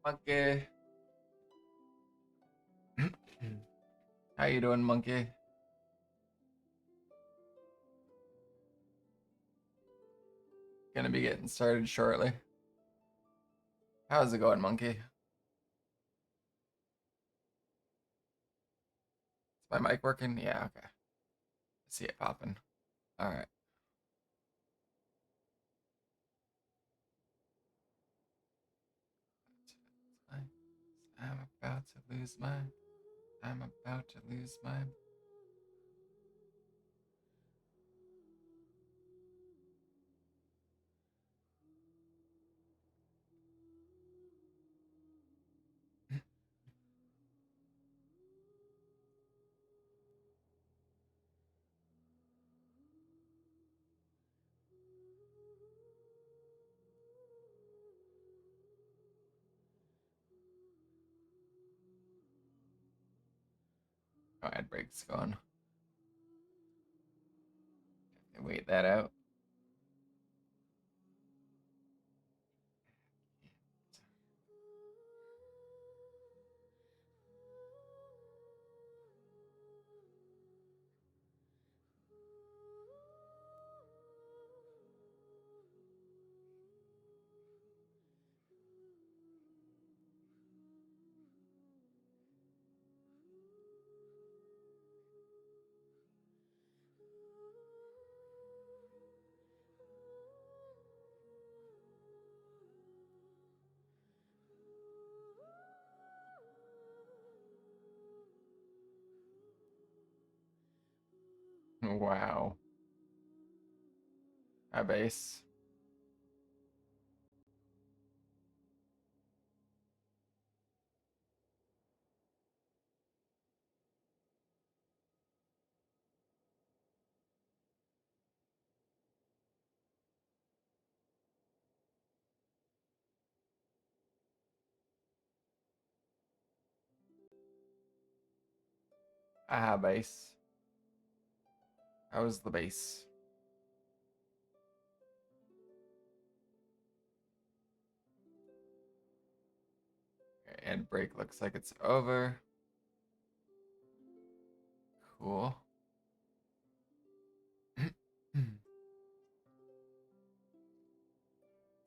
Monkey. How you doing, monkey? Gonna be getting started shortly. How's it going, monkey? Is my mic working? Yeah, okay. I see it popping. All right. I'm about to lose my. I'm about to lose my. Oh, ad break's going. Wait that out. Wow. High bass. Ah, bass. How's the bass? Okay, ad break looks like it's over. Cool.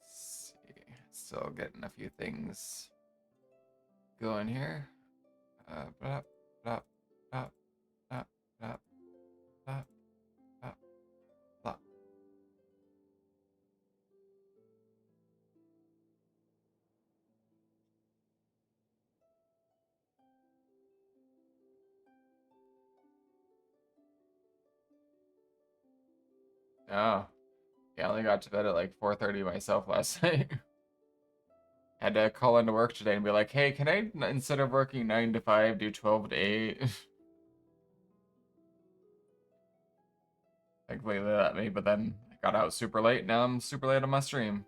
See. Still getting a few things going here. Blah, blah, blah, blah, blah, blah, blah, blah. Oh, yeah, I only got to bed at like 4:30 myself last night. Had to call into work today and be like, hey, can I, instead of working 9 to 5, do 12 to 8? Thankfully, they let me, but then I got out super late. Now I'm super late on my stream.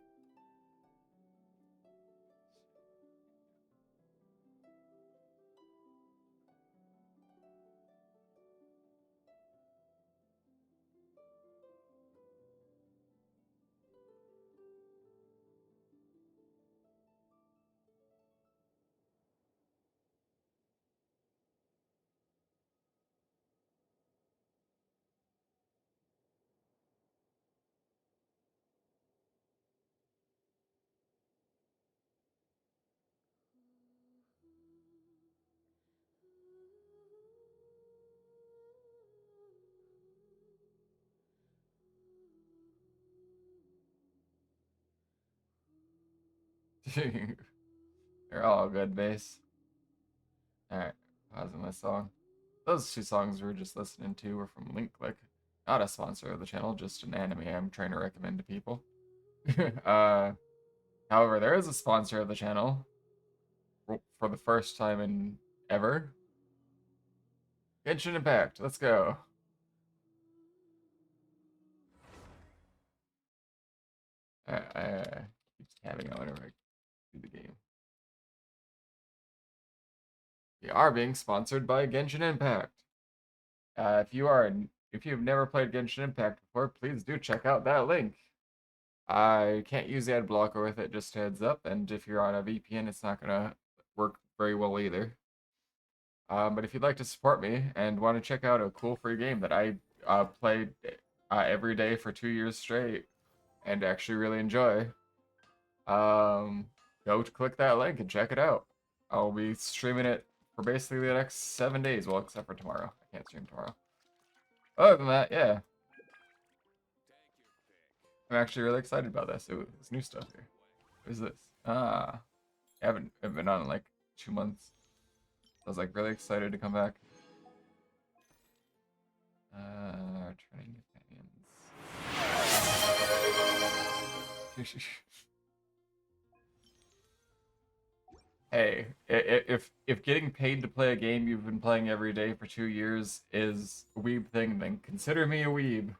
They're all good, bass. Alright, pausing my song. Those two songs we were just listening to were from Link Click. Not a sponsor of the channel, just an anime I'm trying to recommend to people. uh, However, there is a sponsor of the channel for the first time in ever. Genshin Impact, let's go. I keep tabbing out whenever I do the game. We are being sponsored by Genshin Impact. If you've never played Genshin Impact before, please do check out that link. I can't use the ad blocker with it, just heads up, and if you're on a VPN, it's not gonna work very well either. But if you'd like to support me and want to check out a cool free game that I played every day for 2 years straight and actually really enjoy, um, go to click that link and check it out. I'll be streaming it for basically the next 7 days, well, except for tomorrow. I can't stream tomorrow. Other than that, yeah, I'm actually really excited about this. Ooh, there's new stuff here. What is this? Ah, I haven't been on in like 2 months. I was like really excited to come back. Returning companions. Hey, if getting paid to play a game you've been playing every day for 2 years is a weeb thing, then consider me a weeb.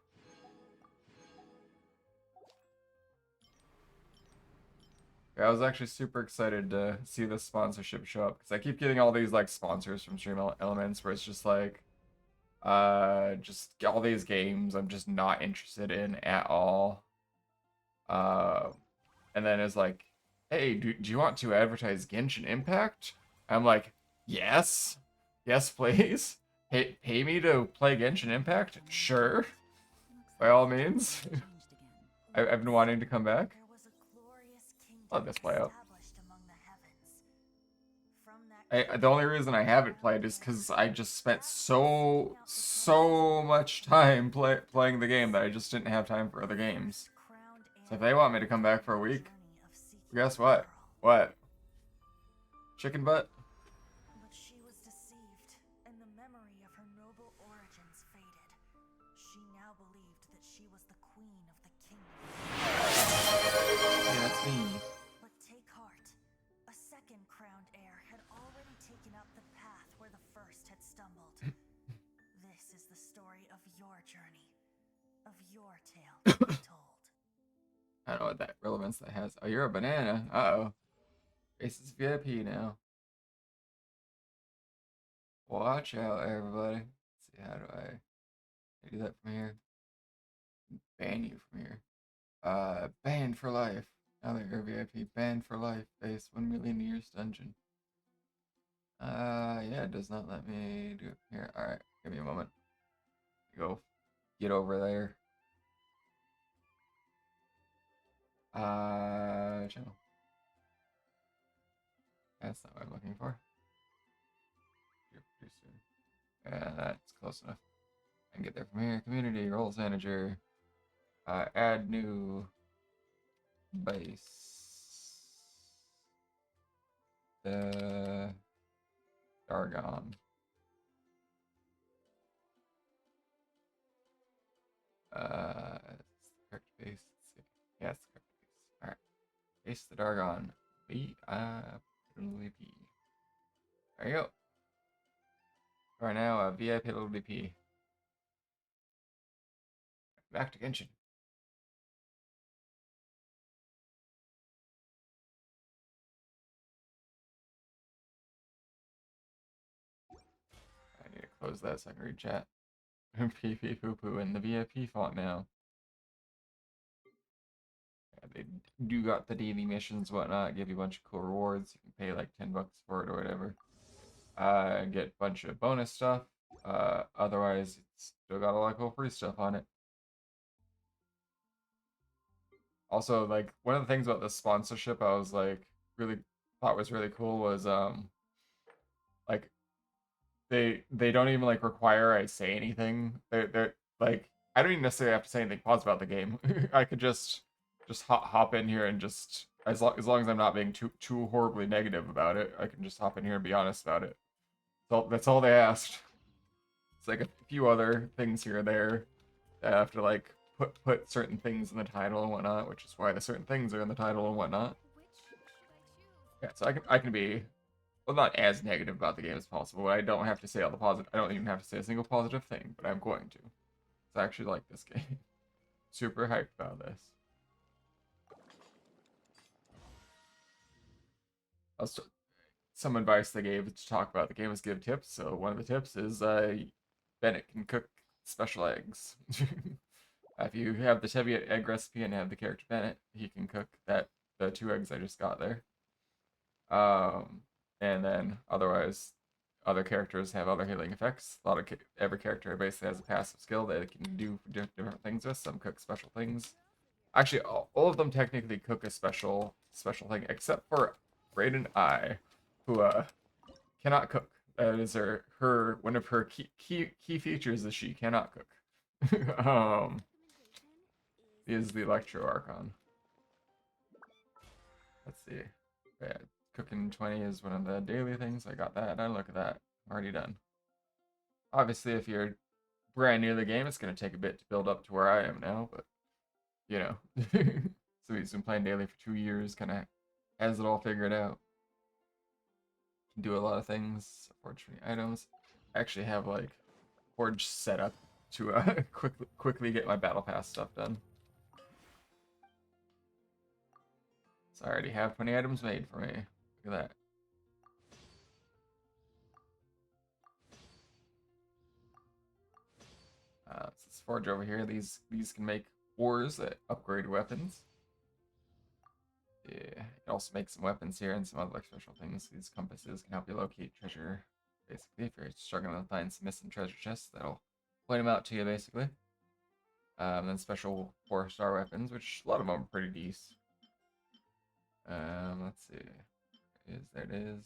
I was actually super excited to see this sponsorship show up because I keep getting all these like sponsors from Stream Elements where it's just like, just all these games I'm just not interested in at all. Uh, and then it's like, hey, do you want to advertise Genshin Impact? I'm like, yes, yes, please. Pay me to play Genshin Impact? Sure, by all means. I've been wanting to come back. Let this play out. The only reason I haven't played is because I just spent so much time playing the game that I just didn't have time for other games. So if they want me to come back for a week, guess what? What? Chicken butt? But she was deceived, and the memory of her noble origins faded. She now believed that she was the queen of the kingdom. Yeah, that's me. But take heart. A second crowned heir had already taken up the path where the first had stumbled. This is the story of your journey, of your tale to be told. I don't know what that relevance that has. Oh, you're a banana. Uh-oh. Faces VIP now. Watch out, everybody. Let's see, how do I do that from here? Ban you from here. Banned for life. Now that you're VIP, banned for life. Face 1 million years dungeon. Yeah, it does not let me do it from here. Alright, give me a moment. Go get over there. Channel. That's not what I'm looking for. Too soon. Yeah, that's close enough. I can get there from here. Community, roles manager. Add new base. The Dargon. It's the correct base. Let's see. Yeah, it's the correct base. Alright. Base the Dargon. VIP. There you go. Right now, VIP little DP. Back to Genshin. I need to close that so I can read chat. PP poo poo in the VIP font now. Yeah, they do got the daily missions, whatnot, give you a bunch of cool rewards. You can pay like $10 for it or whatever. Get a bunch of bonus stuff. Otherwise, it's still got a lot of cool free stuff on it. Also, like one of the things about this sponsorship, I was like really thought was really cool was like they don't even like require I say anything. They're like I don't even necessarily have to say anything positive about the game. I could just hop in here and just as long as I'm not being too horribly negative about it, I can just hop in here and be honest about it. So that's all they asked. It's like a few other things here or there that I have to like put certain things in the title and whatnot, which is why the certain things are in the title and whatnot. Yeah, so I can be well not as negative about the game as possible. I don't have to say all the positive. I don't even have to say a single positive thing, but I'm going to. So I actually like this game. Super hyped about this. Some advice they gave to talk about the game is give tips. So one of the tips is Bennett can cook special eggs. If you have the heavy egg recipe and have the character Bennett, he can cook the 2 eggs I just got there. And then otherwise, other characters have other healing effects. Every character basically has a passive skill that it can do different things with. Some cook special things. Actually, all of them technically cook a special thing, except for Raiden I, who cannot cook. That is her one of her key features is she cannot cook. Is the Electro Archon. Let's see. Yeah, cooking 20 is one of the daily things. I got that. Look at that. Already done. Obviously, if you're brand new to the game, it's going to take a bit to build up to where I am now, but, you know. So he's been playing daily for 2 years, kind of has it all figured out. Can do a lot of things. Forge items. I actually have, like, Forge set up to quickly get my Battle Pass stuff done. So I already have 20 items made for me. Look at that. So this forge over here, these can make ores that upgrade weapons. Yeah, it also makes some weapons here and some other like special things. These compasses can help you locate treasure. Basically, if you're struggling to find some missing treasure chests, that'll point them out to you basically. Then special 4-star weapons, which a lot of them are pretty decent. Let's see. There it is.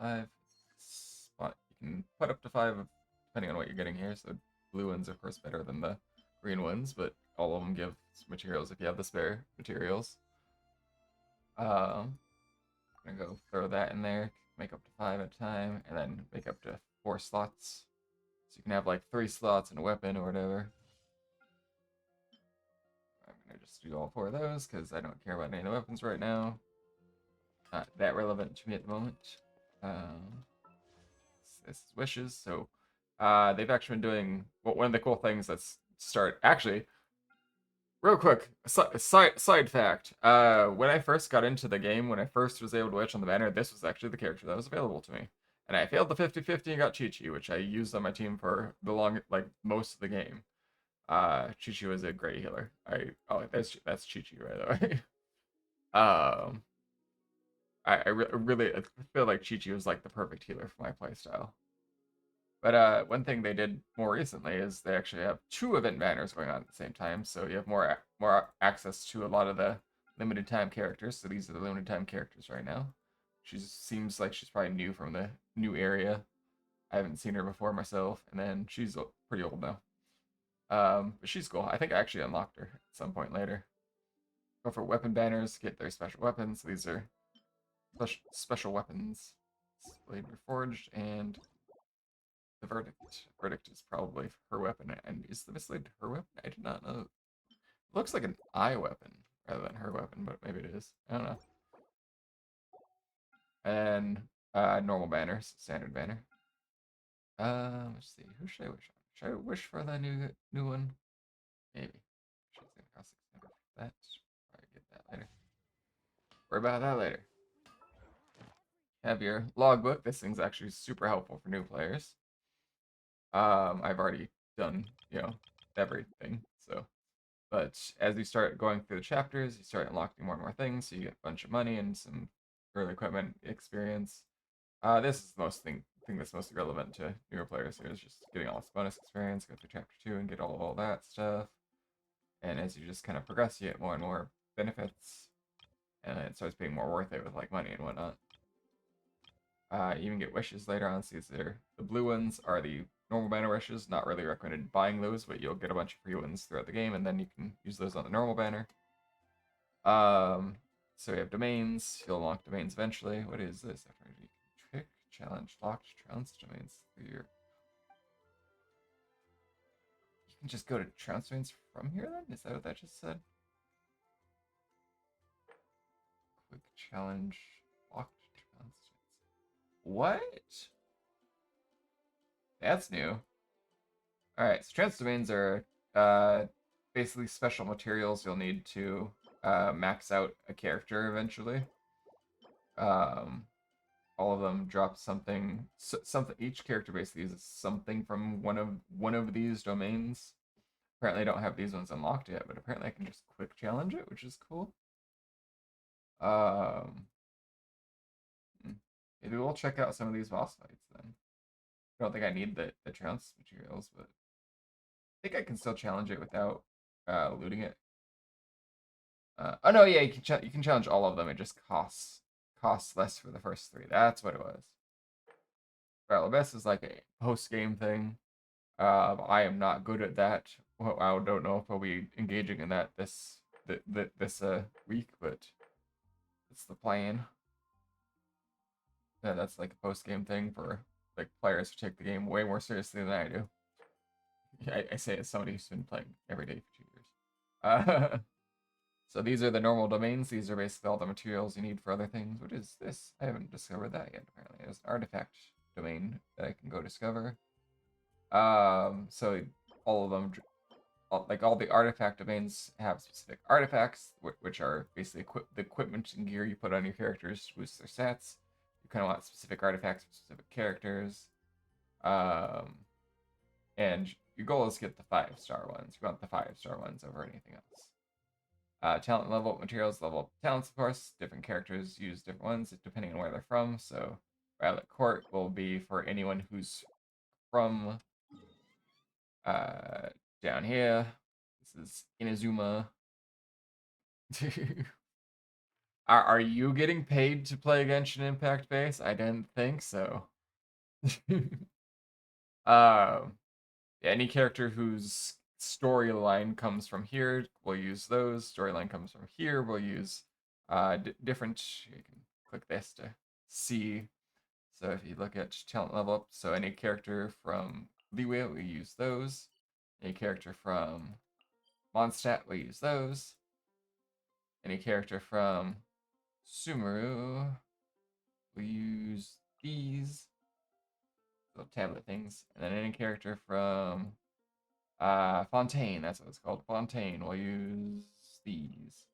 5 spot. You can put up to 5 depending on what you're getting here. So blue ones, of course, better than the green ones, but all of them give materials if you have the spare materials. I'm gonna go throw that in there, make up to 5 at a time, and then make up to 4 slots. So you can have like 3 slots in a weapon or whatever. I'm gonna just do all 4 of those because I don't care about any of the weapons right now. Not that relevant to me at the moment. This is wishes. So they've actually been doing one of the cool things that's start actually real quick side fact. When I first got into the game, when I first was able to wish on the banner, this was actually the character that was available to me. And I failed the 50-50 and got Chi-Chi, which I used on my team for the most of the game. Chi-Chi was a great healer. That's Chi-Chi right away. um really I feel like Chi-Chi was like the perfect healer for my playstyle. But one thing they did more recently is they actually have 2 event banners going on at the same time, so you have more access to a lot of the limited time characters. So these are the limited time characters right now. She seems like she's probably new from the new area. I haven't seen her before myself, and then she's pretty old now. But she's cool. I think I actually unlocked her at some point later. Go for weapon banners, get their special weapons. These are special weapons. Blade Reforged and the Verdict. Verdict is probably her weapon. And is the Mislead her weapon? I did not know. It looks like an eye weapon rather than her weapon, but maybe it is. I don't know. And normal banners, standard banner. Let's see. Who should I wish on? Should I wish for the new one? Maybe. She's gonna cost 600 for that. Probably get that later. Worry about that later. Have your logbook. This thing's actually super helpful for new players. I've already done, everything. So, but as you start going through the chapters, you start unlocking more and more things. So you get a bunch of money and some early equipment experience. This is the thing that's most relevant to newer players here is just getting all this bonus experience, go through chapter 2 and get all that stuff. And as you just kind of progress, you get more and more benefits, and it starts being more worth it with like money and whatnot. You even get wishes later on. See, the blue ones are the normal banner wishes. Not really recommended buying those, but you'll get a bunch of free ones throughout the game, and then you can use those on the normal banner. So we have domains. You'll unlock domains eventually. What is this? Trick, challenge, locked, trounce domains through your. You can just go to trounce domains from here. Then is that what that just said? Quick challenge, locked trounce domains. What? That's new. Alright, so trance domains are basically special materials you'll need to max out a character eventually. All of them drop something. Something. Each character basically uses something from one of these domains. Apparently I don't have these ones unlocked yet, but apparently I can just quick challenge it, which is cool. Um, Maybe we'll check out some of these boss fights then. I don't think I need the trounce materials, but I think I can still challenge it without looting it. Oh no, yeah, you can challenge all of them. It just costs less for the first three. That's what it was. Battle Abyss is like a post game thing. I am not good at that. Well, I don't know if I'll be engaging in that this week, but it's the plan. Yeah, that's like a post game thing for like players who take the game way more seriously than I do. I say as somebody who's been playing every day for 2 years. So these are the normal domains. These are basically all the materials you need for other things. What is this? I haven't discovered that yet, apparently. There's an artifact domain that I can go discover. So all of them, like all the artifact domains have specific artifacts, which are basically the equipment and gear you put on your characters to boost their stats. You kind of want specific artifacts for specific characters. And your goal is to get the 5-star ones. You want the 5-star ones over anything else. Talent level, materials level, talents, of course. Different characters use different ones depending on where they're from. So Violet Court will be for anyone who's from down here. This is Inazuma. Are you getting paid to play Genshin Impact base? I didn't think so. Any character whose storyline comes from here, we'll use those. Storyline comes from here, we'll use different. You can click this to see. So if you look at talent level up, so any character from Liyue, we use those. Any character from Mondstadt, we use those. Any character from Sumeru, we use these little tablet things. And then any character from Fontaine, that's what it's called. Fontaine, we'll use these.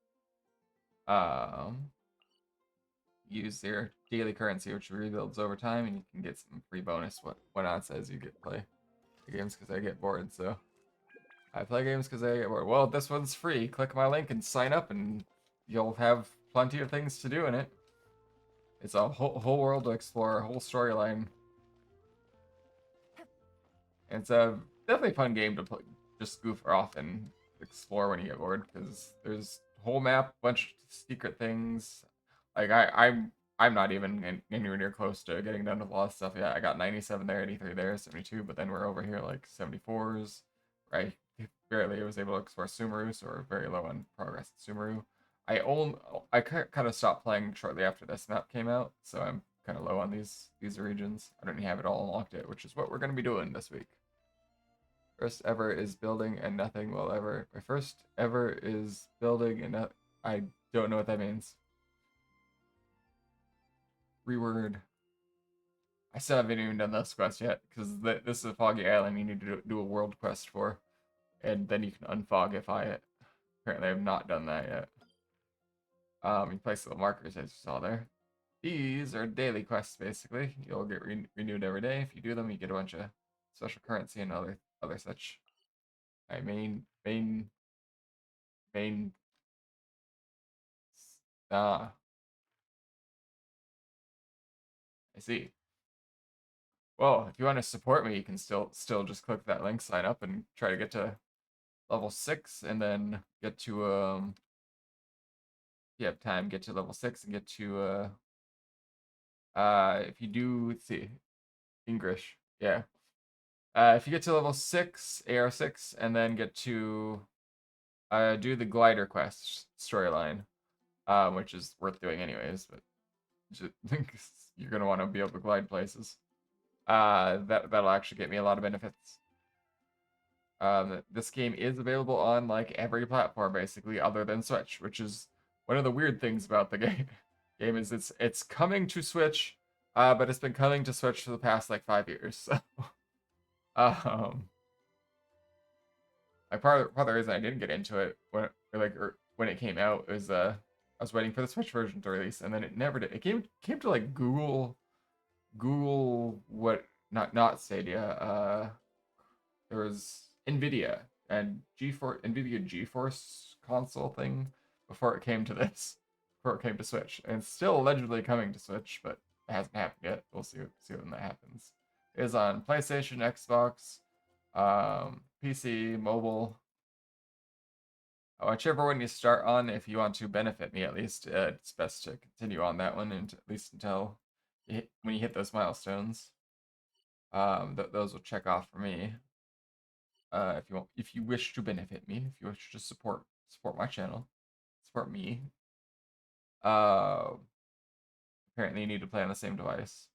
Use their daily currency, which rebuilds over time, and you can get some free bonus when it says you get play the games because I get bored. So I play games because I get bored. Well, this one's free. Click my link and sign up, and you'll have plenty of things to do in it. It's a whole world to explore, a whole storyline. It's a definitely fun game to play, just goof off and explore when you get bored because there's a whole map, bunch of secret things. Like I'm not even anywhere near close to getting done with a lot of stuff yet. I got 97 there, 83 there, 72, but then we're over here like 74s. Right, barely was able to explore Sumeru, so we're very low on progress in Sumeru. I kind of stopped playing shortly after this map came out, so I'm kind of low on these regions. I don't have it all unlocked yet, which is what we're gonna be doing this week. First ever is building and nothing will ever. My first ever is building and I don't know what that means. Reword. I still haven't even done this quest yet because this is a foggy island you need to do a world quest for, and then you can unfogify it. Apparently, I have not done that yet. You place little markers as you saw there. These are daily quests basically. You'll get renewed every day. If you do them, you get a bunch of special currency and other such. I main. Ah, I see. Well, if you want to support me, you can still just click that link, sign up, and try to get to level 6, and then get to if you have time, get to level 6 and get to if you do, let's see, English, yeah. If you get to level 6, AR6, and then get to do the glider quest storyline, which is worth doing anyways, but just, you're gonna want to be able to glide places. That'll actually get me a lot of benefits. This game is available on like every platform basically, other than Switch, which is one of the weird things about the game. Game is it's coming to Switch, but it's been coming to Switch for the past like 5 years. So, um, like part of the reason I didn't get into it when it came out is I was waiting for the Switch version to release, and then it never did. It came to like Google what not Stadia. There was Nvidia. and GeForce NVIDIA GeForce console thing before it came to this, before it came to Switch, and it's still allegedly coming to Switch, but it hasn't happened yet. We'll see when that happens. It is on PlayStation, Xbox, PC, mobile, whichever one you start on. If you want to benefit me, at least it's best to continue on that one, and at least until when you hit those milestones. Those will check off for me. If you wish to benefit me, if you wish to support my channel, support me. Uh, Apparently you need to play on the same device.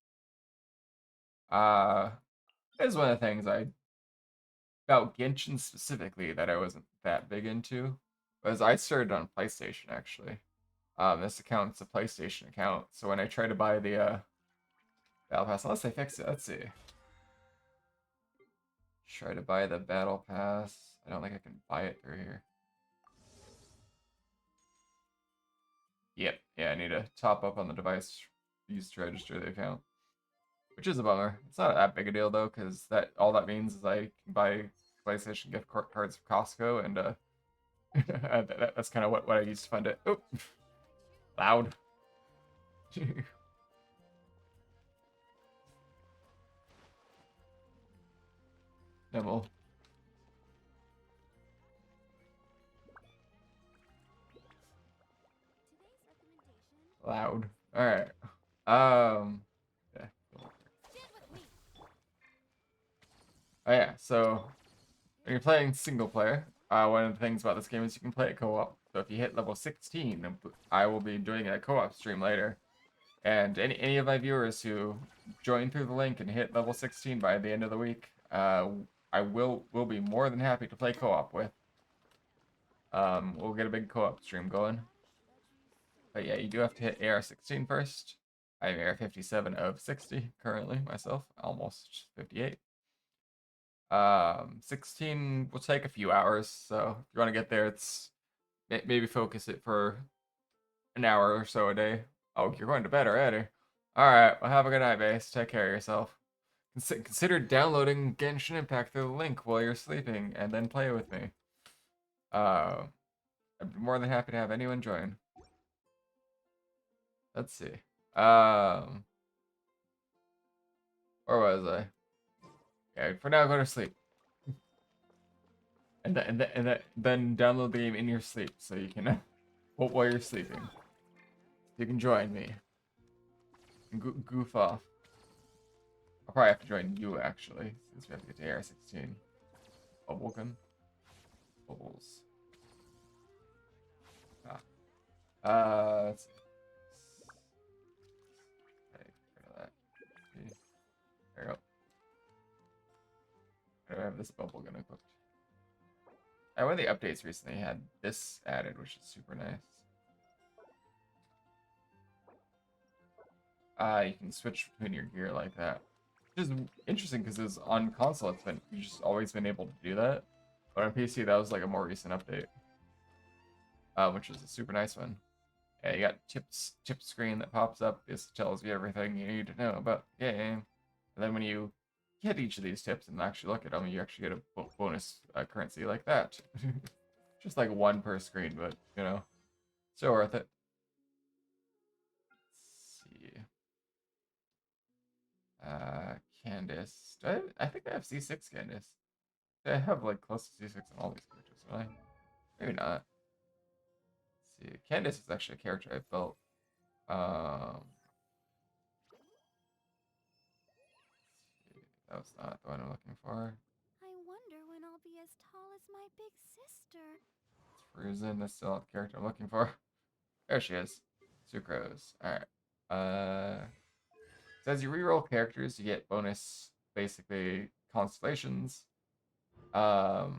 Uh, is one of the things about Genshin specifically that I wasn't that big into, was I started on PlayStation actually. This account's a PlayStation account, so when I try to buy the Battle Pass, unless they fix it, let's see. Try to buy the Battle Pass. I don't think I can buy it through here. Yep, yeah, I need to top up on the device used to register the account, which is a bummer. It's not that big a deal though, because that all that means is I can buy PlayStation gift cards from Costco, and that's kind of what I used to fund it. Oh, loud. Nibble. Loud. All right. Yeah. Oh yeah. So when you're playing single player, one of the things about this game is you can play it co-op. So if you hit level 16, I will be doing a co-op stream later. And any of my viewers who join through the link and hit level 16 by the end of the week, I will be more than happy to play co-op with. We'll get a big co-op stream going. But yeah, you do have to hit AR16 first. I'm AR57 of 60 currently myself, almost 58. 16 will take a few hours, so if you want to get there, it's maybe focus it for an hour or so a day. Oh, you're going to bed already. All right, well, have a good night, base. Take care of yourself. Consider downloading Genshin Impact through the link while you're sleeping, and then play with me. I'd be more than happy to have anyone join. Let's see. Where was I? Yeah, for now, go to sleep. Then download the game in your sleep so you can while you're sleeping. You can join me and goof off. I'll probably have to join you actually, since we have to get to AR16. Bubblegum. Bubbles. Let's see. Okay, get rid of that. See. There we go. I have this bubblegum equipped. One of the updates recently had this added, which is super nice. You can switch between your gear like that, which is interesting because it's on console. You've just always been able to do that, but on PC that was like a more recent update, which is a super nice one. Yeah, you got tip screen that pops up. This tells you everything you need to know about the game, and then when you hit each of these tips and actually look at them, you actually get a bonus currency like that. Just like one per screen, but you know, still worth it. Let's see. Candace. I think I have C6 Candace. I have like close to C6 on all these characters, don't I? Maybe not. Let's see. Candace is actually a character I built. That was not the one I'm looking for. I wonder when I'll be as tall as my big sister. It's Fruzen. That's still not the character I'm looking for. There she is. Sucrose. Alright. So as you reroll characters, you get bonus, basically, constellations. Let's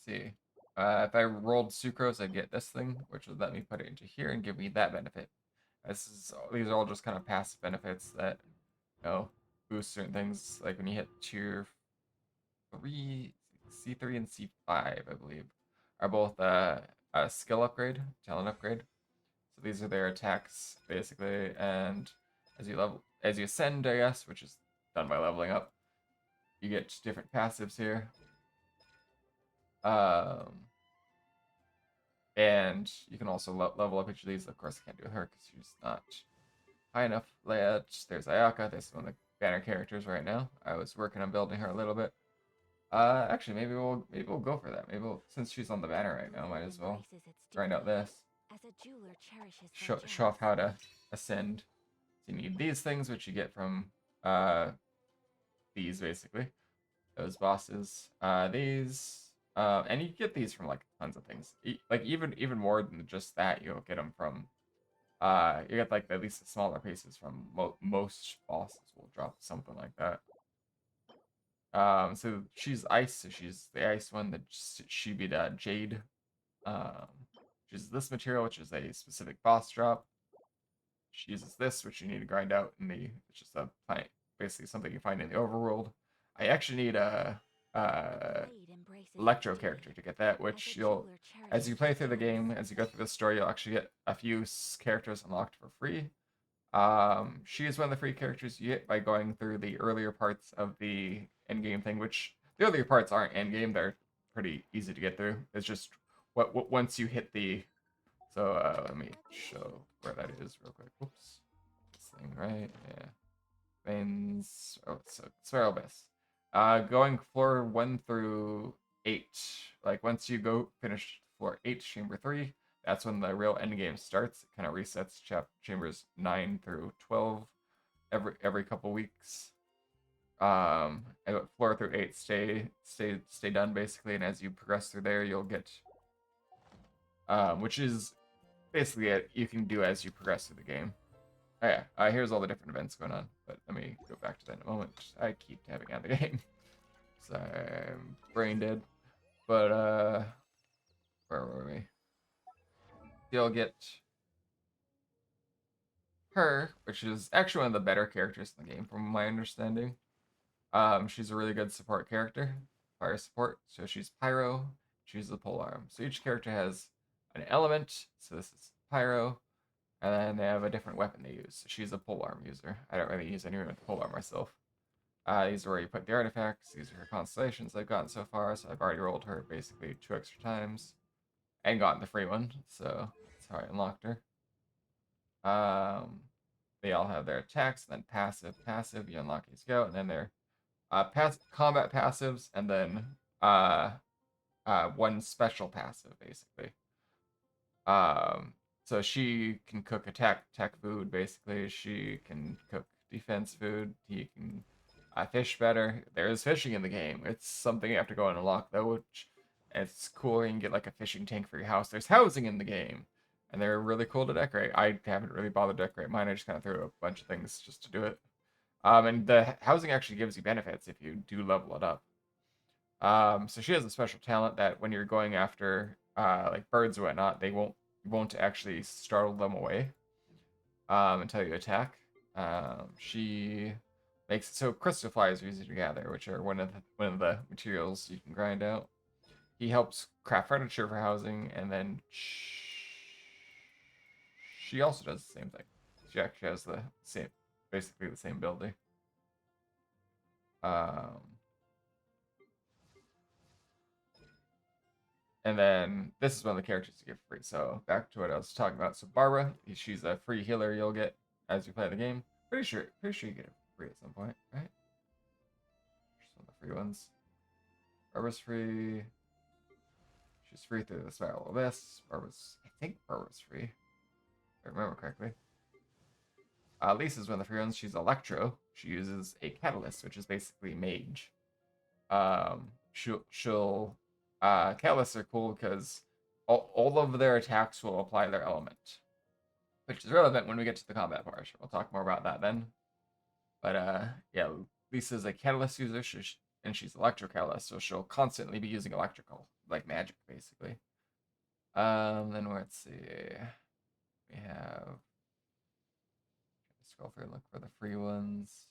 see. If I rolled Sucrose, I get this thing, which would let me put it into here and give me that benefit. These are all just kind of passive benefits that, you know, boost certain things. Like when you hit tier 3, C3 and C5, I believe, are both a skill upgrade, talent upgrade. So these are their attacks, basically, and as you ascend, I guess, which is done by leveling up, you get different passives here. Um, and you can also level up each of these. Of course, I can't do her because she's not high enough yet. There's Ayaka. That's one of the banner characters right now. I was working on building her a little bit. Actually, maybe we'll go for that. Since she's on the banner right now, might as well grind out this. As a jeweler cherishes Show off how to ascend. So you need these things, which you get from these basically. Those bosses. These. And you get these from like tons of things. Like even more than just that, you'll get them from. You get like at least the smaller pieces from most bosses will drop something like that. So she's ice, so she's the ice one. That she be the jade. Um, she's this material, which is a specific boss drop. She uses this, which you need to grind out in the. It's just a planet, basically something you find in the overworld. I actually need a electro character to get that, which you'll, as you play through the game, as you go through the story, you'll actually get a few characters unlocked for free. She is one of the free characters you get by going through the earlier parts of the end game thing, which the earlier parts aren't end game; they're pretty easy to get through. It's just what once you hit the. So let me show where that is real quick. Oops, this thing right, yeah. Veins. Oh, so Spiral Abyss. Going floor 1 through 8. Like once you go finish floor 8, chamber 3, that's when the real end game starts. It kind of resets chambers 9 through 12 every couple weeks. And floor through 8 stay done basically, and as you progress through there, you'll get which is basically it you can do as you progress through the game. Oh yeah, here's all the different events going on, but let me go back to that in a moment. I keep tabbing out the game, so I'm brain dead. But where were we? You'll get her, which is actually one of the better characters in the game, from my understanding. She's a really good support character, fire support. So she's pyro. She's the polearm. So each character has an element. So this is pyro. And then they have a different weapon they use. She's a polearm user. I don't really use anyone with polearm myself. These are where you put the artifacts. These are her constellations I've gotten so far. So I've already rolled her basically 2 extra times. And gotten the free one. So that's how I unlocked her. They all have their attacks, and then passive. You unlock these go, and then their combat passives, and then one special passive basically. So she can cook tech food, basically. She can cook defense food. He can fish better. There is fishing in the game. It's something you have to go and unlock, though, which it's cool. You can get like a fishing tank for your house. There's housing in the game, and they're really cool to decorate. I haven't really bothered to decorate mine. I just kind of threw a bunch of things just to do it. And the housing actually gives you benefits if you do level it up. So she has a special talent that when you're going after like birds or whatnot, they won't actually startle them away until you attack. She makes it so crystal flies are easy to gather, which are one of the materials you can grind out. He helps craft furniture for housing, and then she also does the same thing. She actually has basically the same ability. And then this is one of the characters you get free. So back to what I was talking about. So Barbara, she's a free healer you'll get as you play the game. Pretty sure you get it free at some point, right? Just one of the free ones. Barbara's free. She's free through the Spiral Abyss. I think Barbara's free, if I remember correctly. Lisa's one of the free ones. She's Electro. She uses a catalyst, which is basically mage. She'll catalysts are cool because all of their attacks will apply their element, which is relevant when we get to the combat portion. We'll talk more about that then. But yeah, Lisa's a catalyst user, and she's electro catalyst, so she'll constantly be using electrical, like magic, basically. Then let's see, we have. Scroll through and look for the free ones.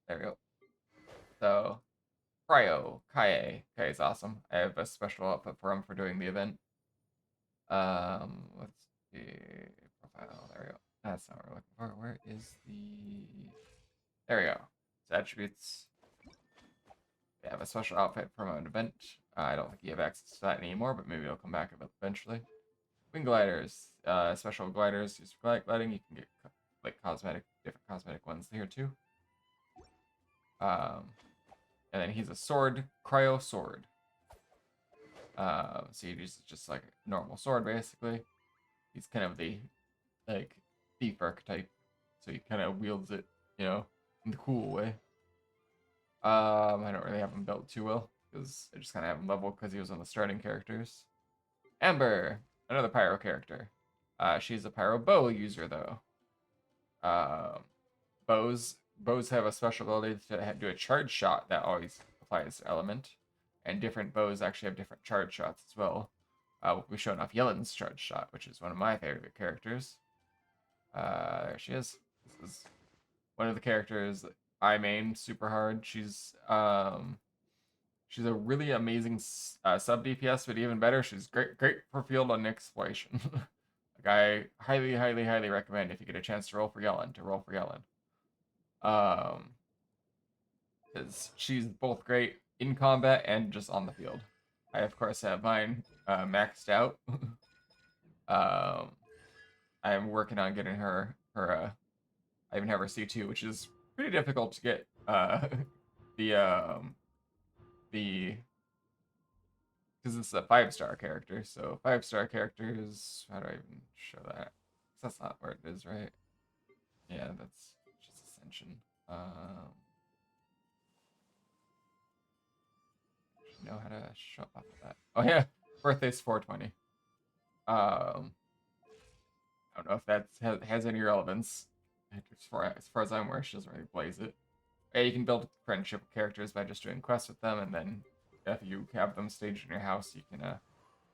There we go. So, Cryo, Kaye. Kaye's awesome. I have a special outfit for him for doing the event. Let's see. Profile. There we go. That's not what we're looking for. Where is the... There we go. So attributes. We have a special outfit from an event. I don't think you have access to that anymore, but maybe it'll come back eventually. Wing gliders. Special gliders used for gliding. You can get like different cosmetic ones here too. And then he's a sword, cryo sword. So he uses just like a normal sword basically. He's kind of the like thief archetype, so he kind of wields it, you know, in the cool way. I don't really have him built too well because I just kind of have him leveled because he was on the starting characters. Amber, another pyro character. She's a pyro bow user though. Bows have a special ability to do a charge shot that always applies to element, and different bows actually have different charge shots as well. We'll be showing off Yelen's charge shot, which is one of my favorite characters. There she is. This is one of the characters that I main super hard. She's a really amazing sub DPS, but even better, she's great for field on exploration. Like I highly recommend if you get a chance to roll for Yelen, because she's both great in combat and just on the field. I of course have mine maxed out. I'm working on getting her I even have her C2, which is pretty difficult to get the because it's a 5-star character. So 5-star characters, how do I even show that? That's not where it is, right? Yeah, that's just Ascension. Know how to show off of that. Oh yeah, birthday's 420. I don't know if that has any relevance. As far as I'm aware, she doesn't really blaze it. Yeah, you can build friendship with characters by just doing quests with them, and then if you have them staged in your house, you can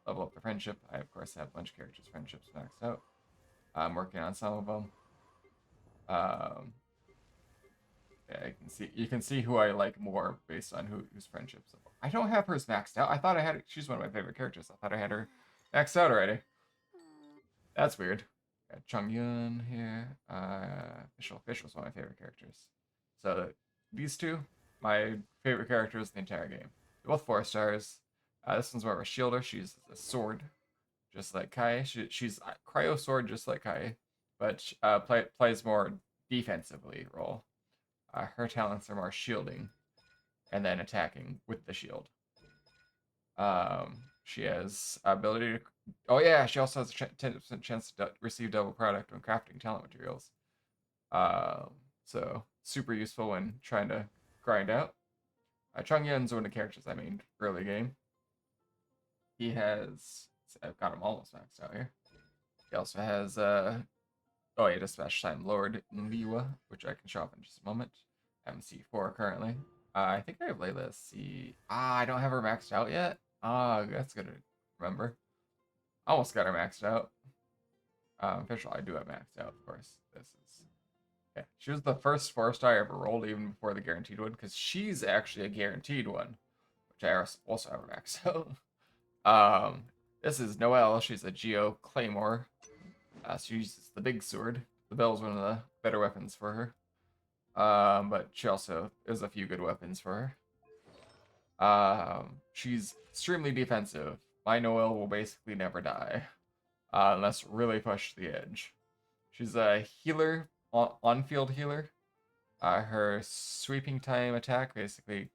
level up the friendship. I of course have a bunch of characters' friendships maxed out. I'm working on some of them. Yeah, you can see who I like more based on whose friendships. I don't have hers maxed out. I thought I had. She's one of my favorite characters. I thought I had her maxed out already. That's weird. Got Chung Yun here. Official's one of my favorite characters. So these two, my favorite characters in the entire game. They're both 4 stars. This one's more of a shielder. She's a sword, just like Kai. She's a cryo sword, just like Kai, but plays more defensively role. Her talents are more shielding and then attacking with the shield. She has ability to... Oh yeah, she also has a 10% chance to receive double product when crafting talent materials. So super useful when trying to grind out. Chung Yun's one of the characters I made early game. He has... I've got him almost maxed out here. He also has... Oh yeah, Dispatch Time Lord Liwa, which I can show off in just a moment. MC4 currently. I think I have Layla C. I don't have her maxed out yet. That's good to remember. Almost got her maxed out. Official, I do have maxed out, of course. This is... Yeah, she was the first 4-star I ever rolled, even before the guaranteed one, because she's actually a guaranteed one, which I also have her maxed out. This is Noelle. She's a Geo Claymore. She uses the big sword. The bell's one of the better weapons for her. But she also has a few good weapons for her. She's extremely defensive. My Noelle will basically never die, unless really pushed to the edge. She's a healer, on-field healer. Her sweeping time attack basically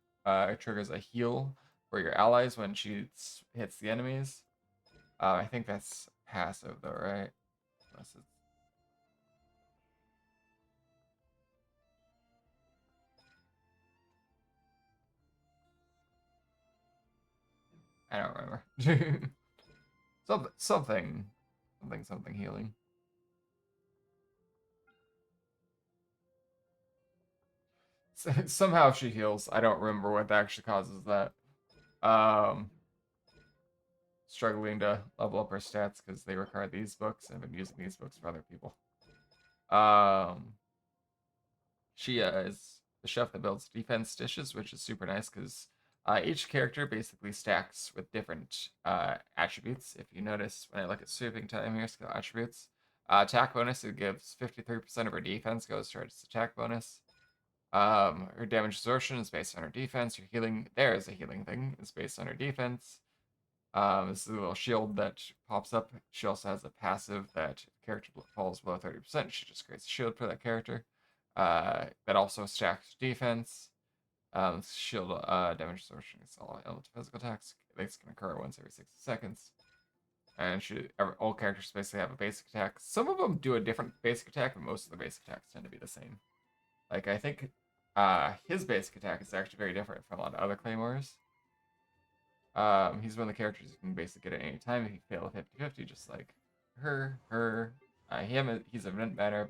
triggers a heal for your allies when she hits the enemies. I think that's passive though, right? Unless it's... I don't remember. Something healing. Somehow she heals. I don't remember what actually causes that. Struggling to level up her stats because they require these books. I've been using these books for other people. She is the chef that builds defense dishes, which is super nice because each character basically stacks with different attributes. If you notice when I look at sweeping time here, skill attributes, Attack bonus, it gives 53% of her defense goes towards its attack bonus. Her damage absorption is based on her defense. Her healing, there is a healing thing, is based on her defense. This is a little shield that pops up. She also has a passive that if the character falls below 30%, she just creates a shield for that character. That also stacks defense. Shield damage absorption is all element physical attacks. This can occur once every 60 seconds. And all characters basically have a basic attack. Some of them do a different basic attack, but most of the basic attacks tend to be the same. Like, I think his basic attack is actually very different from a lot of other claymores. He's one of the characters you can basically get at any time if you fail a 50-50, just like her. He's event banner,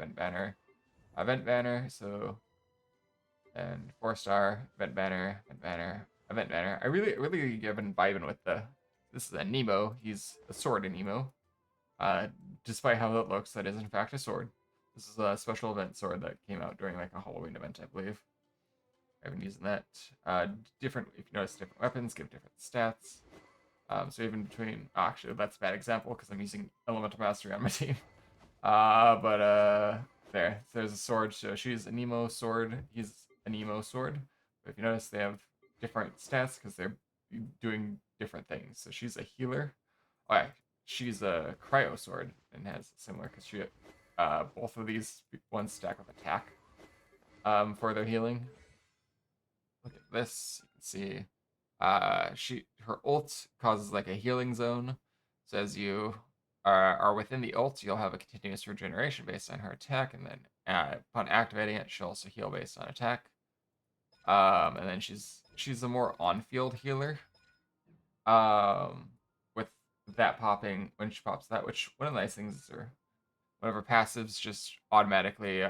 so, and 4-star, event banner. I really have been vibing with this is a Nemo, he's a sword in Nemo. Despite how that looks, that is in fact a sword. This is a special event sword that came out during like a Halloween event, I believe. I've been using that. If you notice, different weapons give different stats. So even between, actually, that's a bad example because I'm using Elemental Mastery on my team. There's a sword. So she's a Nemo sword. He's a Nemo sword. But if you notice, they have different stats because they're doing different things. So she's a healer. Oh, yeah, she's a cryo sword and has similar because both of these ones stack with attack for their healing. Look at this. You can see her ult causes like a healing zone. So as you are within the ult, you'll have a continuous regeneration based on her attack, and then upon activating it, she'll also heal based on attack. And then she's a more on-field healer. With that popping when she pops that, which one of the nice things is one of her passives just automatically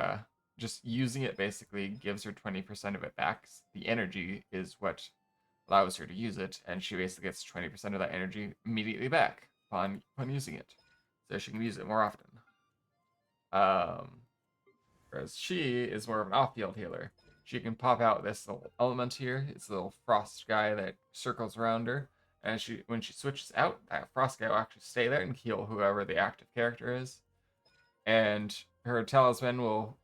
just using it basically gives her 20% of it back. The energy is what allows her to use it, and she basically gets 20% of that energy immediately back upon using it. So she can use it more often. Whereas she is more of an off-field healer. She can pop out this little element here. It's a little frost guy that circles around her. And when she switches out, that frost guy will actually stay there and heal whoever the active character is. And her talisman will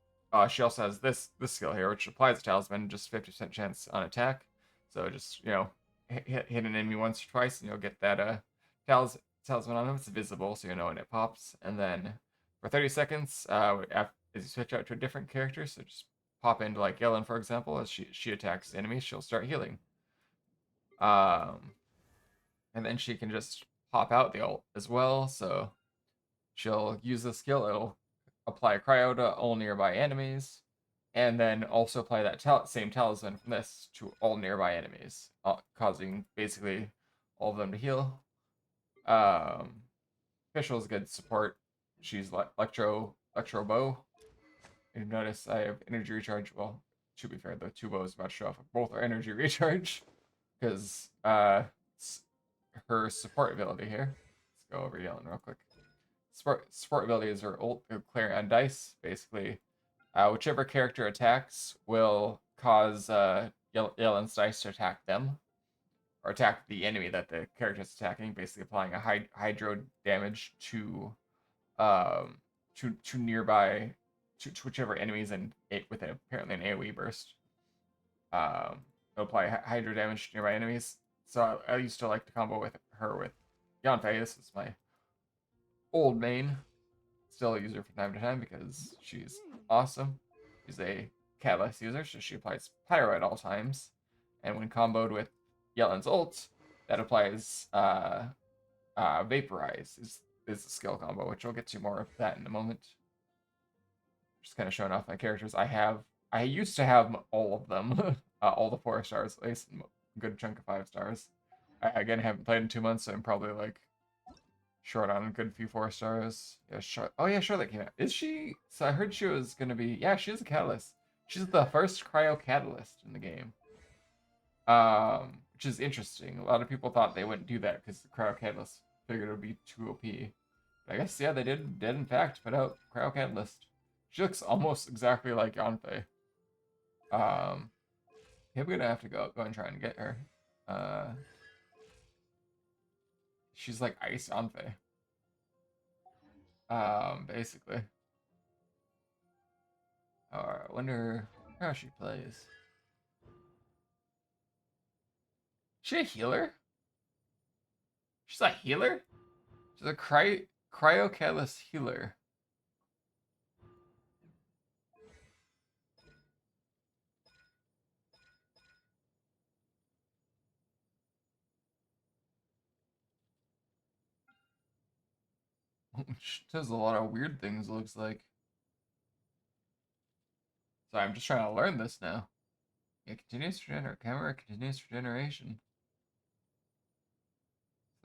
she also has this skill here, which applies a talisman, just 50% chance on attack. So just, hit an enemy once or twice and you'll get that talisman on him. It's visible, so you know when it pops. And then for 30 seconds, as you switch out to a different character, so just pop into like Yellen, for example, as she attacks enemies, she'll start healing. And then she can just pop out the ult as well, so she'll use the skill, it'll apply cryo to all nearby enemies, and then also apply that same talisman from this to all nearby enemies, causing basically all of them to heal. Official's good support. She's Electro Bow. You notice I have energy recharge. Well, to be fair, the 2 bows about to show off. Both are energy recharge because her support ability here. Let's go over Yellen real quick. Support ability is her ult, clearing on dice. Basically, whichever character attacks will cause Yellen's dice to attack them, or attack the enemy that the character is attacking. Basically, applying a hydro damage to nearby to whichever enemies with apparently an AOE burst. It'll apply hydro damage to nearby enemies. So I used to like to combo with her with Yanfei. This is my old main. Still use her from time to time because she's awesome. She's a catalyst user, so she applies pyro at all times. And when comboed with Yellen's ult, that applies vaporize is the skill combo, which we'll get to more of that in a moment. Just kind of showing off my characters. I used to have all of them, all the 4 stars at least, and a good chunk of 5 stars. I again haven't played in 2 months, so I'm probably like short on a good few 4 stars. Yeah, Charlotte came out. Is she? So I heard she was gonna be. Yeah, she is a catalyst. She's the first cryo catalyst in the game. Which is interesting. A lot of people thought they wouldn't do that because the cryo catalyst figured it would be too OP. But I guess yeah, they did in fact put out cryo catalyst. She looks almost exactly like Yanfei. I'm gonna have to go and try and get her. She's like Ice Yanfei. Basically. Alright, I wonder how she plays. Is she a healer? She's a healer? She's a cryo-catalyst healer. She does a lot of weird things, looks like. Sorry, I'm just trying to learn this now. Yeah, continuous regeneration. Camera continuous regeneration.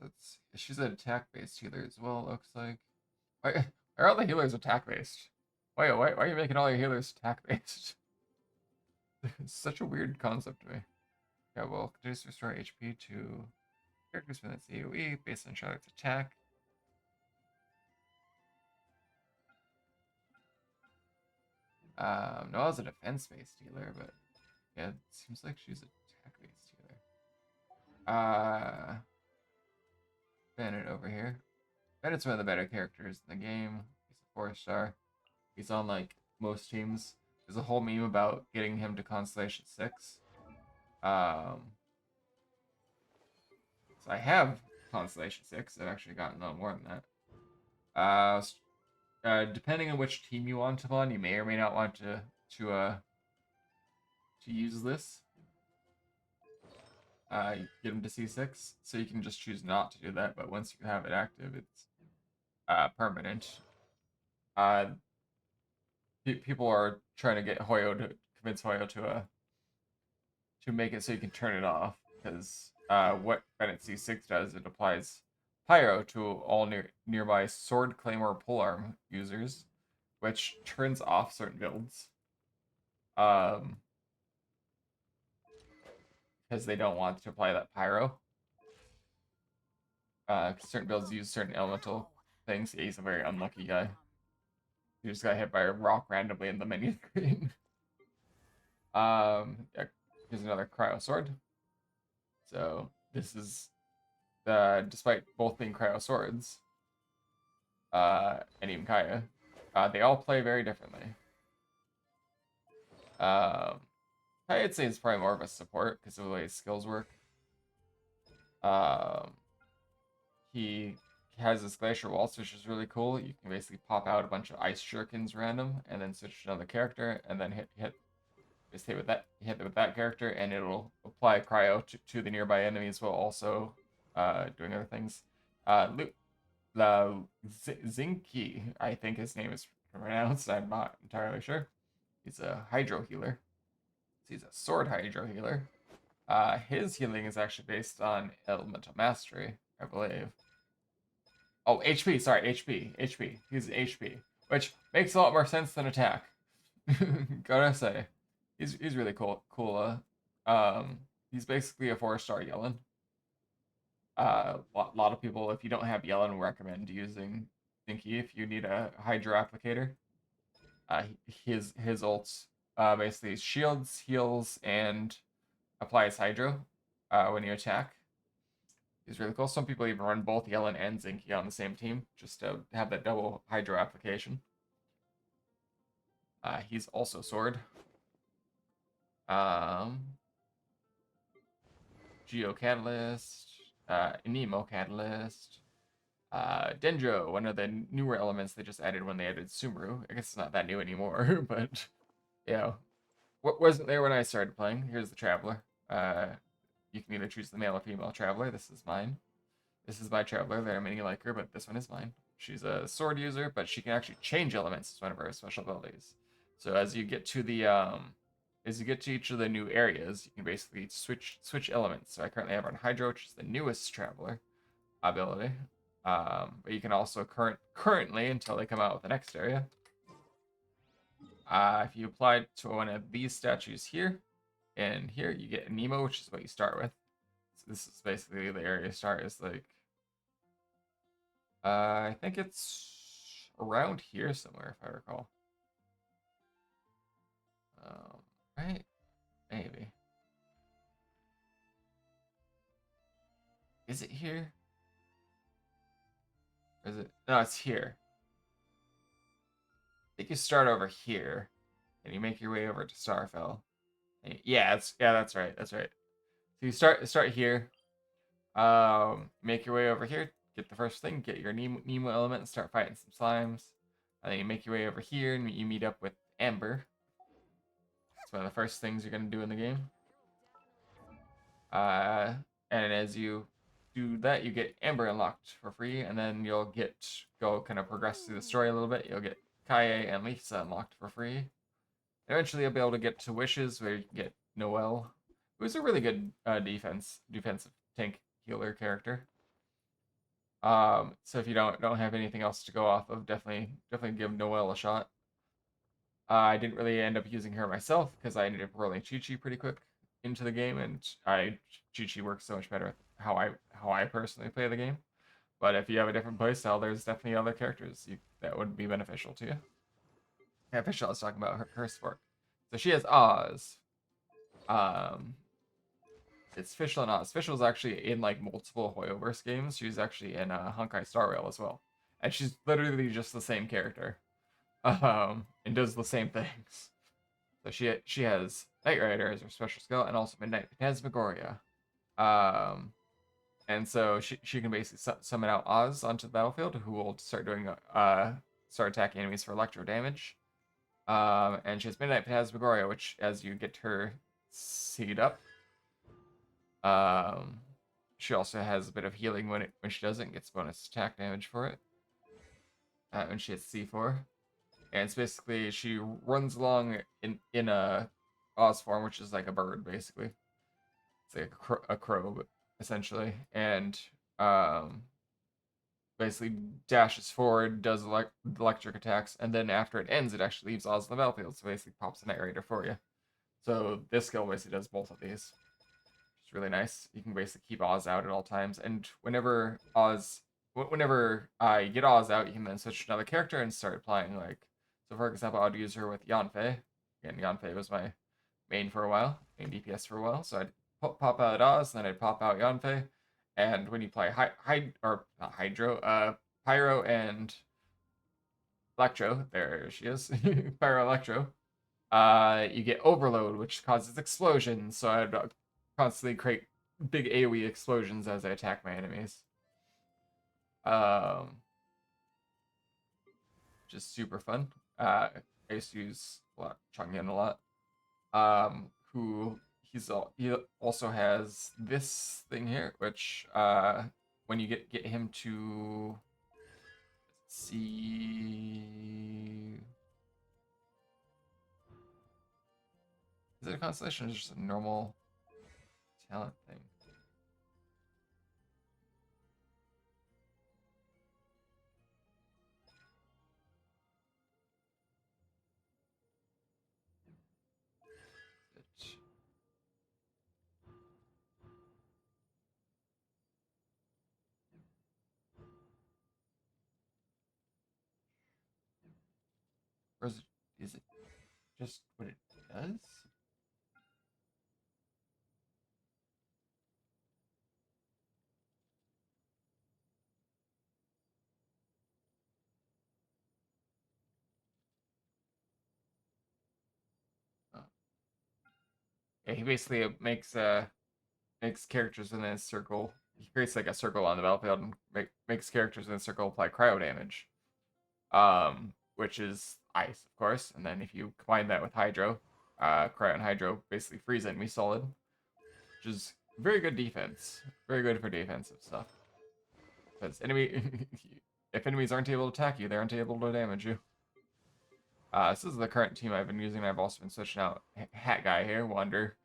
That's she's an attack-based healer as well, looks like. Why are all the healers attack-based? Why are you making all your healers attack-based? It's such a weird concept to me. Yeah, well, continues to restore HP to characters with its AoE based on Charlotte's attack. Noah's a defense-based healer, but yeah, it seems like she's a attack-based healer. Bennett over here. Bennett's one of the better characters in the game. He's a 4-star. He's on like most teams. There's a whole meme about getting him to Constellation 6. So I have Constellation 6. I've actually gotten no more than that. Depending on which team you want him on, you may or may not want to use this. Get him to C6, so you can just choose not to do that. But once you have it active, it's permanent. People are trying to get Hoyo to convince Hoyo to make it so you can turn it off, because what Bennett C6 does, it applies Pyro to all nearby Sword, Claymore, Polearm users, which turns off certain builds. Because they don't want to apply that Pyro. Certain builds use certain elemental things. Yeah, he's a very unlucky guy. He just got hit by a rock randomly in the menu screen. Yeah, here's another Cryo Sword. So this is despite both being Cryo Swords, and even Kaya, they all play very differently. I'd say it's probably more of a support because of the way his skills work. He has this Glacier Waltz, which is really cool. You can basically pop out a bunch of Ice Shurikens random, and then switch to another character, and then just hit with that character, and it'll apply Cryo to the nearby enemies while also doing other things. Zinky, I think his name is pronounced. I'm not entirely sure. He's a Hydro healer. He's a Sword Hydro healer. His healing is actually based on Elemental Mastery, I believe. Oh, HP. Sorry, HP. HP. He's HP, which makes a lot more sense than attack. Gotta say, he's really cool. He's basically a 4-star Yellen. Lot of people, if you don't have Yellen, recommend using Dinky if you need a Hydro applicator. His ults basically shields, heals, and applies Hydro when you attack. He's really cool. Some people even run both Yellen and Zinky on the same team just to have that double Hydro application. He's also Sword. Geo Catalyst, Anemo Catalyst, Dendro, one of the newer elements they just added when they added Sumru. I guess it's not that new anymore, but yeah. What wasn't there when I started playing? Here's the Traveler. You can either choose the male or female Traveler. This is mine. This is my Traveler. There are many like her, but this one is mine. She's a sword user, but she can actually change elements as one of her special abilities. So as you get to each of the new areas, you can basically switch elements. So I currently have on Hydro, which is the newest Traveler ability. But you can also currently, until they come out with the next area, if you apply to one of these statues here, and here you get Nemo, which is what you start with. So this is basically the area you start is like, I think it's around here somewhere, if I recall. Right? Maybe. Is it here? Or is it? No, it's here. think you start over here, and you make your way over to Starfell. Yeah, that's right. That's right. So you start here. Make your way over here. Get the first thing. Get your Nemo element and start fighting some slimes. And then you make your way over here and you meet up with Amber. It's one of the first things you're gonna do in the game. Uh, and as you do that, you get Amber unlocked for free, and then you'll go kind of progress through the story a little bit. You'll get Kaye and Lisa unlocked for free. Eventually, you'll be able to get to Wishes, where you can get Noelle, who's a really good defensive tank healer character. So if you don't have anything else to go off of, definitely give Noelle a shot. I didn't really end up using her myself because I ended up rolling Chi-Chi pretty quick into the game, and Chi-Chi works so much better with how I personally play the game. But if you have a different playstyle, there's definitely other characters that would be beneficial to you. Yeah, Fischl was talking about her sport. So she has Oz. Um, it's Fischl and Oz. Fischl's actually in like multiple Hoyoverse games. She's actually in Honkai Star Rail as well, and she's literally just the same character, and does the same things. So she has Knight Rider as her special skill, and also Midnight Phantasmagoria. And so she can basically summon out Oz onto the battlefield, who will start attacking enemies for electro damage. And she has Midnight Phantasmagoria, which as you get her seed up, she also has a bit of healing when she does it, and gets bonus attack damage for it. When she hits C4. And it's basically she runs along in a Oz form, which is like a bird, basically. It's like a crow, but essentially, and basically dashes forward, does electric attacks, and then after it ends, it actually leaves Oz on the battlefield. So basically, pops a Knight Rider for you. So this skill basically does both of these. It's really nice. You can basically keep Oz out at all times, and whenever I get Oz out, you can then switch to another character and start applying like. So for example, I'd use her with Yanfei. Again, Yanfei was my main for a while, main DPS for a while. So I'd pop out Oz, and then I'd pop out Yanfei. And when you play not Hydro, Pyro and Electro, there she is, Pyro Electro. You get Overload, which causes explosions. So I'd constantly create big AoE explosions as I attack my enemies. Just super fun. I used to use Changyan a lot. Who he also has this thing here, which when you get him to see, is it a constellation or just a normal talent thing? Or is it just what it does? Oh. Yeah, he basically makes characters in a circle. He creates like a circle on the battlefield and makes characters in a circle apply cryo damage. Which is ice, of course. And then if you combine that with Hydro, Cryo and Hydro basically freeze enemy solid, which is very good defense. Very good for defensive stuff. Because if enemies aren't able to attack you, they aren't able to damage you. This is the current team I've been using. I've also been switching out Hat Guy here, Wander.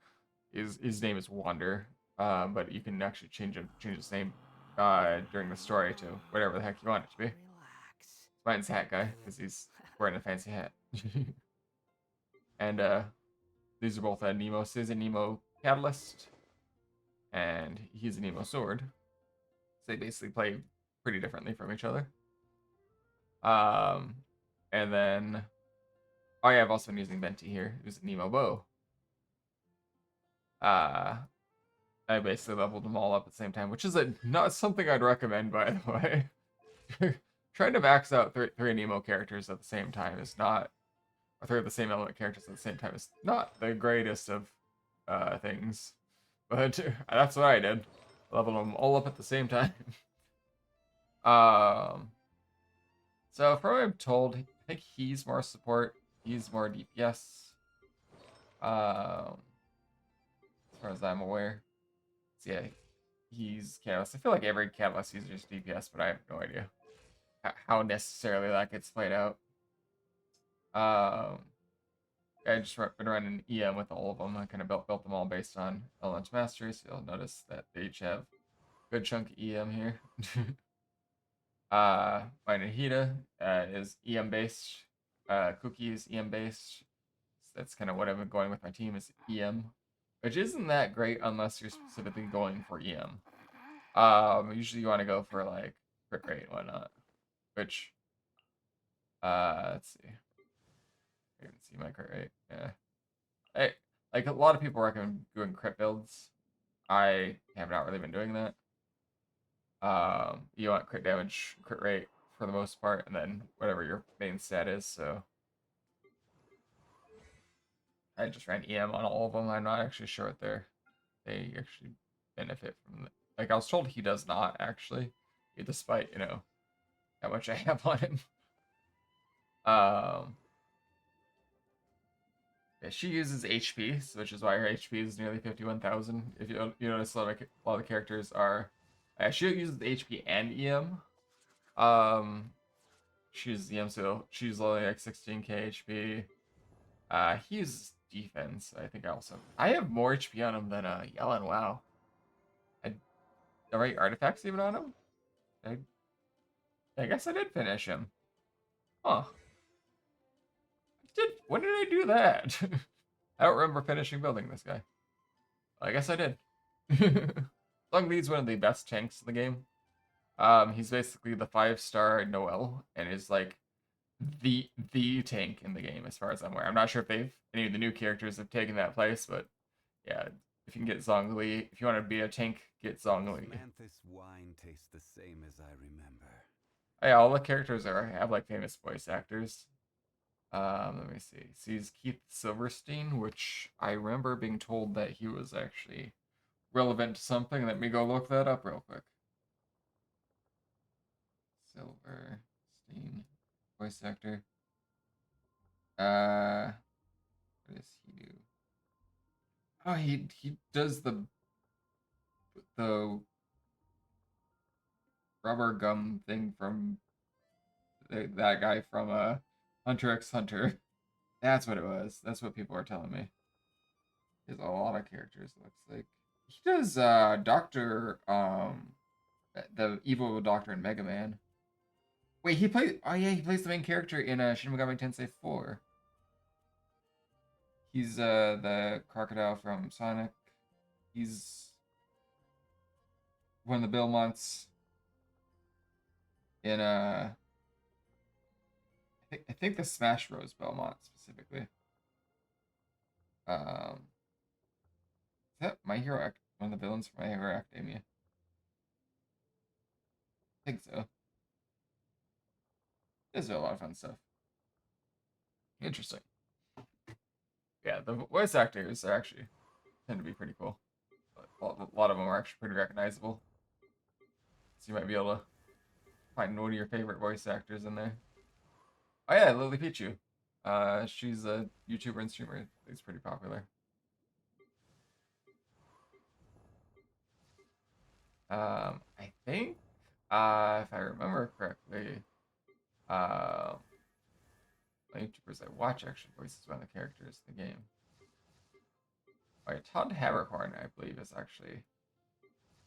His name is Wander, but you can actually change his name during the story to whatever the heck you want it to be. Mine's Hat Guy, because he's wearing a fancy hat. And these are both Nemo. So he's a Nemo Catalyst, and he's a Nemo Sword. So they basically play pretty differently from each other. And then, oh yeah, I've also been using Venti here, who's a Nemo Bow. I basically leveled them all up at the same time, which is not something I'd recommend, by the way. trying to max out three Nemo characters at the same time is not, or three of the same element characters at the same time is not the greatest of things. But that's what I did. Leveled them all up at the same time. um, so from what I'm told, I think he's more support. He's more DPS. As far as I'm aware. So yeah, he's Catalyst. I feel like every Catalyst user is DPS, but I have no idea how necessarily that gets played out. I just been running EM with all of them. I kind of built them all based on Elemental Mastery, so you'll notice that they each have a good chunk of EM here. My Nahida is EM based. Cookie is EM based. So that's kind of what I've been going with my team is EM, which isn't that great unless you're specifically going for EM. Usually you want to go for like crit rate and whatnot, which let's see. You can see my crit rate. Yeah. Like a lot of people recommend doing crit builds. I have not really been doing that. You want crit damage, crit rate for the most part, and then whatever your main stat is. So I just ran EM on all of them. I'm not actually sure what they actually benefit from. Like I was told he does not actually, despite how much I have on him. Um, Yeah, she uses HP, which is why her HP is nearly 51,000. If you notice, a lot of the characters are. She uses HP and EM. She uses EM, so she's only like 16k HP. He uses defense. I think I have more HP on him than Yellen. Wow. I, the right artifacts even on him. I, I guess I did finish him. Huh. When did I do that? I don't remember finishing building this guy. I guess I did. Long Lee's one of the best tanks in the game. He's basically the 5-star Noel and is like the tank in the game as far as I'm aware. I'm not sure if any of the new characters have taken that place, but yeah, if you can get Zhongli, if you want to be a tank, get Zhongli. Manthus wine tastes the same as I remember. Yeah, all the characters have like famous voice actors. Let me see. Sees Keith Silverstein, which I remember being told that he was actually relevant to something. Let me go look that up real quick. Silverstein, voice actor. What does he do? Oh, he does the rubber gum thing from that guy from Hunter x Hunter. That's what it was. That's what people are telling me. There's a lot of characters. It looks like he does Doctor the evil doctor in Mega Man. Wait, he plays. Oh yeah, he plays the main character in Shin Megami Tensei 4. He's the crocodile from Sonic. He's one of the Belmonts in I think the Smash Bros. Belmont specifically. Is that My Hero one of the villains from My Hero Academia? I think so. There's a lot of fun stuff. Interesting. Yeah, the voice actors are actually tend to be pretty cool. A lot of them are actually pretty recognizable. So you might be able to find one of your favorite voice actors in there. Oh yeah, Lily Pichu. She's a YouTuber and streamer. It's pretty popular. I think, if I remember correctly, uh, my YouTubers I watch actually voices one of the characters in the game. Oh, yeah, Todd Habercorn, I believe, is actually.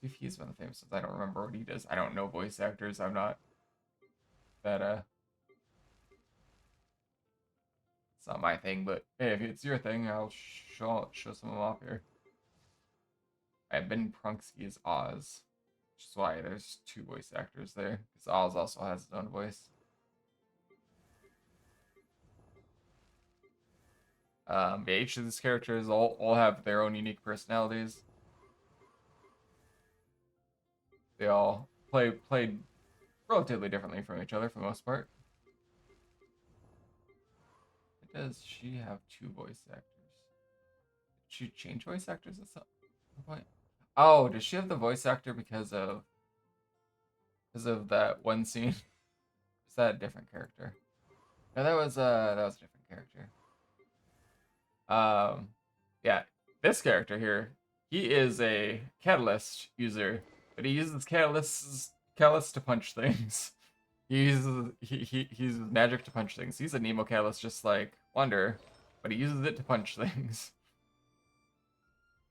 If he's one of the famous ones, I don't remember what he does. I don't know voice actors. I'm not that it's not my thing, but hey, if it's your thing, I'll show some of them off here. I've been Prunksky as Oz, which is why there's two voice actors there, because Oz also has his own voice. Each of these characters all have their own unique personalities. They all played relatively differently from each other for the most part. Does she have two voice actors? Did she change voice actors at some point? Oh, does she have the voice actor because of that one scene? Is that a different character? No, that was a different character. Um, yeah, this character here, he is a catalyst user, but he uses catalyst to punch things. He uses magic to punch things. He's a Nemo catalyst just like Wonder, but he uses it to punch things.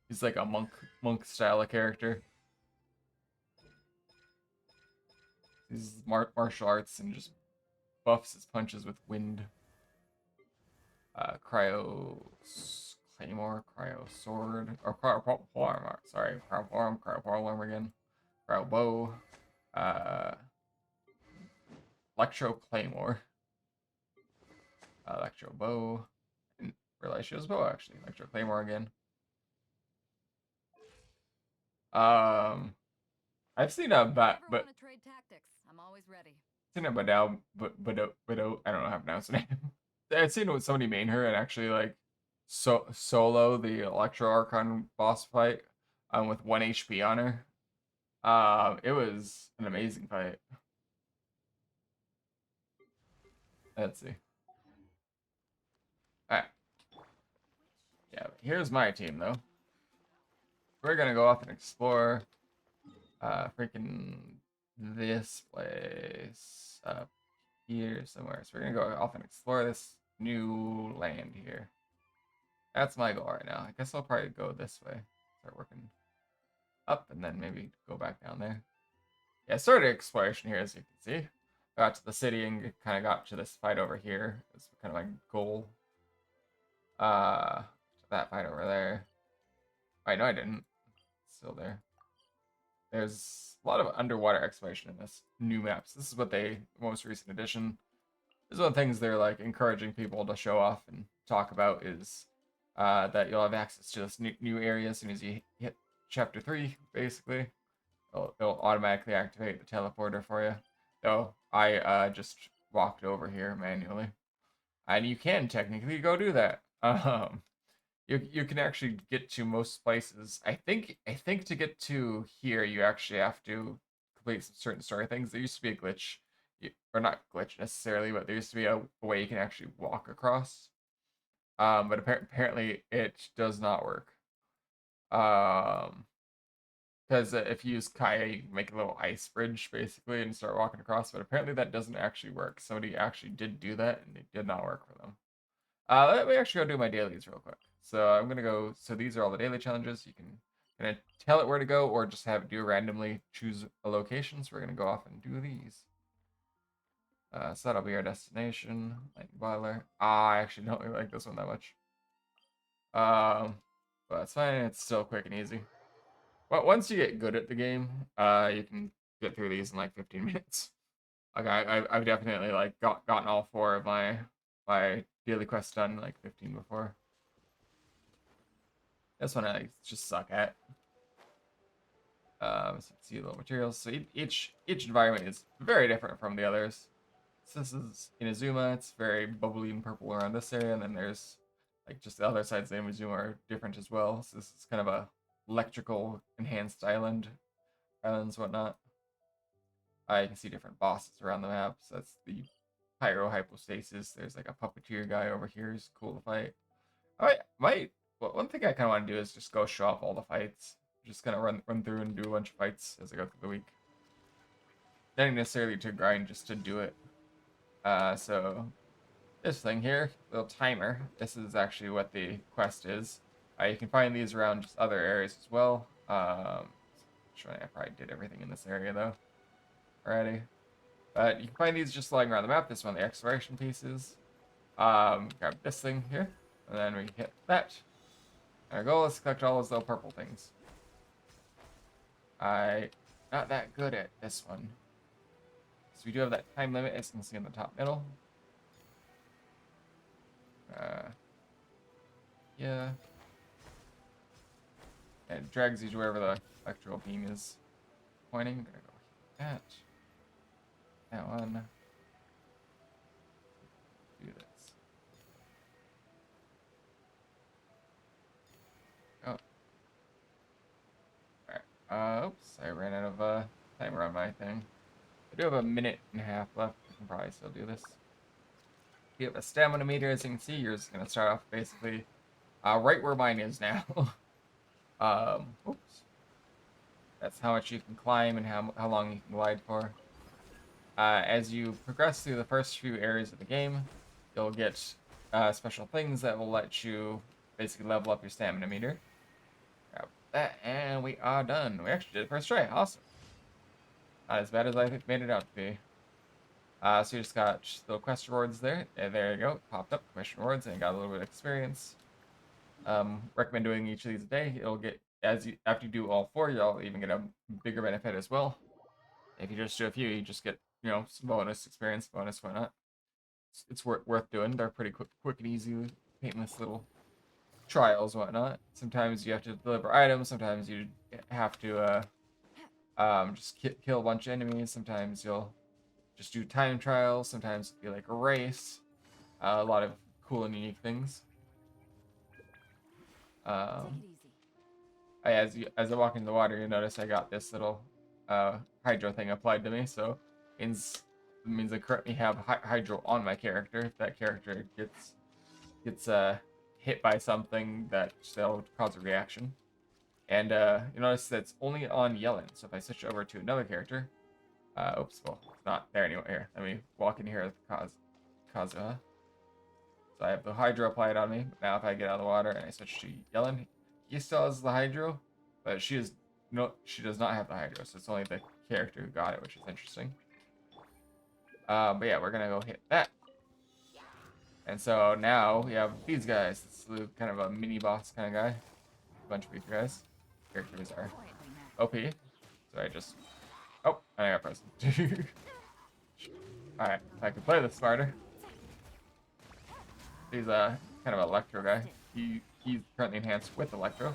He's like a monk style of character. He's martial arts and just buffs his punches with wind. Cryo claymore, cryo sword, or cryo pole armor. Sorry, cryo pole armor again. Cryo bow. Uh, electro claymore. Electro bow. Didn't realize she was bow actually. Electro claymore again. I've seen a but trade tactics. I'm always ready. seen it, but now, but I don't know how to pronounce the name. I've seen it with somebody main her and actually like solo the Electro Archon boss fight with 1 HP on her. It was an amazing fight. Let's see. Alright. Yeah, here's my team though. We're gonna go off and explore freaking this place up here somewhere. So we're gonna go off and explore this new land here. That's my goal right now. I guess I'll probably go this way. Start working up and then maybe go back down there. Yeah, started exploration here as you can see. Got to the city and kind of got to this fight over here. It's kind of my goal. That fight over there. Wait, no, I didn't. It's still there. There's a lot of underwater exploration in this new maps. This is what they most recent edition. This is one of the things they're like encouraging people to show off and talk about is that you'll have access to this new area as soon as you hit chapter 3, basically. It'll automatically activate the teleporter for you. Though I just walked over here manually, and you can technically go do that. You can actually get to most places. I think to get to here, you actually have to complete some certain story things. There used to be a glitch, or not glitch necessarily, but there used to be a way you can actually walk across. But apparently it does not work. Because if you use Kaya, you can make a little ice bridge basically and start walking across. But apparently that doesn't actually work. Somebody actually did do that, and it did not work for them. Let me actually go do my dailies real quick. So I'm gonna go. So these are all the daily challenges. You can kind of tell it where to go, or just have it do randomly choose a location. So we're gonna go off and do these. So that'll be our destination. Lightning boiler. I actually don't really like this one that much. But it's fine. It's still quick and easy. But once you get good at the game, you can get through these in like 15 minutes. Like I've definitely like gotten all 4 of my daily quests done in like 15 before. This one I just suck at. So see little materials. So each environment is very different from the others. So this is Inazuma. It's very bubbly and purple around this area, and then there's like just the other sides of Inazuma are different as well. So this is kind of a electrical enhanced islands whatnot. You can see different bosses around the map. So that's the pyro hypostasis. There's like a puppeteer guy over here who's cool to fight. Well, one thing I kind of want to do is just go show off all the fights. Just kind of run through and do a bunch of fights as I go through the week. Not necessarily to grind, just to do it. So this thing here, little timer. This is actually what the quest is. You can find these around just other areas as well. Sure, I probably did everything in this area though already. But you can find these just lying around the map. This is one of the exploration pieces. Grab this thing here, and then we hit that. And our goal is to collect all those little purple things. I'm not that good at this one. So we do have that time limit, as you can see in the top middle. Yeah. And it drags you to wherever the electrical beam is pointing. I'm gonna go hit that. that one. Do this. Oh. Alright. Oops, I ran out of timer on my thing. I do have a minute and a half left. I can probably still do this. You have a stamina meter, as you can see. You're just gonna start off basically right where mine is now. Oops. That's how much you can climb and how long you can glide for. As you progress through the first few areas of the game, you'll get special things that will let you basically level up your stamina meter. Grab that, and we are done. We actually did it first try. Awesome. Not as bad as I made it out to be. So you just got little quest rewards there. And there you go. Popped up mission rewards and got a little bit of experience. Recommend doing each of these a day. It'll get after you do all 4, you'll even get a bigger benefit as well. If you just do a few, you just get some bonus experience, bonus whatnot. It's worth doing. They're pretty quick and easy, painless little trials, whatnot. Sometimes you have to deliver items. Sometimes you have to just kill a bunch of enemies. Sometimes you'll just do time trials. Sometimes it'll be like a race. A lot of cool and unique things. Take it easy. As I walk into the water, you notice I got this little hydro thing applied to me, so it means I currently have hydro on my character. If that character gets hit by something, that'll cause a reaction. And you notice that's only on Yellen. So if I switch over to another character, oops, well, it's not there anymore. Here, let me walk in here with Kazuha. So I have the hydro applied on me. Now if I get out of the water and I switch to Yellen, he still has the hydro, but she does not have the hydro, so it's only the character who got it, which is interesting. But yeah, we're gonna go hit that. And so now we have these guys. It's kind of a mini boss kind of guy. A bunch of these guys. Characters are Quietly now. OP. So I got present. Alright, I can play this smarter. He's a kind of electro guy. He's currently enhanced with electro.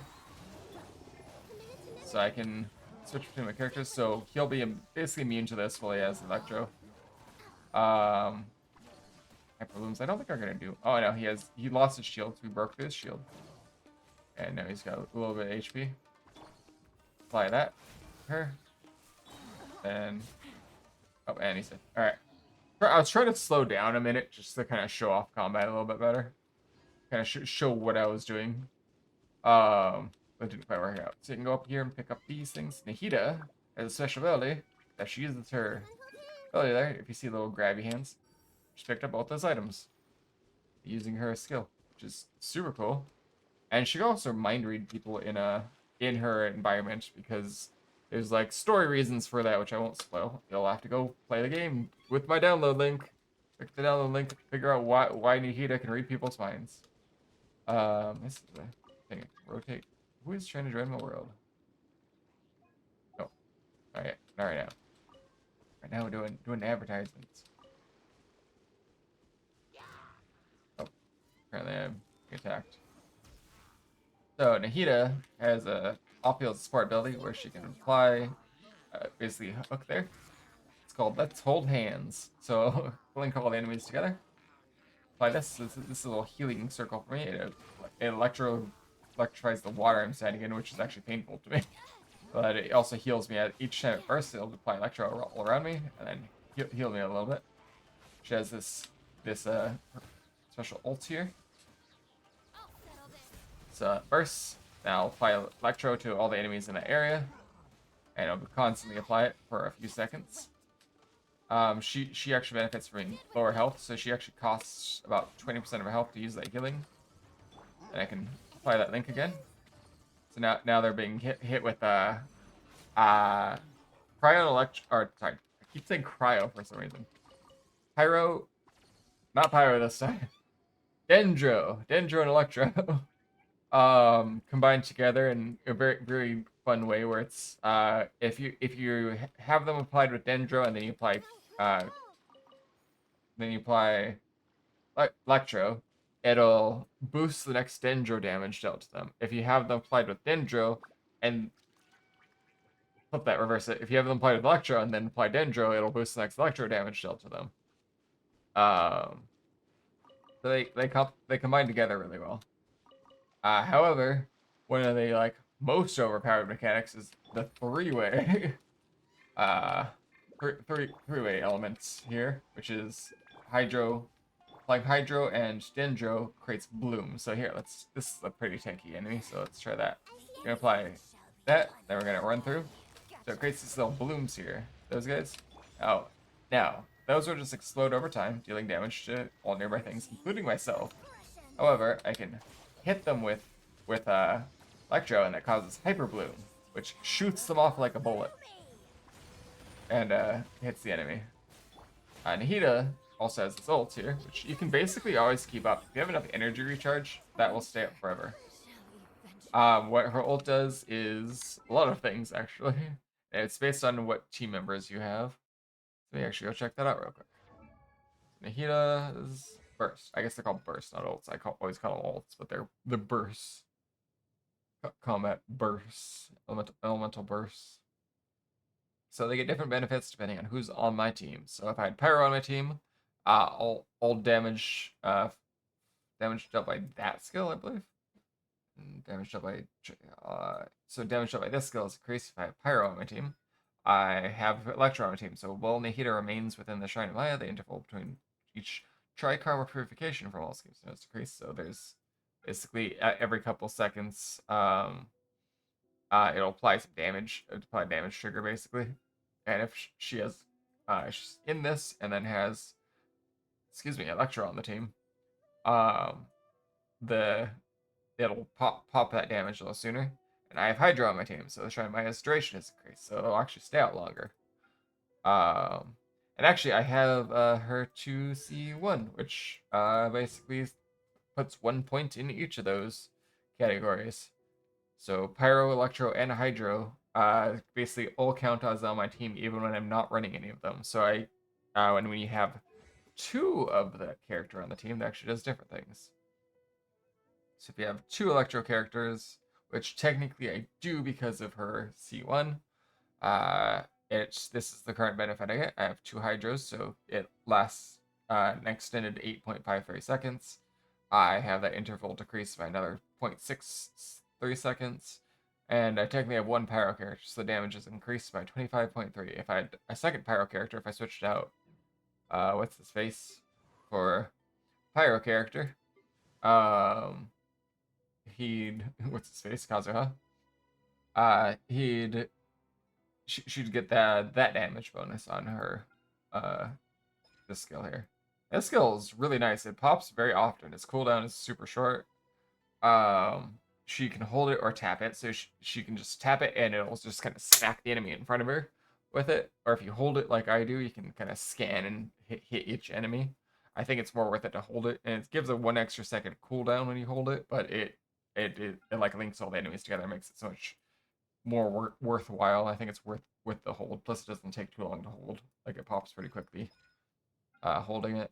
So I can switch between my characters. So he'll be basically immune to this while he has electro. Hyper Looms, I don't think are gonna do. Oh no, he lost his shield, so we broke his shield. And now he's got a little bit of HP. Apply that. Her. And and he's dead. Alright. I was trying to slow down a minute just to kind of show off combat a little bit better. Kind of show what I was doing. But it didn't quite work out. So you can go up here and pick up these things. Nahida has a special ability that she uses her ability there. If you see little grabby hands, she picked up both those items using her skill, which is super cool. And she can also mind read people in her environment, because there's like story reasons for that, which I won't spoil. You'll have to go play the game with my download link. Click the download link to figure out why Nahida can read people's minds. This is the thing. Rotate. Who is trying to join my world? Oh, all right now. Right now we're doing advertisements. Oh, apparently I'm attacked. So Nahida has a off-field support ability where she can apply basically a hook there. It's called Let's Hold Hands. So link all the enemies together. Apply this is a little healing circle for me. It electrifies the water I'm standing in, which is actually painful to me. But it also heals me at each time it bursts. It'll apply electro all around me and then heal me a little bit. She has this special ult here. So it bursts. Now I'll apply electro to all the enemies in the area, and I'll constantly apply it for a few seconds. She actually benefits from lower health, so she actually costs about 20% of her health to use that healing. And I can apply that link again. So now they're being hit with cryo electro. Or sorry, I keep saying cryo for some reason. Pyro, not pyro this time. Dendro and electro. Combined together in a very, very fun way, where it's if you have them applied with Dendro and then you apply electro, it'll boost the next Dendro damage dealt to them. If you have them applied with Dendro and flip that, reverse it. If you have them applied with Electro and then apply Dendro, it'll boost the next Electro damage dealt to them. So they combine together really well. However, one of the like most overpowered mechanics is the three-way three-way elements here, which is Hydro, like Hydro and Dendro creates Bloom. So here, this is a pretty tanky enemy, so let's try that. We're gonna apply that, then we're gonna run through. So it creates these little blooms here. Those guys. Oh, now those will just explode over time, dealing damage to all nearby things, including myself. However, I can hit them with Electro, and that causes Hyper Bloom, which shoots them off like a bullet and hits the enemy. Nahida also has this ult here, which you can basically always keep up. If you have enough energy recharge, that will stay up forever. What her ult does is a lot of things, actually. It's based on what team members you have. Let me actually go check that out real quick. Nahida's burst. I guess they're called bursts, not ults. Always call them ults, but they're the bursts. Combat bursts. Elemental bursts. So they get different benefits depending on who's on my team. So if I had Pyro on my team, all damage damage dealt by that skill, I believe. Damage dealt by so damage dealt by this skill is increased if I have Pyro on my team. I have Electro on my team, so while Nahida remains within the Shrine of Maya, the interval between each Trikarma purification from all schemes is decreased. So there's basically every couple seconds, it'll apply some damage, apply damage trigger basically. And if she has, she's in this and then has, excuse me, Electro on the team, it'll pop that damage a little sooner. And I have Hydra on my team, so the Shrine of Maya's duration is increased, so it'll actually stay out longer. And actually, I have her 2C1, which basically puts 1 point in each of those categories. So Pyro, Electro, and Hydro basically all count as on my team, even when I'm not running any of them. So when we have 2 of the character on the team, that actually does different things. So if you have 2 Electro characters, which technically I do because of her C1, this is the current benefit I get. I have 2 Hydros, so it lasts an extended 8.53 seconds. I have that interval decreased by another 0.63 seconds. And I technically have 1 Pyro character, so the damage is increased by 25.3. If I had a second Pyro character, if I switched out, what's his face for Pyro character, he'd, what's his face, Kazuha, she'd get that damage bonus on her, this skill here. This skill is really nice. It pops very often. Its cooldown is super short. She can hold it or tap it, so she can just tap it and it'll just kind of smack the enemy in front of her with it. Or if you hold it like I do, you can kind of scan and hit each enemy. I think it's more worth it to hold it, and it gives a 1 extra second cooldown when you hold it, but it like links all the enemies together, makes it so much more worthwhile. I think it's worth the hold. Plus, it doesn't take too long to hold. Like, it pops pretty quickly. Holding it.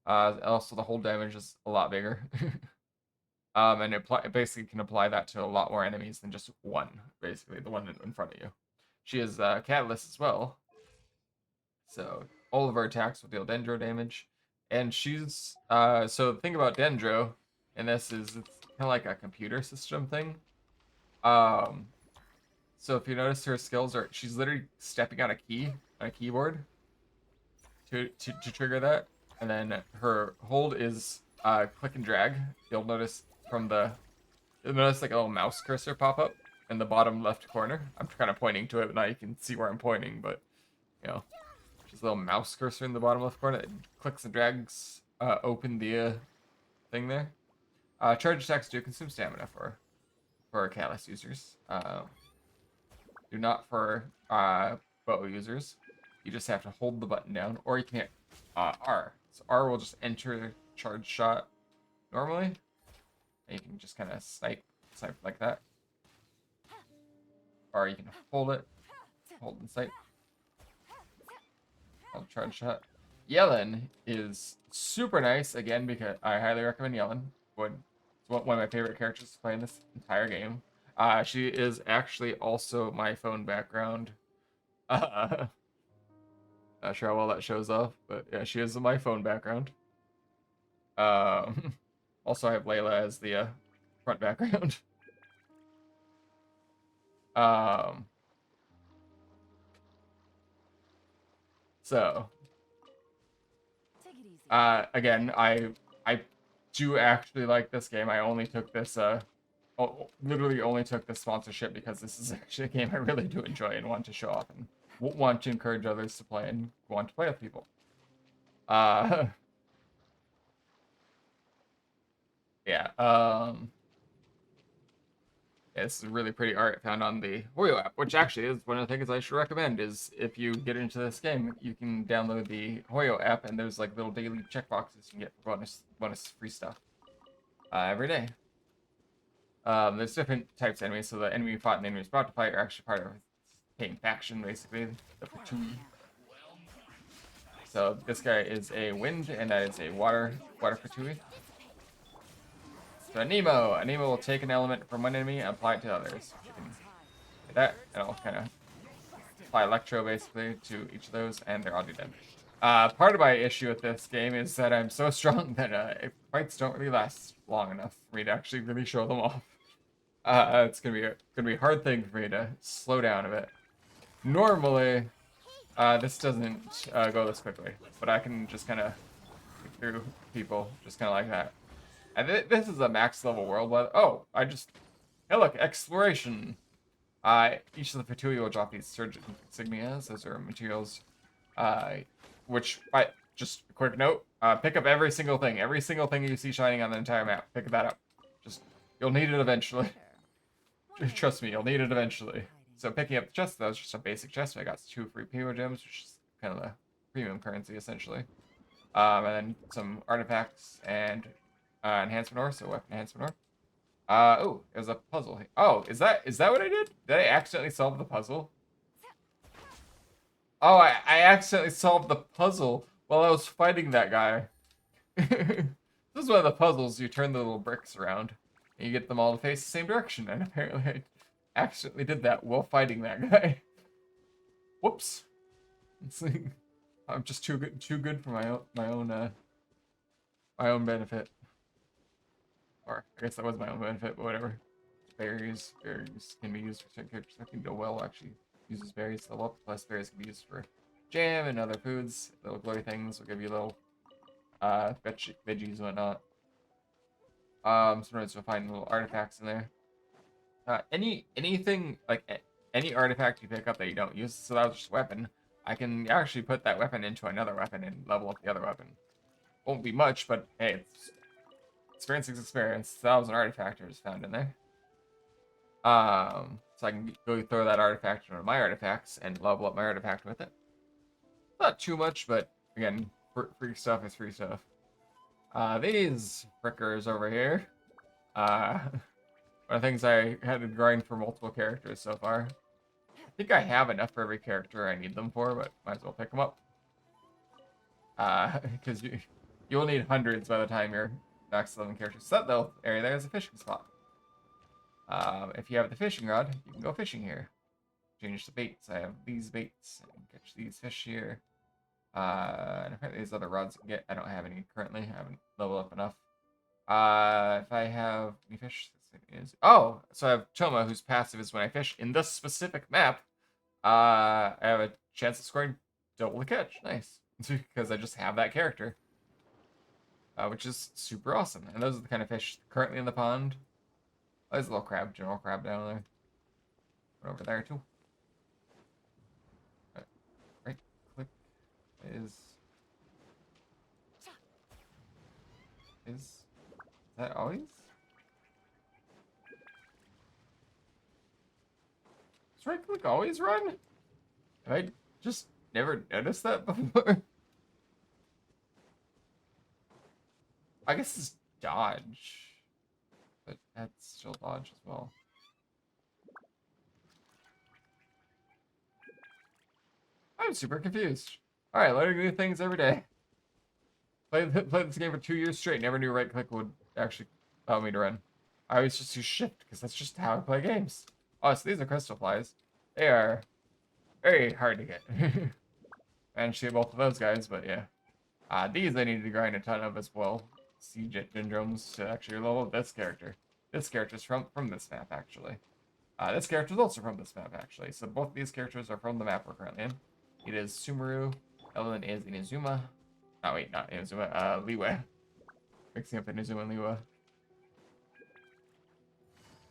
Also, the hold damage is a lot bigger. And it basically can apply that to a lot more enemies than just one. Basically, the one in front of you. She has Catalyst as well. So all of her attacks will deal Dendro damage. And she's so the thing about Dendro in this is it's kind of like a computer system thing. So if you notice her skills she's literally stepping on a key on a keyboard to trigger that, and then her hold is click and drag. You'll notice like a little mouse cursor pop up in the bottom left corner. I'm kind of pointing to it now. You can see where I'm pointing, but you know, just a little mouse cursor in the bottom left corner. It clicks and drags open the thing there. Charge attacks do consume stamina for Catalyst users. Do not for bow users. You just have to hold the button down, or you can hit R. So R will just enter charge shot normally, and you can just kind of snipe like that. Or you can hold and snipe. Hold charge shot. Yellen is super nice again because I highly recommend Yellen. It's one of my favorite characters to play in this entire game. She is actually also my phone background. Uh, Not sure how well that shows off, but yeah, she is my phone background. Um, Also, I have Layla as the front background. Um, so Take it easy. again, I do actually like this game. I only took this literally only took this sponsorship because this is actually a game I really do enjoy and want to show off and want to encourage others to play and want to play with people. Uh, yeah. It's really pretty art found on the Hoyo app, which actually is one of the things I should recommend. Is if you get into this game, you can download the Hoyo app, and there's like little daily checkboxes you can get for bonus free stuff every day. There's different types of enemies, so the enemy you fought and the enemy you're about to fight are actually part of the same faction, basically, the platoon. So this guy is a wind, and that is a water platoon. So Anemo will take an element from one enemy and apply it to others. You can do that, and I'll kind of apply Electro basically to each of those, and they're all do damage. Part of my issue with this game is that I'm so strong that fights don't really last long enough for me to actually really show them off. It's gonna be a hard thing for me to slow down a bit. Normally, this doesn't go this quickly, but I can just kind of get through people just kind of like that. And this is a max level world. Oh, hey look, exploration. Each of the Fatui will drop these surge insignias. Those are materials. Which, just a quick note, pick up every single thing you see shining on the entire map. Pick that up. You'll need it eventually. Trust me, you'll need it eventually. So picking up the chest, that was just a basic chest. I got 2 free Pimo gems, which is kind of the premium currency essentially. And then some artifacts and enhancement ore, so weapon enhancement ore. Oh, there's a puzzle. Oh, is that what I did? Did I accidentally solve the puzzle? Oh, I accidentally solved the puzzle while I was fighting that guy. This is one of the puzzles. You turn the little bricks around, and you get them all to face the same direction. And apparently, I accidentally did that while fighting that guy. Whoops. It's like, I'm just too good for my own benefit. Or I guess that was my own benefit, but whatever. Berries can be used for certain characters. I think Noel actually uses berries to level up. Plus berries can be used for jam and other foods. Little glowy things will give you little veggies and whatnot. Sometimes you'll find little artifacts in there. Anything like any artifact you pick up that you don't use, so that was just a weapon. I can actually put that weapon into another weapon and level up the other weapon. Won't be much, but hey, it's experience is experience. 1,000 artifactors found in there. So I can go throw that artifact into my artifacts and level up my artifact with it. Not too much, but again, free stuff is free stuff. These frickers over here. One of the things I had to grind for multiple characters so far. I think I have enough for every character I need them for, but might as well pick them up. Because you'll need hundreds by the time you're max 11 characters. So that little area there is a fishing spot. If you have the fishing rod, you can go fishing here. Change the baits. I have these baits and catch these fish here. And apparently there's other rods you can get. I don't have any currently. I haven't leveled up enough. If I have any fish, oh, so I have Toma, whose passive is when I fish in this specific map. I have a chance of scoring double the catch. Nice, because I just have that character, which is super awesome. And those are the kind of fish currently in the pond. Oh, there's a little crab, general crab down there. One over there too. Right click is that always? Does right click always run? Have I just never noticed that before? I guess it's dodge. But that's still dodge as well. I'm super confused. Alright, learning new things every day. Played this game for 2 years straight. Never knew right click would actually allow me to run. I always just use shift because that's just how I play games. Oh, so these are crystal flies. They are very hard to get. Managed to get both of those guys, but yeah. These I need to grind a ton of as well. Siege Syndromes to actually level this character. This character's from this map, actually. This character's also from this map, actually. So both these characters are from the map we're currently in. It is Sumeru. Element is Inazuma. Oh, wait, not Inazuma. Liyue. Mixing up Inazuma and Liyue.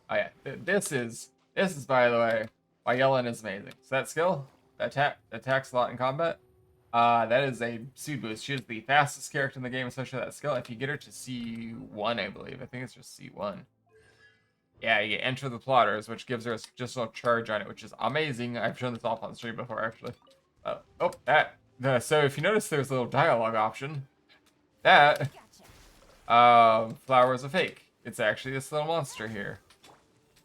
Oh, yeah. This is, by the way, why Yellen is amazing. So that skill, that attacks a lot in combat, that is a speed boost. She is the fastest character in the game, especially that skill. If you get her to C1, I believe. I think it's just C1. Yeah, you enter the plotters, which gives her just a charge on it, which is amazing. I've shown this off on stream before, actually. So if you notice, there's a little dialogue option. That flower is a fake. It's actually this little monster here.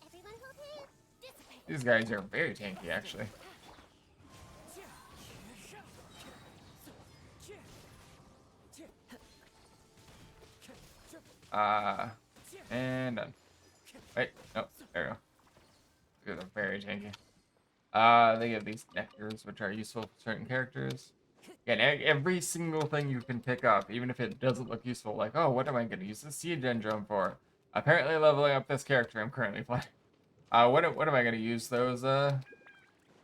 Everyone hold hands. Dissipate. These guys are very tanky, actually. And done. Wait, no, there we go. These are very tanky. They give these nectars, which are useful for certain characters. Again, every single thing you can pick up, even if it doesn't look useful, like, oh, what am I going to use this Siege Syndrome for? Apparently leveling up this character I'm currently playing. What am I going to use those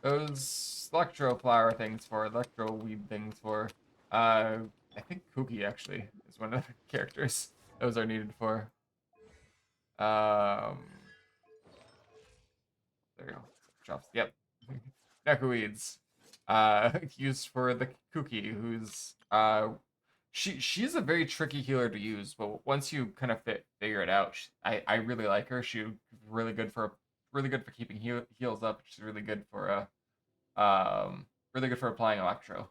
electro flower things for, electro weed things for? I think Cookie, actually, is one of the characters those are needed for. There we go. Drops. Yep. Neckweeds. Used for the Cookie, who's she's a very tricky healer to use, but once you kind of figure it out, I really like her. She's really good for keeping heals up. She's really good for applying electro.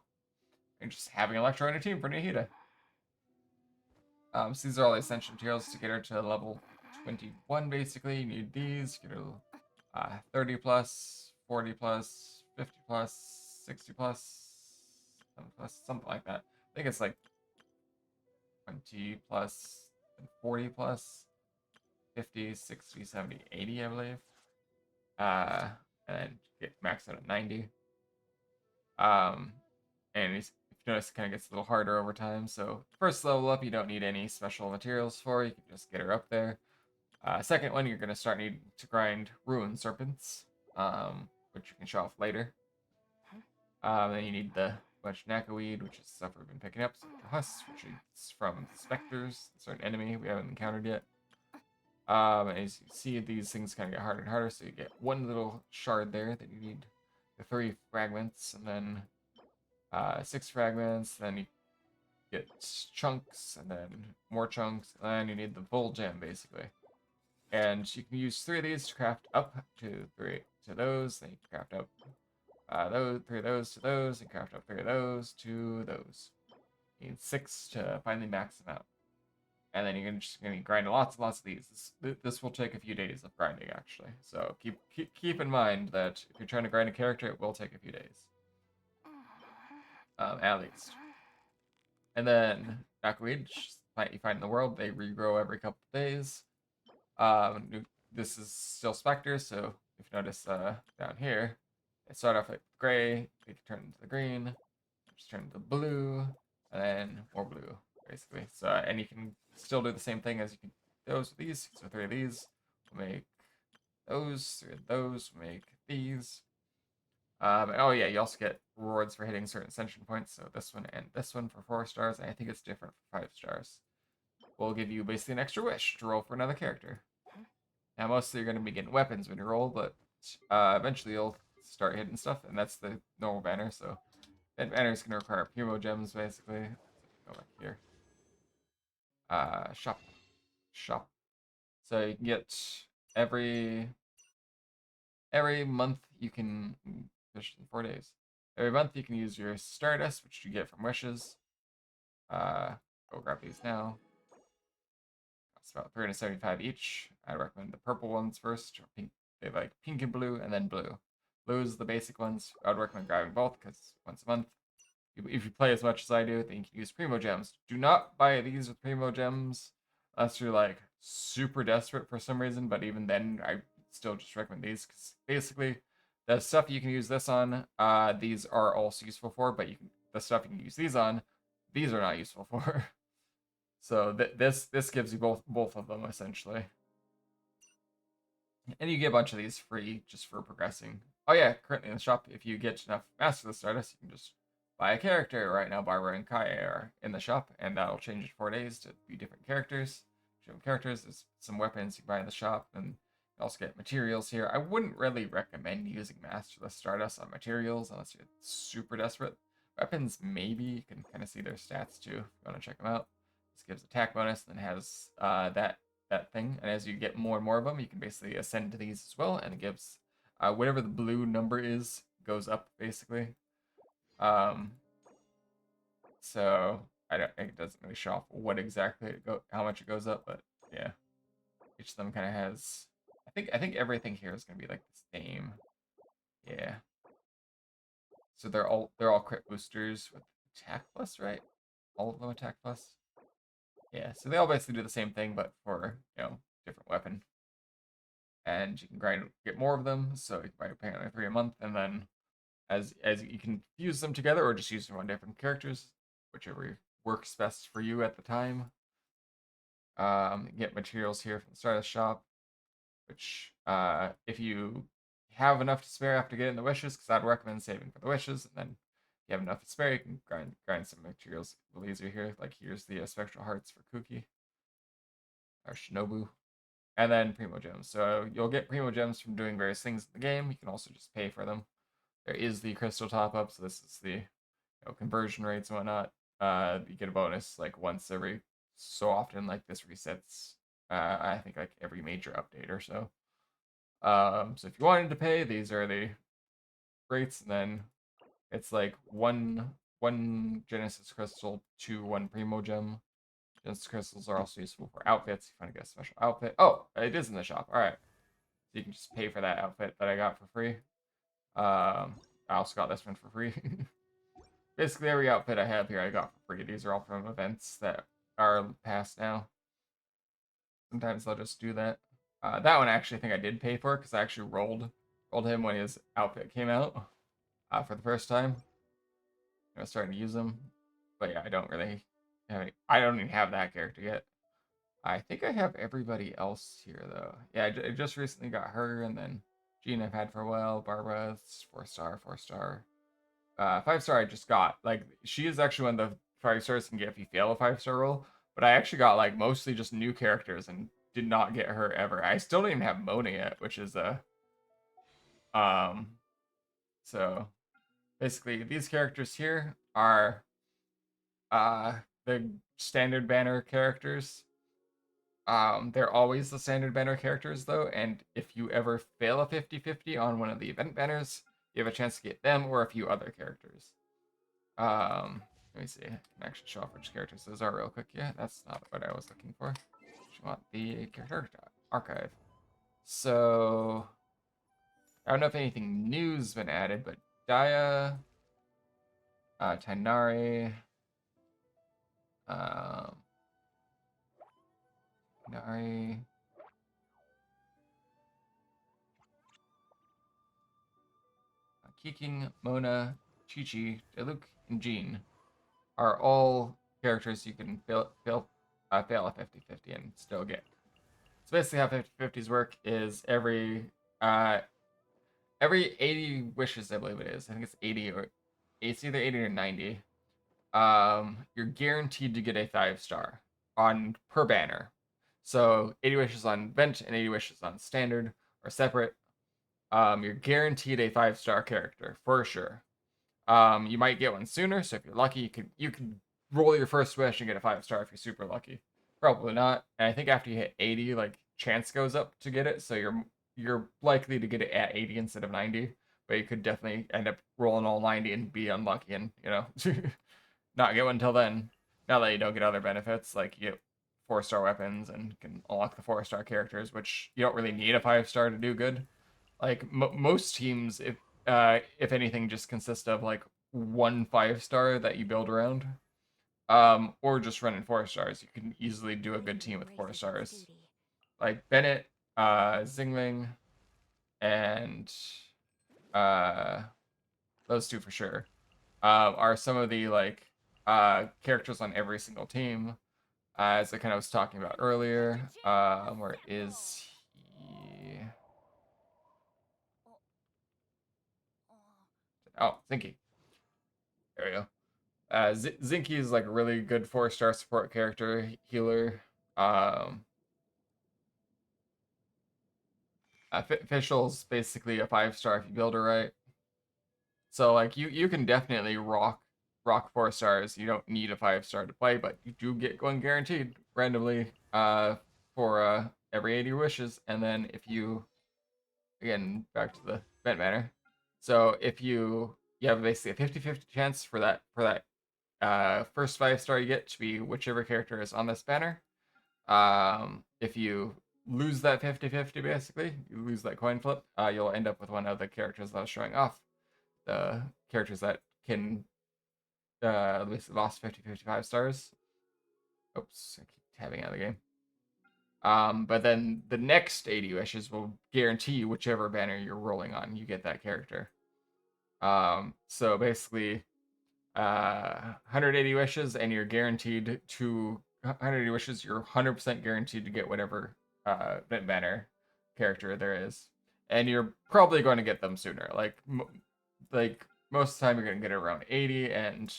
And just having electro on your team for Nahida. So these are all the essential materials to get her to level 21, basically. You need these, get her 30 plus, 40 plus, 50 plus, 60 plus, 7 plus, something like that. I think it's like 20 plus, and 40 plus, 50, 60, 70, 80, I believe. And then get maxed out at 90. And if you notice, it kind of gets a little harder over time. So first level up, you don't need any special materials for. You can just get her up there. Second one, you're going to start needing to grind Ruin Serpents, which you can show off later. Then you need the bunch of Knackaweed, which is stuff we've been picking up. So the Husk, which is from Specters, a certain enemy we haven't encountered yet. As you see, these things kind of get harder and harder, so you get one little shard there that you need the 3 fragments, and then 6 fragments, then you get chunks, and then more chunks, and then you need the full gem, basically. And you can use 3 of these to craft up to 3 to those, then you can craft up 3 of those to those, and craft up 3 of those to those. You need 6 to finally max them out. And then you're just gonna grind lots and lots of these. This will take a few days of grinding, actually. So keep in mind that if you're trying to grind a character, it will take a few days. At least. And then Knackaweed, plant you find in the world, they regrow every couple of days. This is still Spectres, so if you notice down here, they start off like gray, they can turn into the green, just turn into blue, and then more blue, basically. So and you can still do the same thing as you can those with these. So 3 of these will make those, 3 of those will make these. Oh yeah, you also get rewards for hitting certain ascension points. So this one and this one for 4 stars, and I think it's different for 5 stars. Will give you basically an extra wish to roll for another character. Now mostly you're going to be getting weapons when you roll, but eventually you'll start hitting stuff, and that's the normal banner. So that banner is going to require Primo Gems, basically. Go back here. Shop. So you can get every month you can fish in 4 days. Every month you can use your Stardust, which you get from wishes. Go grab these now. It's about 375 each. I recommend the purple ones first. Or pink. They have like pink and blue, and then blue. Blue is the basic ones. I would recommend grabbing both because once a month. If you play as much as I do, then you can use Primo Gems. Do not buy these with Primo Gems unless you're like super desperate for some reason, but even then, I still just recommend these because basically the stuff you can use this on, these are also useful for, but the stuff you can use these on, these are not useful for. So this gives you both of them essentially, and you get a bunch of these free just for progressing. Oh yeah, currently in the shop, if you get enough Master of the Stardust, you can just buy a character. Right now, Barbara and Kai are in the shop, and that'll change in 4 days to be different characters. Different characters. There's some weapons you can buy in the shop, and you also get materials here. I wouldn't really recommend using Master of the Stardust on materials unless you're super desperate. Weapons, maybe you can kind of see their stats too if you want to check them out. This gives attack bonus, and then has that thing, and as you get more and more of them, you can basically ascend to these as well, and it gives whatever the blue number is goes up basically. Um, so I don't. It doesn't really show off what exactly how much it goes up, but yeah, each of them kind of has. I think everything here is gonna be like the same. Yeah. So they're all crit boosters with attack plus, right? All of them attack plus. Yeah. So they all basically do the same thing, but for different weapon. And you can get more of them, so you can buy apparently 3 a month, and then as you can use them together or just use them on different characters, whichever works best for you at the time. Get materials here from the start of the shop, which if you have enough to spare after getting the wishes, because I'd recommend saving for the wishes, and then if you have enough to spare, you can grind some materials a little easier here. Like here's the spectral hearts for Kuki or Shinobu. And then Primo Gems. So you'll get Primo Gems from doing various things in the game. You can also just pay for them. There is the crystal top up, so this is the conversion rates and whatnot. You get a bonus like once every so often. Like this resets. I think like every major update or so. So if you wanted to pay, these are the rates, and then it's like one Genesis crystal to 1 Primo Gem. Genesis crystals are also useful for outfits. If you want to get a special outfit. Oh, it is in the shop. All right. So you can just pay for that outfit that I got for free. I also got this one for free. Basically, every outfit I have here I got for free. These are all from events that are past now. Sometimes I'll just do that. That one actually I think I did pay for because I actually rolled him when his outfit came out for the first time. I was starting to use him, but yeah, I don't really have any. I don't even have that character yet. I think I have everybody else here though. Yeah, I just recently got her, and then Jean I've had for a while. Barbara, 4-star, 4-star. 5-star I just got. Like she is actually one of the 5-stars you can get if you fail a 5-star roll. But I actually got like mostly just new characters and did not get her ever. I still don't even have Mona yet, which is um so basically these characters here are the standard banner characters. They're always the standard banner characters though, and if you ever fail a 50-50 on one of the event banners, you have a chance to get them or a few other characters. Let me see. I can actually show off which characters those are real quick. Yeah, that's not what I was looking for. Just want the character archive. So I don't know if anything new's been added, but Daya, Tainari, um, Nari, Kiking, Mona, Chi-Chi, Diluc, and Jean are all characters you can fail a 50-50 and still get. So basically how 50-50s work is every 80 wishes, I believe it is. I think it's 80 or it's either 80 or 90. You're guaranteed to get a 5-star on per banner. So 80 wishes on vent and 80 wishes on standard or separate. You're guaranteed a 5-star character for sure. You might get one sooner, so if you're lucky, you could roll your first wish and get a 5-star if you're super lucky. Probably not. And I think after you hit 80, like chance goes up to get it, so you're likely to get it at 80 instead of 90. But you could definitely end up rolling all 90 and be unlucky and not get one until then. Now that you don't get other benefits, like you get 4-star weapons and can unlock the 4-star characters, which you don't really need a 5-star to do good. Like most teams, if anything, just consist of like one 5-star that you build around, or just running 4-stars. You can easily do a good team with 4-stars. like Bennett, Zingling, and uh, those two for sure, are some of the like characters on every single team. As I kind of was talking about earlier, where is he? Oh, Zinky. There we go. Zinky is like a really good 4-star support character, healer. Um, Fischl's basically a 5-star if you build her right. So like you can definitely rock 4 stars. You don't need a 5-star to play, but you do get one guaranteed randomly for every 80 wishes. And then if you, again, back to the event banner. So if you have basically a 50-50 chance for that first 5-star you get to be whichever character is on this banner. If you lose that 50-50, basically, you lose that coin flip, you'll end up with one of the characters that I was showing off. The characters that can at least lost 50-55 stars. Oops, I keep tabbing out of the game. But then the next 80 wishes will guarantee you whichever banner you're rolling on, you get that character. So basically, 180 wishes, and you're guaranteed to 180 wishes. You're 100% guaranteed to get whatever banner character there is, and you're probably going to get them sooner. Like most of the time, you're going to get it around 80, and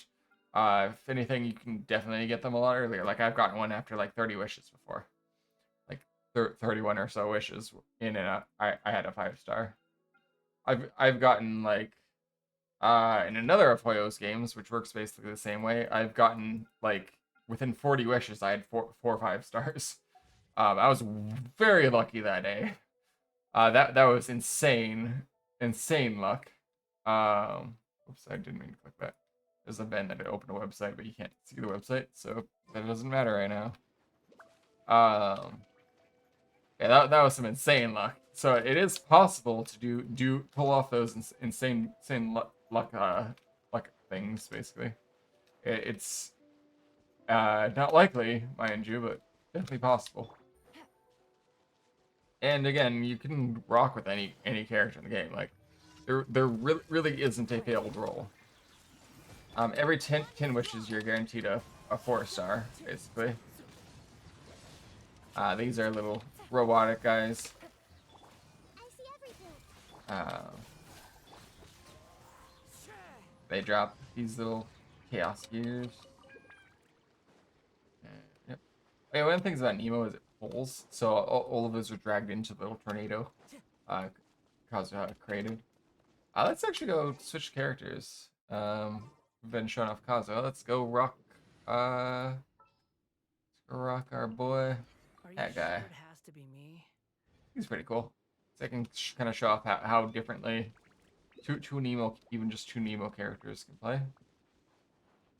if anything, you can definitely get them a lot earlier. Like I've gotten one after like 30 wishes before, like 31 or so wishes in, and I had a 5-star. I've gotten like in another of Hoyo's games, which works basically the same way, I've gotten like within 40 wishes, I had four 5-stars. I was very lucky that day. That was insane luck. Oops, I didn't mean to click that. There's a bend that opened a website, but you can't see the website, so that doesn't matter right now. Yeah, that was some insane luck. So it is possible to pull off those insane luck things. Basically, it's not likely, mind you, but definitely possible. And again, you can rock with any character in the game. Like there really isn't a failed roll. Every 10 wishes, you're guaranteed a 4-star, basically. These are little robotic guys. They drop these little chaos gears. Yep. Wait, one of the things about Nemo is it pulls, so all of us are dragged into the little tornado Kazuha created. Let's actually go switch characters. We've been showing off Kazuha. Let's go rock. Let's go rock our boy. That guy. It has to be me. He's pretty cool. So I can kind of show off how differently two Nemo, even just two Nemo characters can play.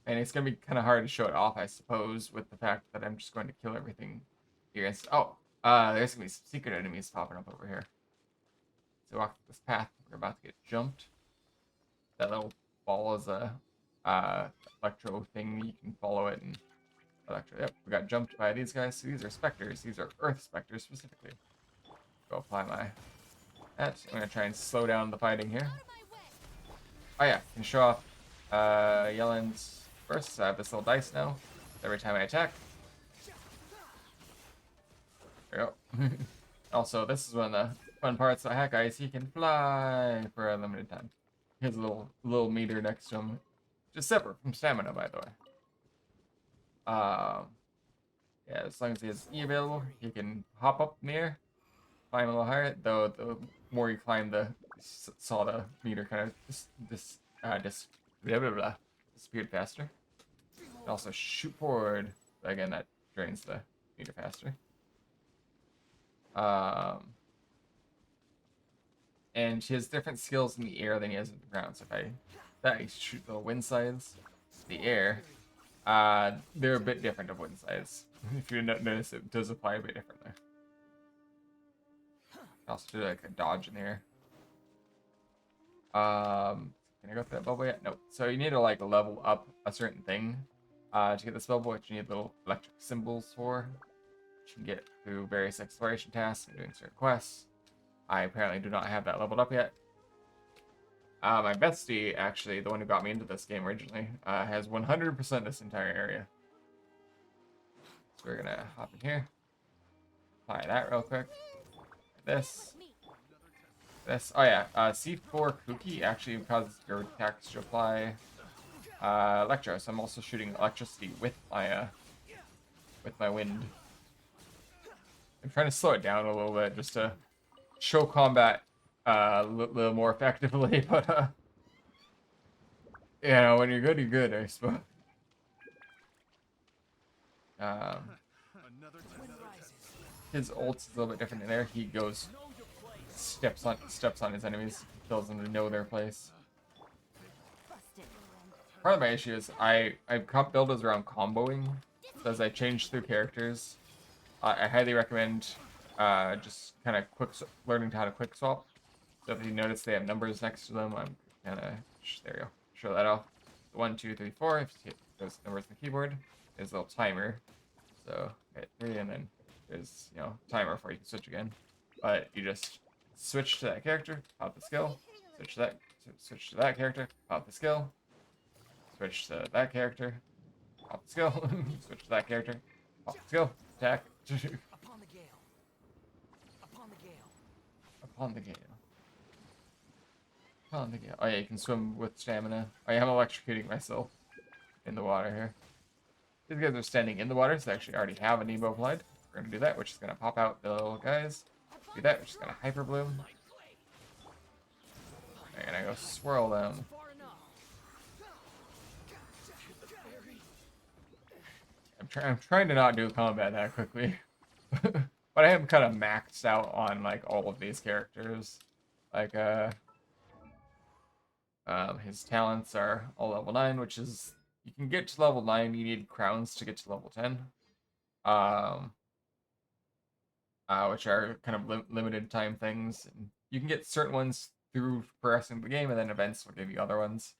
And it's going to be kind of hard to show it off, I suppose, with the fact that I'm just going to kill everything here. Oh, there's going to be some secret enemies popping up over here. So walk this path. We're about to get jumped. That little ball is a electro thing. You can follow it and electro. Yep, we got jumped by these guys. So these are specters. These are Earth specters specifically. Go apply my that. I'm gonna try and slow down the fighting here. Oh yeah, can show off Yellen's first. So I have this little dice now. Every time I attack. There we go. Also, this is one of the fun parts of Hat Guys. He can fly for a limited time. He has a little meter next to him, just separate from stamina, by the way. Yeah, as long as he has E available, he can hop up in the air, climb a little higher. Though the more you climb, the saw the meter kind of disappeared faster. And also shoot forward. Again, that drains the meter faster. And he has different skills in the air than he has in the ground. So if I shoot the wind sides, the air, they're a bit different of wind sides. If you notice, it does apply a bit differently. Also do like a dodge in the air. Can I go through that bubble yet? Nope. So you need to like level up a certain thing to get this bubble, which you need little electric symbols for. you can get through various exploration tasks and doing certain quests. I apparently do not have that leveled up yet. My bestie, actually, the one who got me into this game originally, has 100% this entire area. So we're gonna hop in here, apply that real quick. This. Oh yeah, C4 Kuki actually causes your attacks to apply electro, so I'm also shooting electricity with my wind. I'm trying to slow it down a little bit just to show combat a little more effectively, but you know, when you're good, I suppose. His ult's a little bit different in there. He goes steps on his enemies, tells them to know their place. Part of my issue is I build is around comboing. So as I change through characters, I highly recommend just kind of learning how to quick swap. So if you notice they have numbers next to them, I'm kind of there you go. Show that off. 1, 2, 3, 4. If you hit those numbers on the keyboard, there's a little timer. So hit 3, and then there's timer before you can switch again. But you just switch to that character, pop the skill. Switch to that character, pop the skill. Switch to that character, pop the skill. Switch to that character, pop the skill. Attack. Upon the gale. Upon the gale. Upon the gale. Upon the gale. Oh yeah, you can swim with stamina. Oh yeah, I'm electrocuting myself in the water here. These guys are standing in the water, so they actually already have a Nemo applied. We're gonna do that, which is gonna pop out the little guys. Do that, which is gonna hyper bloom. They're gonna go swirl them. I'm trying to not do combat that quickly. But I am kind of maxed out on like all of these characters. Like his talents are all level 9, which is you can get to level 9, you need crowns to get to level 10. Which are kind of limited time things. And you can get certain ones through progressing the game, and then events will give you other ones.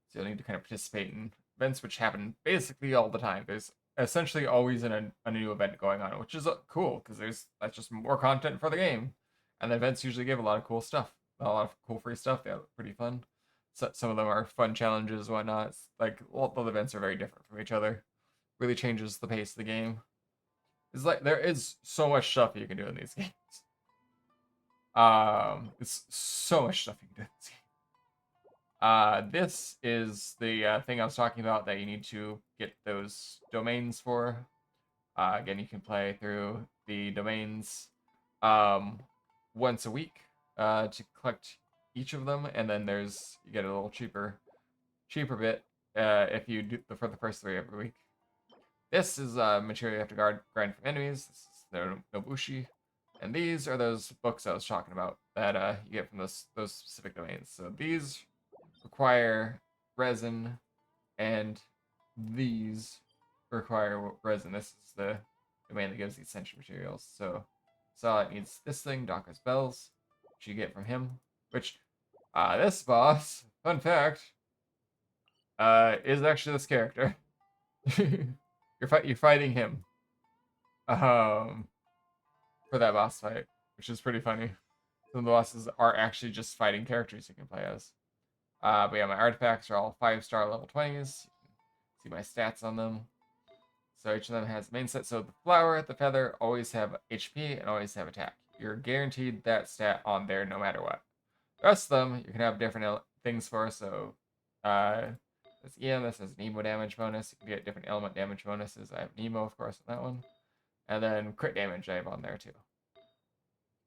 So you'll need to kind of participate in events which happen basically all the time. There's essentially always a new event going on, which is cool because that's just more content for the game. And the events usually give a lot of cool stuff, a lot of cool free stuff. They're pretty fun. So, some of them are fun challenges, and whatnot. It's like all the events are very different from each other. Really changes the pace of the game. It's like there is so much stuff you can do in these games. It's so much stuff you can do in this game. This is the thing I was talking about that you need to get those domains for. Again, you can play through the domains once a week to collect each of them, and then you get a little cheaper bit if you do for the first 3 every week. This is material you have to grind from enemies. This is the Nobushi. And these are those books I was talking about that you get from those specific domains. So these require resin, and these require resin. This is the domain that gives the essential materials. So it needs this thing, Daka's Bells, which you get from him. Which, this boss, fun fact, is actually this character. You're fighting him. For that boss fight, which is pretty funny. Some of the bosses are actually just fighting characters you can play as. But yeah, my artifacts are all 5-star level 20s. You can see my stats on them. So each of them has main set. So the flower, the feather always have HP and always have attack. You're guaranteed that stat on there no matter what. The rest of them you can have different things for. So this EM, this has Nemo damage bonus. You can get different element damage bonuses. I have Nemo, of course, on that one. And then crit damage I have on there too.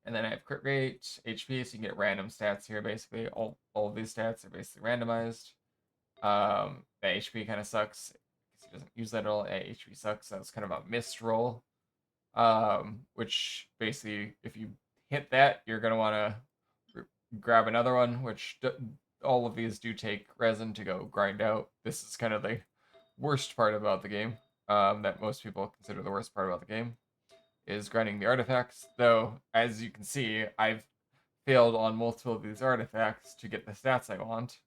And then I have crit rate, HP, so you can get random stats here basically. All of these stats are basically randomized. The HP kind of sucks because he doesn't use that at all. HP sucks, so it's kind of a missed roll. Which basically, if you hit that, you're going to want to grab another one, which all of these do take resin to go grind out. This is kind of the worst part about the game. That most people consider the worst part about the game is grinding the artifacts, though as you can see I've failed on multiple of these artifacts to get the stats I want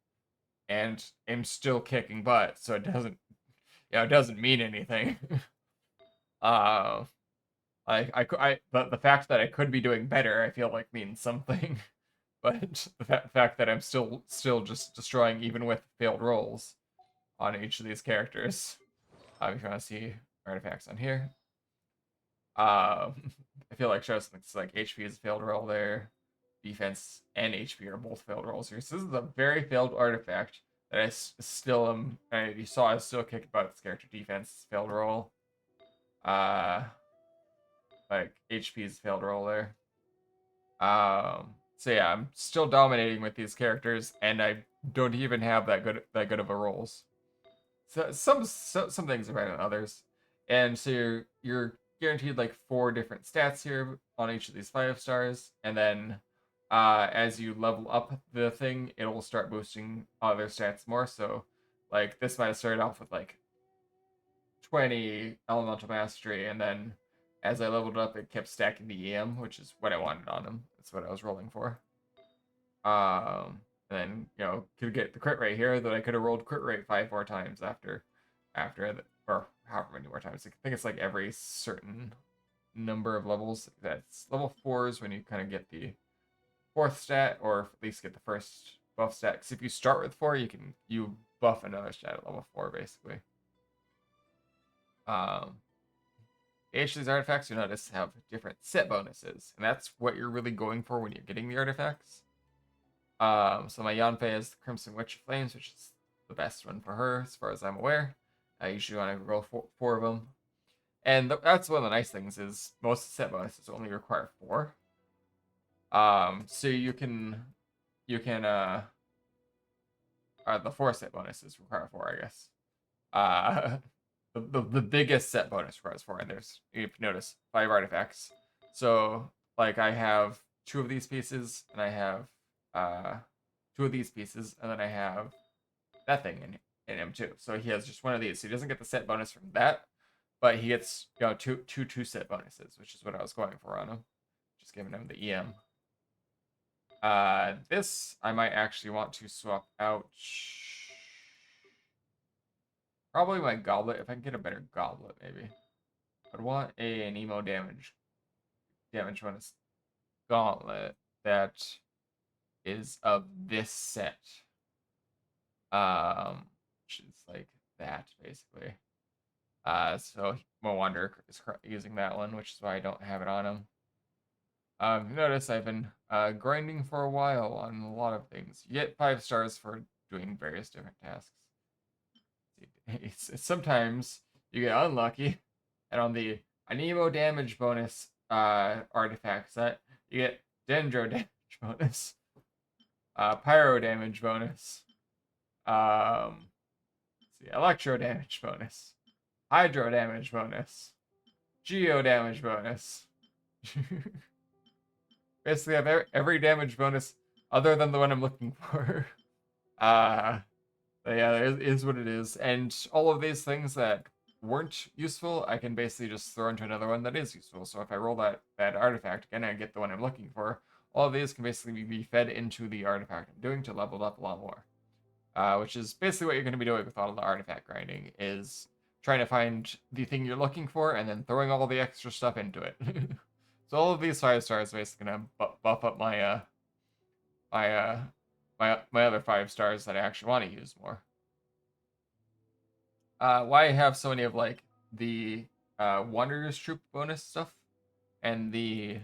and am still kicking butt, so it doesn't mean anything. The fact that I could be doing better, I feel like means something. But the fact that I'm still just destroying even with failed rolls on each of these characters. If you want to see artifacts on here, I feel like shows things like HP is a failed roll there, defense and HP are both failed rolls here. So this is a very failed artifact that I still am. You saw I still kicked about this character. Defense failed roll. Like HP is a failed roll there. So yeah, I'm still dominating with these characters, and I don't even have that good of a rolls. So some things are better than others, and so you're guaranteed like 4 different stats here on each of these 5 stars, and then as you level up the thing, it will start boosting other stats more. So like this might have started off with like 20 elemental mastery, and then as I leveled up, it kept stacking the EM, which is what I wanted on him. That's what I was rolling for. And then could get the crit rate here. That I could have rolled crit rate 5 more times after or however many more times. I think it's like every certain number of levels. That's level 4s when you kind of get the 4th stat, or at least get the first buff stat. Because if you start with 4, you buff another stat at level 4 basically. Each of these artifacts, you notice, have different set bonuses, and that's what you're really going for when you're getting the artifacts. So my Yanfei is the Crimson Witch of Flames, which is the best one for her, as far as I'm aware. I usually want to roll 4 of them, and that's one of the nice things is most set bonuses only require 4. So you can the 4 set bonuses require 4, I guess. The biggest set bonus requires 4, and there's, if you notice, 5 artifacts. So like I have 2 of these pieces, and I have 2 of these pieces, and then I have that thing in him too. So he has just 1 of these. So he doesn't get the set bonus from that, but he gets two set bonuses, which is what I was going for on him. Just giving him the EM. This I might actually want to swap out. Probably my goblet, if I can get a better goblet, maybe. I'd want an emo damage bonus gauntlet that is of this set. Which is like that, basically. So Mowander is using that one, which is why I don't have it on him. Notice I've been grinding for a while on a lot of things. You get 5 stars for doing various different tasks. Sometimes you get unlucky, and on the Anemo damage bonus artifact set, you get Dendro damage bonus, Pyro damage bonus, Electro damage bonus, Hydro damage bonus, Geo damage bonus. Basically, I have every damage bonus other than the one I'm looking for. But yeah, it is what it is. And all of these things that weren't useful, I can basically just throw into another one that is useful. So if I roll that artifact again, I get the one I'm looking for. All of these can basically be fed into the artifact I'm doing to level up a lot more. Which is basically what you're going to be doing with all of the artifact grinding, is trying to find the thing you're looking for and then throwing all the extra stuff into it. So all of these 5 stars are basically going to buff up my my other 5 stars that I actually want to use more. Why I have so many of like the Wanderer's Troop bonus stuff and the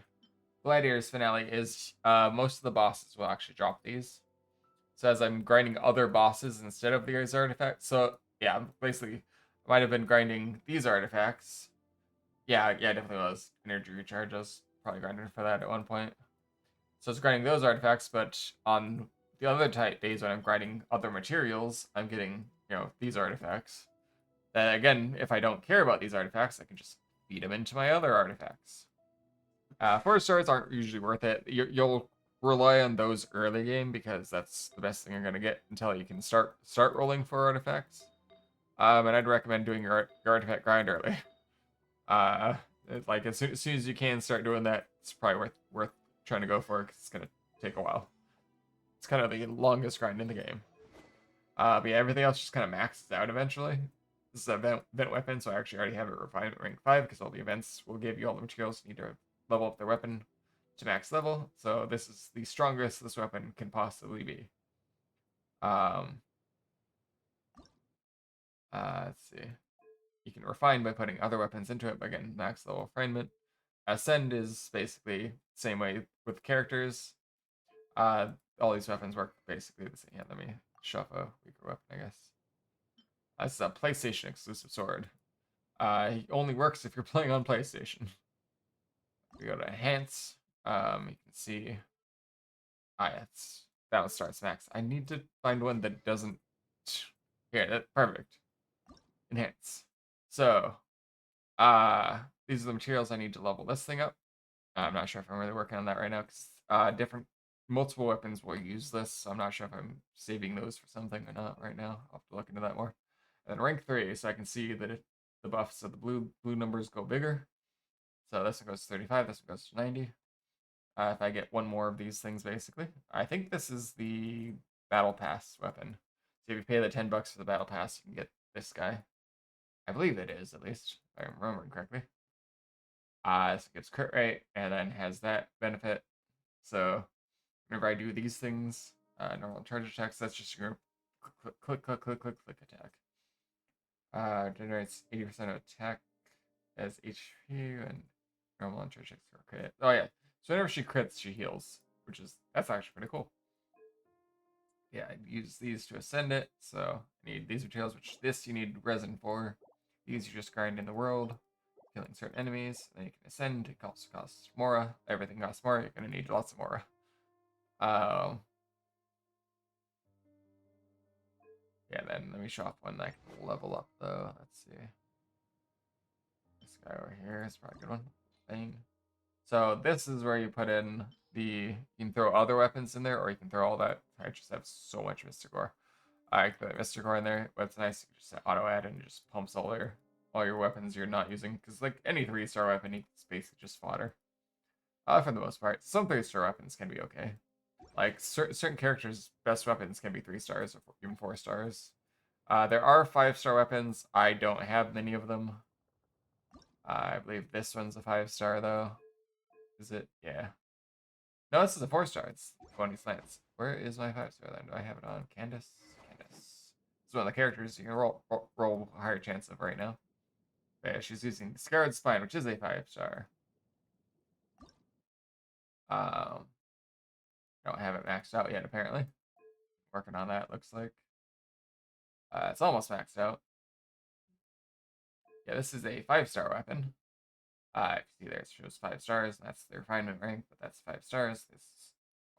Gladiator's Finale is most of the bosses will actually drop these. So as I'm grinding other bosses instead of these artifacts, so yeah, basically I might have been grinding these artifacts. Yeah, definitely was. Energy recharge, I was probably grinding for that at one point. So it's grinding those artifacts, but on the other days when I'm grinding other materials, I'm getting, these artifacts. Then again, if I don't care about these artifacts, I can just feed them into my other artifacts. 4 stars aren't usually worth it. You'll rely on those early game because that's the best thing you're going to get until you can start rolling for artifacts. And I'd recommend doing your artifact grind early. It's like as soon as you can start doing that, it's probably worth trying to go for, because it's gonna take a while. It's kind of the longest grind in the game. But yeah, everything else just kind of maxes out eventually. This is an event weapon, so I actually already have it refined at rank 5 because all the events will give you all the materials you need to level up their weapon to max level. So this is the strongest this weapon can possibly be. Um, let's see. You can refine by putting other weapons into it, but again, max level refinement. Ascend is basically the same way with characters. All these weapons work basically the same. Yeah, let me shove a weaker weapon, I guess. This is a PlayStation exclusive sword. It only works if you're playing on PlayStation. We go to enhance. You can see. Yeah, that one starts max. I need to find one that doesn't. Here, that's perfect. Enhance. So, these are the materials I need to level this thing up. I'm not sure if I'm really working on that right now because multiple weapons will use this. So I'm not sure if I'm saving those for something or not right now. I'll have to look into that more. And then rank 3, so I can see that the buffs of the blue numbers go bigger. So this one goes to 35, this one goes to 90. If I get one more of these things, basically. I think this is the Battle Pass weapon. So if you pay the $10 for the Battle Pass, you can get this guy. I believe it is, at least, if I'm remembering correctly. So it gives crit rate, and then has that benefit. So whenever I do these things, normal charge attacks, that's just your click attack. Generates 80% of attack as HP, and normal and charge attacks are crit. Oh yeah, so whenever she crits, she heals, that's actually pretty cool. Yeah, I use these to ascend it, so I need these materials, which this you need resin for. These you just grind in the world, killing certain enemies. Then you can ascend. It also costs Mora. Everything costs Mora. You're going to need lots of Mora. Yeah, then let me show off one that I can level up, though. Let's see. This guy over here is probably a good one. Thing. So this is where you put in you can throw other weapons in there, or you can throw all that. I just have so much Mysticor. I put Mysticor in there. What's nice, you just auto add and it just pumps all your weapons you're not using. Because like any 3-star weapon, it's basically just fodder. For the most part, some 3-star weapons can be okay. Like certain characters' best weapons can be 3 stars or even 4 stars. There are 5-star weapons. I don't have many of them. I believe this one's a 5-star though. Is it? Yeah. No, this is a 4-star. It's 20 slants. Where is my 5-star then? Do I have it on? Candace? Candace. It's one of the characters you can roll a higher chance of right now. But yeah, she's using Scarred Spine, which is a 5-star. I don't have it maxed out yet, apparently. Working on that, looks like. It's almost maxed out. Yeah, this is a 5-star weapon. If you see there, it shows 5 stars, and that's the refinement rank, but that's 5 stars.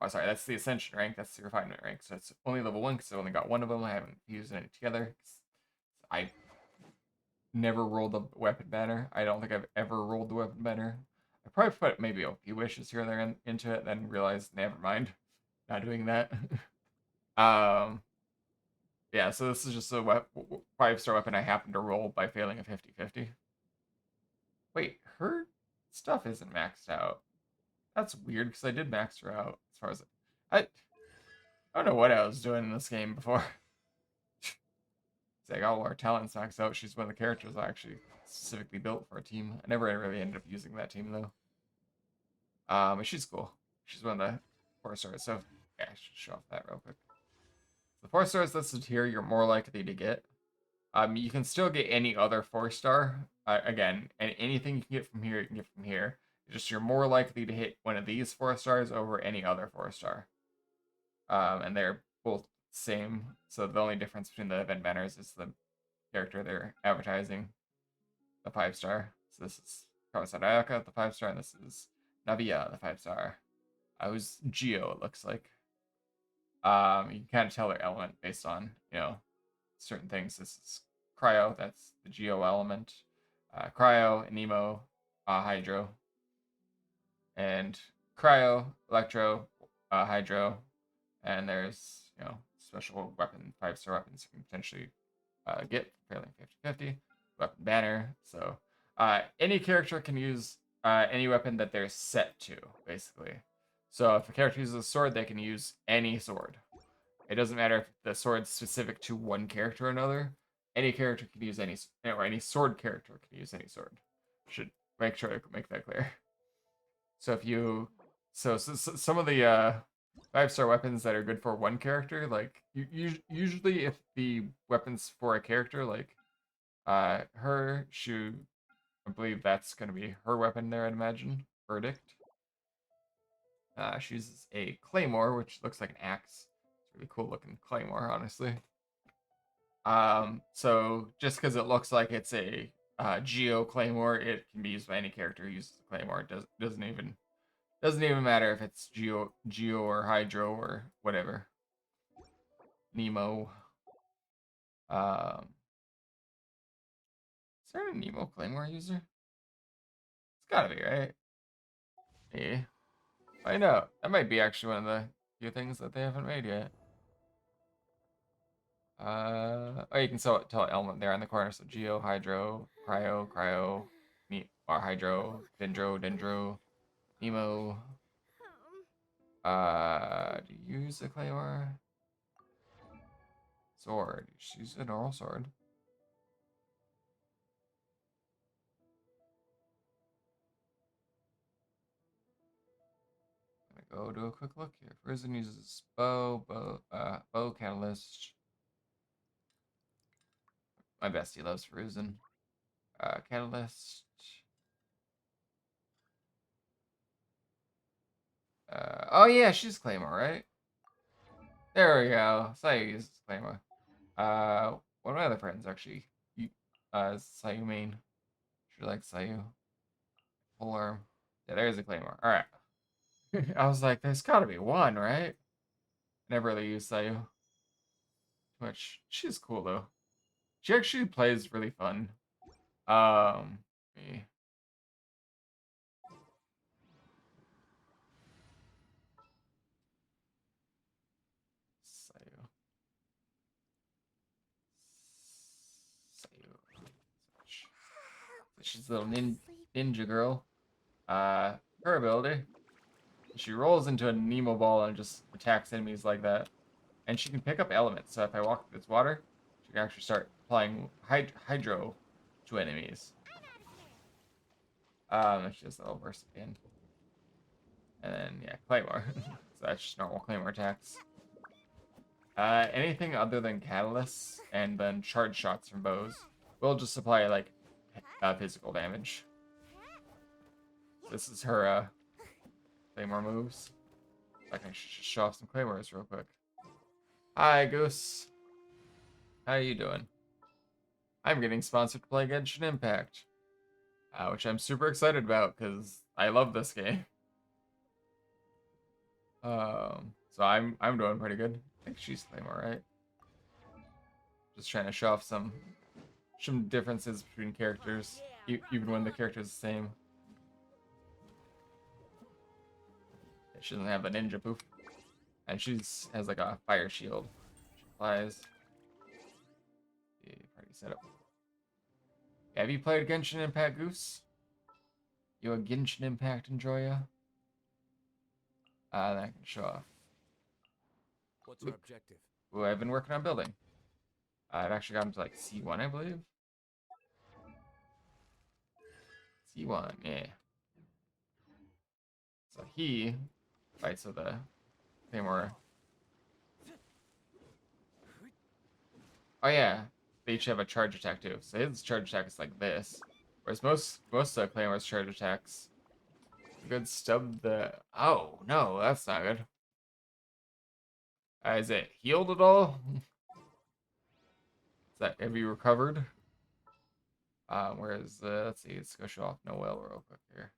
Sorry, that's the ascension rank, that's the refinement rank. So it's only level 1 because I only got one of them. I haven't fused any together. I never rolled the weapon banner. I don't think I've ever rolled the weapon banner. I probably put maybe a few wishes here or there into it, then realized, never mind, not doing that. Yeah, so this is just a 5-star weapon I happened to roll by failing a 50-50. Wait, her stuff isn't maxed out. That's weird because I did max her out as far as I don't know what I was doing in this game before. It's like all our talents maxed out. She's one of the characters I actually specifically built for a team. I never really ended up using that team though. But she's cool. She's one of the 4 stars. So yeah, I should show off that real quick. The 4 stars listed here, you're more likely to get. You can still get any other 4-star. Again, and anything you can get from here, you can get from here. Just you're more likely to hit one of these 4 stars over any other 4-star. And they're both same. So the only difference between the event banners is the character they're advertising, the 5-star. So this is Kawasada Ayaka, the 5-star, and this is Navia, the 5-star. I was Geo, it looks like. You can kind of tell their element based on, certain things. This is Cryo, that's the Geo element. Cryo, Nemo, Hydro. And Cryo, Electro, Hydro. And there's, special weapon, 5-star weapons you can potentially get failing 50-50. Weapon banner. So any character can use any weapon that they're set to, basically. So if a character uses a sword, they can use any sword. It doesn't matter if the sword's specific to one character or another. any character can use or any sword character can use any sword. Should make sure I make that clear. So if you, so some of the 5-star weapons that are good for one character, like usually if the weapons for a character, like her shoe, I believe that's gonna be her weapon there. I'd imagine verdict. She uses a claymore, which looks like an axe. It's a really cool looking claymore, honestly. So just because it looks like it's a Geo claymore, it can be used by any character who uses the claymore. It doesn't even matter if it's Geo or Hydro or whatever. Nemo. Um, is there a Nemo claymore user? It's gotta be, right? Yeah. I know. That might be actually one of the few things that they haven't made yet. Oh, you can tell element there in the corner. So Geo, Hydro, Cryo, or Hydro, Dendro, Nemo. Do you use a claymore? Sword. You use a normal sword. I'm gonna go do a quick look here. Risen uses bow catalyst. My bestie loves Risen. Catalyst. Oh yeah, she's Claymore, right? There we go. Sayu uses Claymore. One of my other friends actually, Sayu main. She likes Sayu. Polearm. Yeah, there's a Claymore. All right. I was like, there's got to be one, right? Never really used Sayu too much. She's cool though. She actually plays really fun. Me. Sayu. Sayu. She's a little ninja girl. Her ability. She rolls into a Nemo ball and just attacks enemies like that. And she can pick up elements. So if I walk through this water, she can actually start applying hydro to enemies. She does a little burst at the end. And then, yeah, Claymore. So that's just normal Claymore attacks. Anything other than catalysts and then charge shots from bows will just apply, like, physical damage. This is her, Claymore moves. I can just show off some Claymores real quick. Hi, Goose. How you doing? I'm getting sponsored to play Genshin Impact. Which I'm super excited about, because I love this game. So I'm doing pretty good. I think she's Claymore, right? Just trying to show off some differences between characters, even when the character is the same. She doesn't have a ninja poof, and has like a fire shield. She applies. Yeah, party setup. Have you played Genshin Impact, Goose? You a Genshin Impact enjoyer? Then I can show off. What's our objective? Who I've been working on building. I've actually gotten to like C1, I believe. C1, yeah. So he fights with a Claymore. Oh yeah, they each have a charge attack too. So his charge attack is like this, whereas most of Claymore's charge attacks. Good stub the. Oh no, that's not good. Is it healed at all? Have you recovered? Whereas let's see, let's go show off Noel real quick here.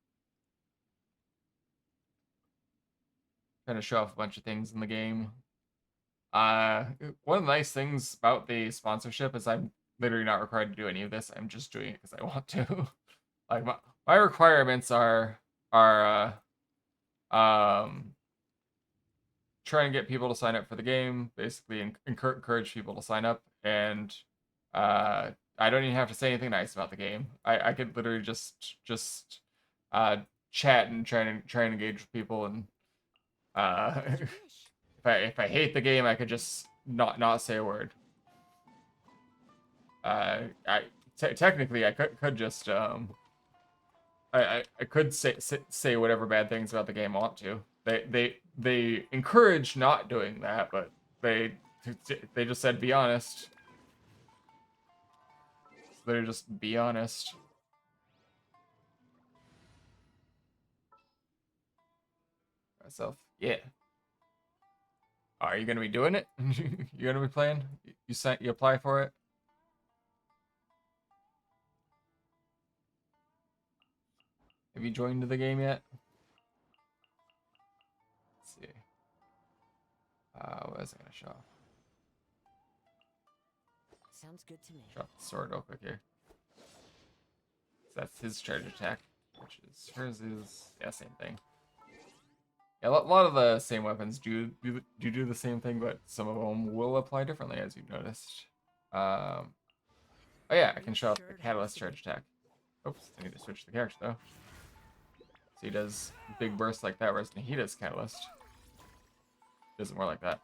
Trying to show off a bunch of things in the game. One of the nice things about the sponsorship is I'm literally not required to do any of this. I'm just doing it because I want to. Like my requirements are try and get people to sign up for the game, basically encourage people to sign up, and I don't even have to say anything nice about the game. I could literally just chat and try and engage with people, and if I hate the game, I could just not say a word. Technically I could just I could say whatever bad things about the game I want to. They encourage not doing that, but they just said be honest. So they're just be honest. Myself, yeah. Are you gonna be doing it? You gonna be playing? You apply for it? Have you joined the game yet? Let's see. What is it gonna show? Sounds good to me. Drop the sword real quick here. So that's his charge attack, which is hers is yeah, same thing. Yeah, a lot of the same weapons do the same thing, but some of them will apply differently, as you've noticed. Oh yeah, I can show off the catalyst charge attack. Oops, I need to switch the character though. So he does big bursts like that, whereas Nahida's catalyst does more like that.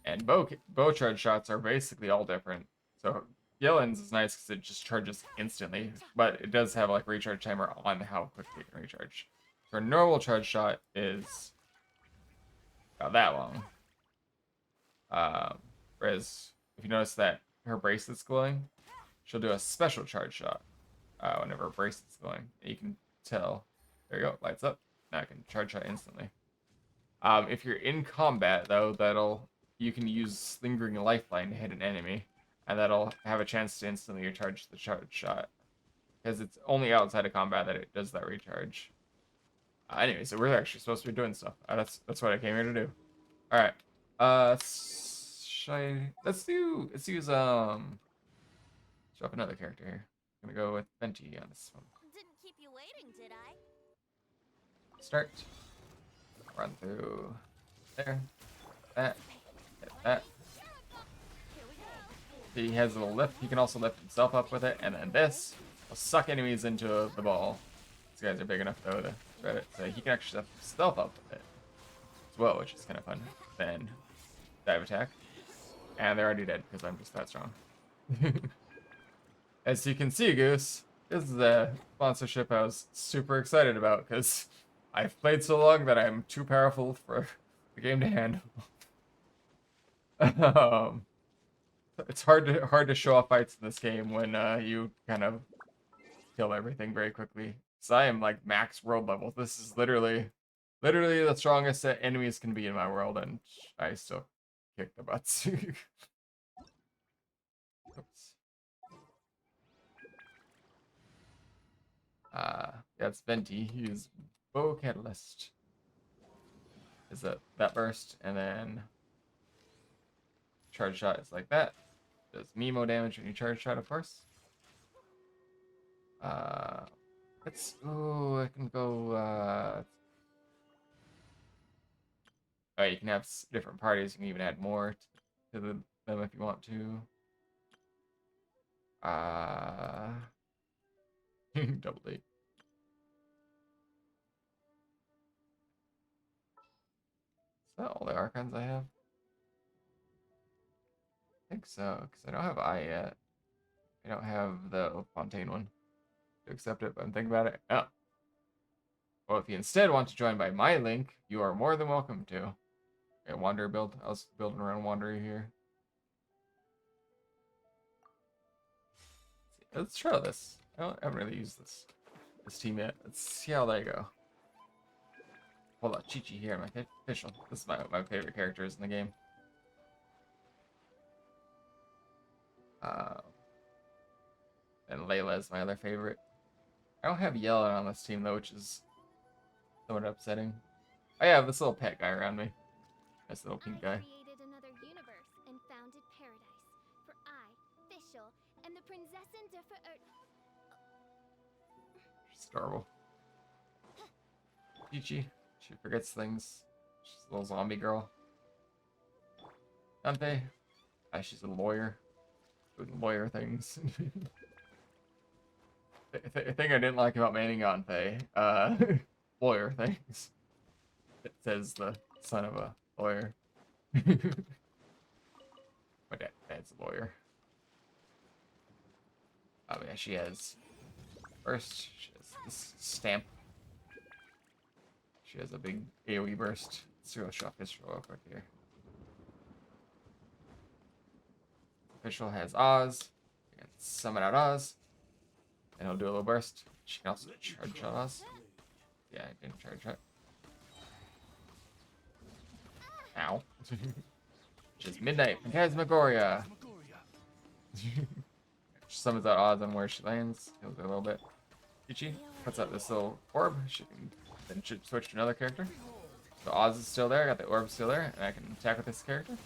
And bow charge shots are basically all different. So Yelen's is nice because it just charges instantly, but it does have like recharge timer on how quickly it can recharge. So a normal charge shot is about that long. Whereas if you notice that her bracelet's glowing, she'll do a special charge shot whenever her bracelet's glowing. And you can tell. There you go, lights up. Now I can charge shot instantly. If you're in combat though, you can use Lingering Lifeline to hit an enemy, and that'll have a chance to instantly recharge the charge shot. Because it's only outside of combat that it does that recharge. Anyway, so we're actually supposed to be doing stuff. That's what I came here to do. All right. Let's use show up another character here. I'm gonna go with Venti on this one. Didn't keep you waiting, did I? Start. Run through there. That. Hit that. He has a little lift. He can also lift himself up with it, and then this will suck enemies into the ball. These guys are big enough though to thread it, so he can actually lift himself up with it as well, which is kind of fun. Then dive attack, and they're already dead because I'm just that strong. As you can see, Goose, this is a sponsorship I was super excited about because I've played so long that I'm too powerful for the game to handle. It's hard to show off fights in this game when you kind of kill everything very quickly. So I am like max world level. This is literally the strongest that enemies can be in my world, and I still kick the butts. Oops. Yeah, it's Venti. He's Bow Catalyst. Is that burst, and then charge shot is like that. Does Mimo damage when you charge shot, of course. I can go. Oh, you can have different parties. You can even add more to them if you want to. Double D. Is that all the archons I have? I think so, because I don't have I yet. I don't have the Fontaine one to accept it, but I'm thinking about it. Oh. Well, if you instead want to join by my link, you are more than welcome to. Okay, Wanderer build. I was building around Wanderer here. Let's try this. I haven't really used this team yet. Let's see how they go. Hold on, Chi-Chi here, my official. This is my favorite characters in the game. And Layla is my other favorite. I don't have Yellen on this team though, which is somewhat upsetting. I have this little pet guy around me. This little pink guy. I created another universe and founded paradise for I, Fischl, and the Prinzessin de She's adorable. Chi-Chi. She forgets things. She's a little zombie girl. Dante. She's a lawyer. Doing lawyer things. The thing I didn't like about manning Dante, lawyer things. It says the son of a lawyer. My dad's a lawyer. Oh yeah, she has burst. She has this stamp. She has a big AoE burst. Let's go show off this real quick here. Official has Oz. You can summon out Oz. And he'll do a little burst. She can also charge shot Oz. Yeah, I didn't charge it. Ow. Which is Midnight Phantasmagoria. She summons out Oz on where she lands. Heals her a little bit. Ichi puts out this little orb. She can then switch to another character. So Oz is still there. I got the orb still there. And I can attack with this character.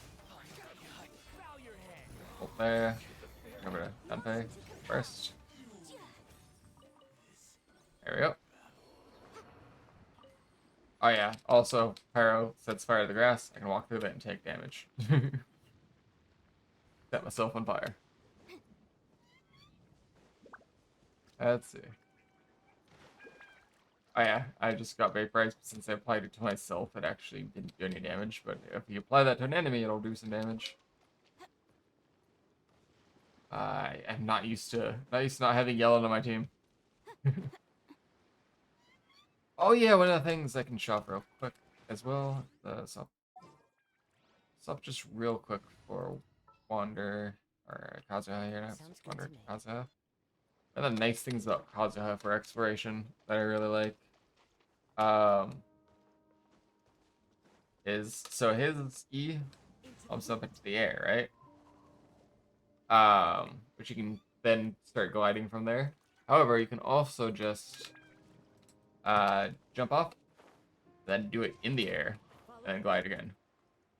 Ult there. Over to Dante first. There we go. Oh yeah, also, Pyro sets fire to the grass. I can walk through it and take damage. Set myself on fire. Let's see. Oh yeah, I just got vaporized, but since I applied it to myself, it actually didn't do any damage. But if you apply that to an enemy, it'll do some damage. I'm not used to not having yellow on my team. Oh yeah, one of the things I can shop real quick as well. Stop just real quick for Wander or Kazuha here. Sounds good Wander to me. Kazuha. One of the nice things about Kazuha for exploration that I really like, is so his E bumps up into the air, right? Which you can then start gliding from there. However, you can also just jump off, then do it in the air, and then glide again.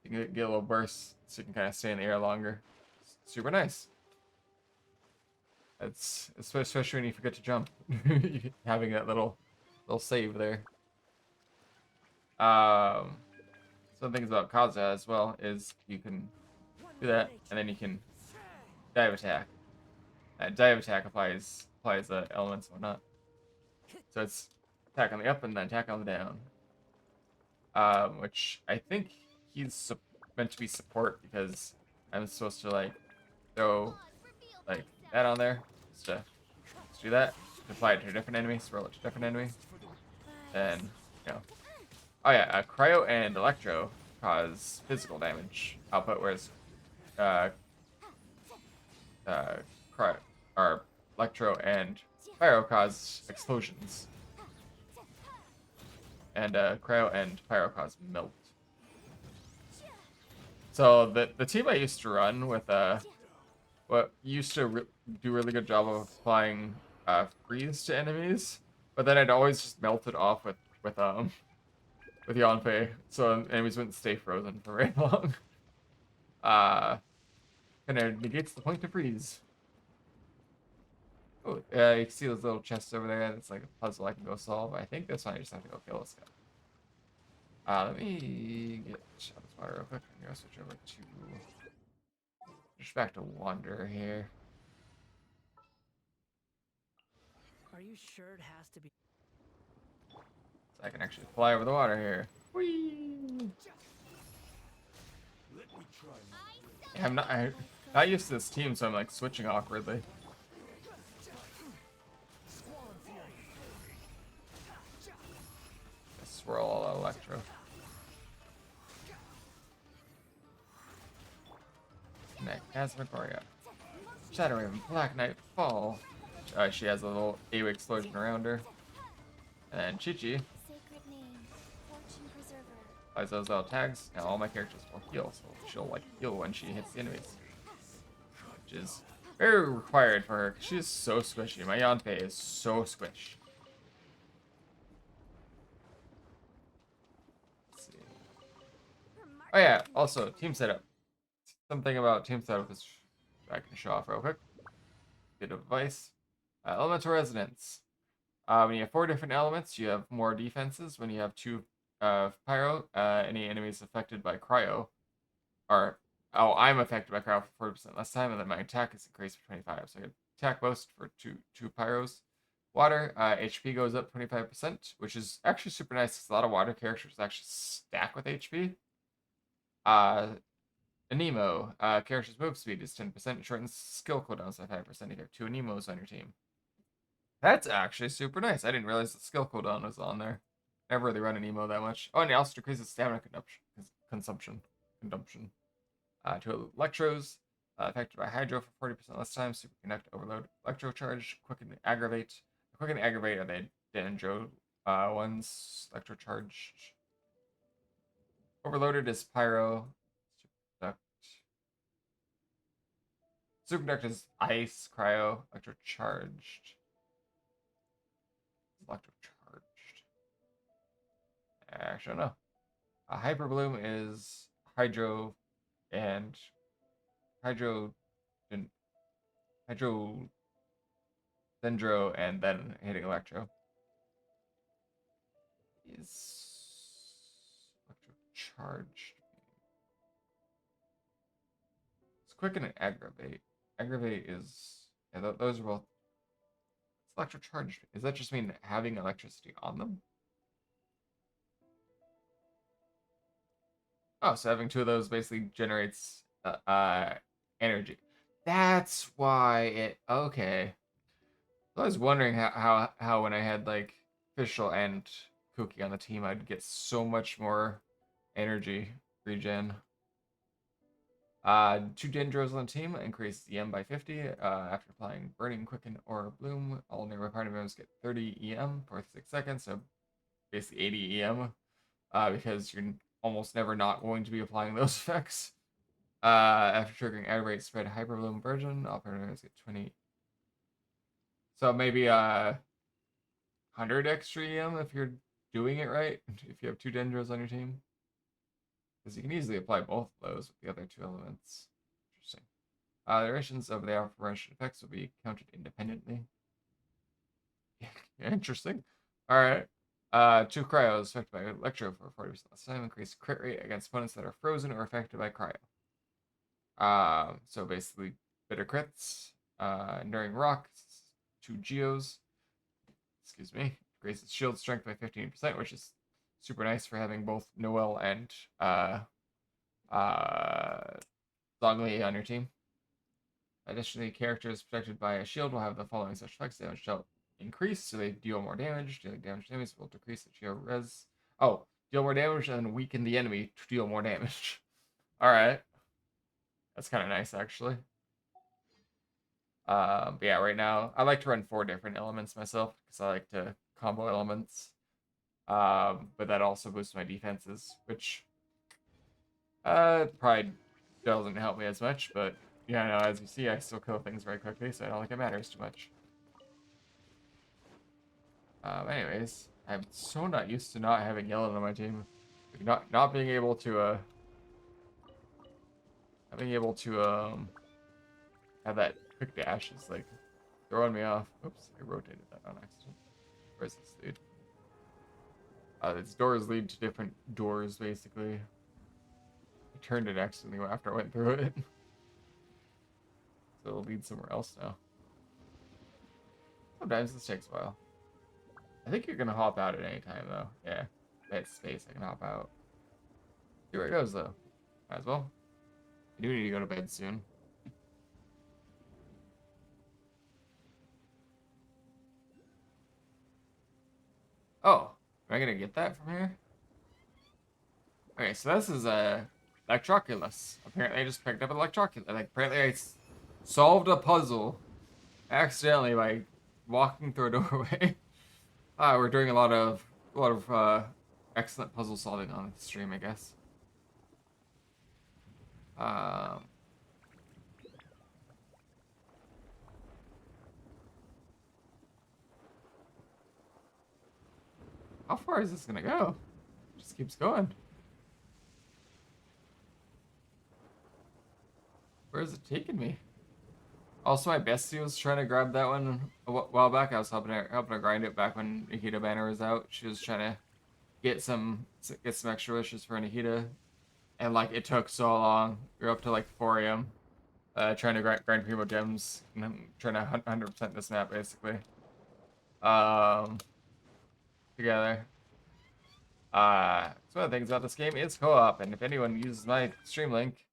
You can get a little burst, so you can kind of stay in the air longer. Super nice. It's especially when you forget to jump, having that little save there. Some things about Kazuha as well is you can do that, and then you can dive attack. Dive attack applies elements and whatnot. So it's attack on the up and then attack on the down. Which I think he's meant to be support because I'm supposed to like throw like that on there. Just do that. Apply it to a different enemy, swirl it to a different enemy. Then, you know. Oh yeah, Cryo and Electro cause physical damage output, whereas Electro and Pyro cause explosions. And Cryo and Pyro cause melt. So the team I used to run with what used to do a really good job of applying freeze to enemies, but then I'd always just melt it off with Yanfei, so enemies wouldn't stay frozen for very long. Kind of negates the point of freeze. Oh, you can see those little chests over there. That's like a puzzle I can go solve. I think this one I just have to go kill this guy. Let me get out of this water real quick. I'm gonna switch over to just back to Wander here. Are you sure it has to be? So I can actually fly over the water here. Whee! Yeah, I'm not used to this team, so I'm like switching awkwardly. Swirl all Electro. Phantasmagoria. Shadow Raven, Black Knight, Fall. She has a little AoE explosion around her. And then Chi-Chi Sacred name, fortune preserver. applies those little tags. Now all my characters will heal, so she'll like heal when she hits the enemies. Which is very required for her, because she is so squishy. My Yanfei is so squish. Let's see. Oh yeah, also team setup. Something about team setup is I can show off real quick. Good advice. Elemental Resonance. When you have 4 different elements, you have more defenses. When you have 2 Pyro, any enemies affected by Cryo are... Oh, I'm affected by Cryo for 40% less time, and then my attack is increased for 25. So I can attack most for two Pyros. Water, HP goes up 25%, which is actually super nice because a lot of water characters actually stack with HP. Anemo. Character's move speed is 10%, shortens skill cooldowns by 5% if you have 2 Anemos on your team. That's actually super nice. I didn't realize the skill cooldown was on there. Never really run an emo that much. Oh, and it also decreases stamina consumption. To Electros, affected by Hydro for 40% less time. Super Connect, Overload, Electro Charge, Quicken, Aggravate. Quicken and Aggravate are the Dendro ones. Electro Charge. Overloaded is Pyro. Superconduct is Ice, Cryo, Electro Charged. Electro Charged. Actually, I don't know. Hyper Bloom is Hydro and Hydro and Hydro Dendro and then hitting Electro. Is Electro Charged? It's Quicken and Aggravate. Aggravate is yeah, those are both. It's Electro Charged. Does that just mean having electricity on them? Oh, so having 2 of those basically generates energy. That's why it okay. I was wondering how when I had like Fischl and Cookie on the team, I'd get so much more energy regen. 2 Dendros on the team increase EM by 50 after applying Burning, Quicken, or Bloom. All nearby party members get 30 EM for 6 seconds, so basically 80 EM because you're almost never not going to be applying those effects. After triggering Aggravate Spread Hyper Bloom version, all party members get 20. So maybe 100 extra EM if you're doing it right, if you have 2 Dendros on your team. Because you can easily apply both of those with the other 2 elements. Interesting. The durations of the aforementioned effects will be counted independently. Interesting. Alright. 2 cryos affected by electro for 40% less time. Increase crit rate against opponents that are frozen or affected by cryo. So basically, bitter crits. Enduring rock. 2 geos. Excuse me. Increases shield strength by 15%, which is super nice for having both Noel and Zhongli on your team. Additionally, characters protected by a shield will have the following such effects. Damage shall increase, so they deal more damage. Dealing damage to enemies will decrease the shield res. Oh, deal more damage and weaken the enemy to deal more damage. Alright. That's kind of nice, actually. But yeah, right now, I like to run 4 different elements myself, because I like to combo elements. But that also boosts my defenses, which probably doesn't help me as much, but yeah, no, as you see, I still kill things very quickly, so I don't think it matters too much. Anyways, I'm so not used to not having yellow on my team. Like not being able to have that quick dash is like throwing me off. Oops, I rotated that on accident. Where's this lead? These doors lead to different doors, basically. I turned it accidentally after I went through it. So it'll lead somewhere else now. Sometimes this takes a while. I think you're gonna hop out at any time, though. Yeah, if I had space, I can hop out. See where it goes, though. Might as well. I do need to go to bed soon. Oh, am I gonna get that from here? Okay, so this is a Electroculus. Apparently, I just picked up an Electroculus. Like, apparently, I solved a puzzle accidentally by walking through a doorway. We're doing a lot of excellent puzzle solving on the stream, I guess. How far is this gonna go? Just keeps going. Where is it taking me? Also, my bestie was trying to grab that one a while back. I was helping her grind it back when Nikita banner was out. She was trying to get some extra wishes for Nikita, and like it took so long. We were up to like 4 a.m. Trying to grind Primo gems and then trying to 100% this map basically. Together. So one of the things about this game is co-op, and if anyone uses my stream link,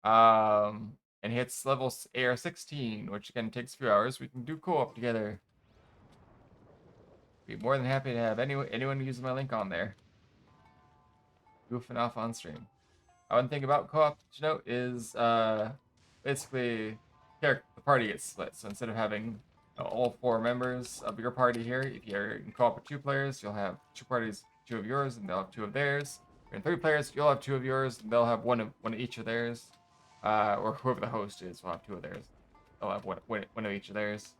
And hits level AR 16, which again takes a few hours. We can do co-op together. Be more than happy to have anyone using my link on there. Goofing off on stream. One thing about co-op to note is basically the party gets split. So instead of having all 4 members of your party here, if you're in co-op with 2 players, you'll have 2 parties, 2 of yours, and they'll have 2 of theirs. If you're in 3 players, you'll have 2 of yours, and they'll have one of each of theirs. Or whoever the host is will have 2 of theirs. They'll have one of each of theirs.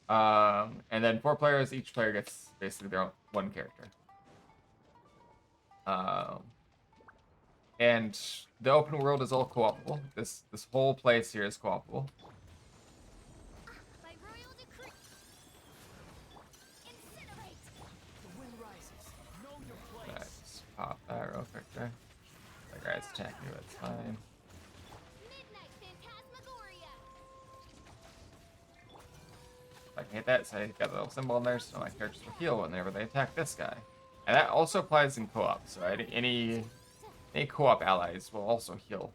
And then 4 players, each player gets basically their own one character. And the open world is all co-opable. This whole place here is co-opable. By royal decree. Incinerate. The wind rises. Know your place. Let's pop that real quick there. The guy's attacking me, but it's fine. Midnight Phantasmagoria. I can hit that, so I got the little symbol in there, so my characters will heal whenever they attack this guy. And that also applies in co-op, so any co-op allies will also heal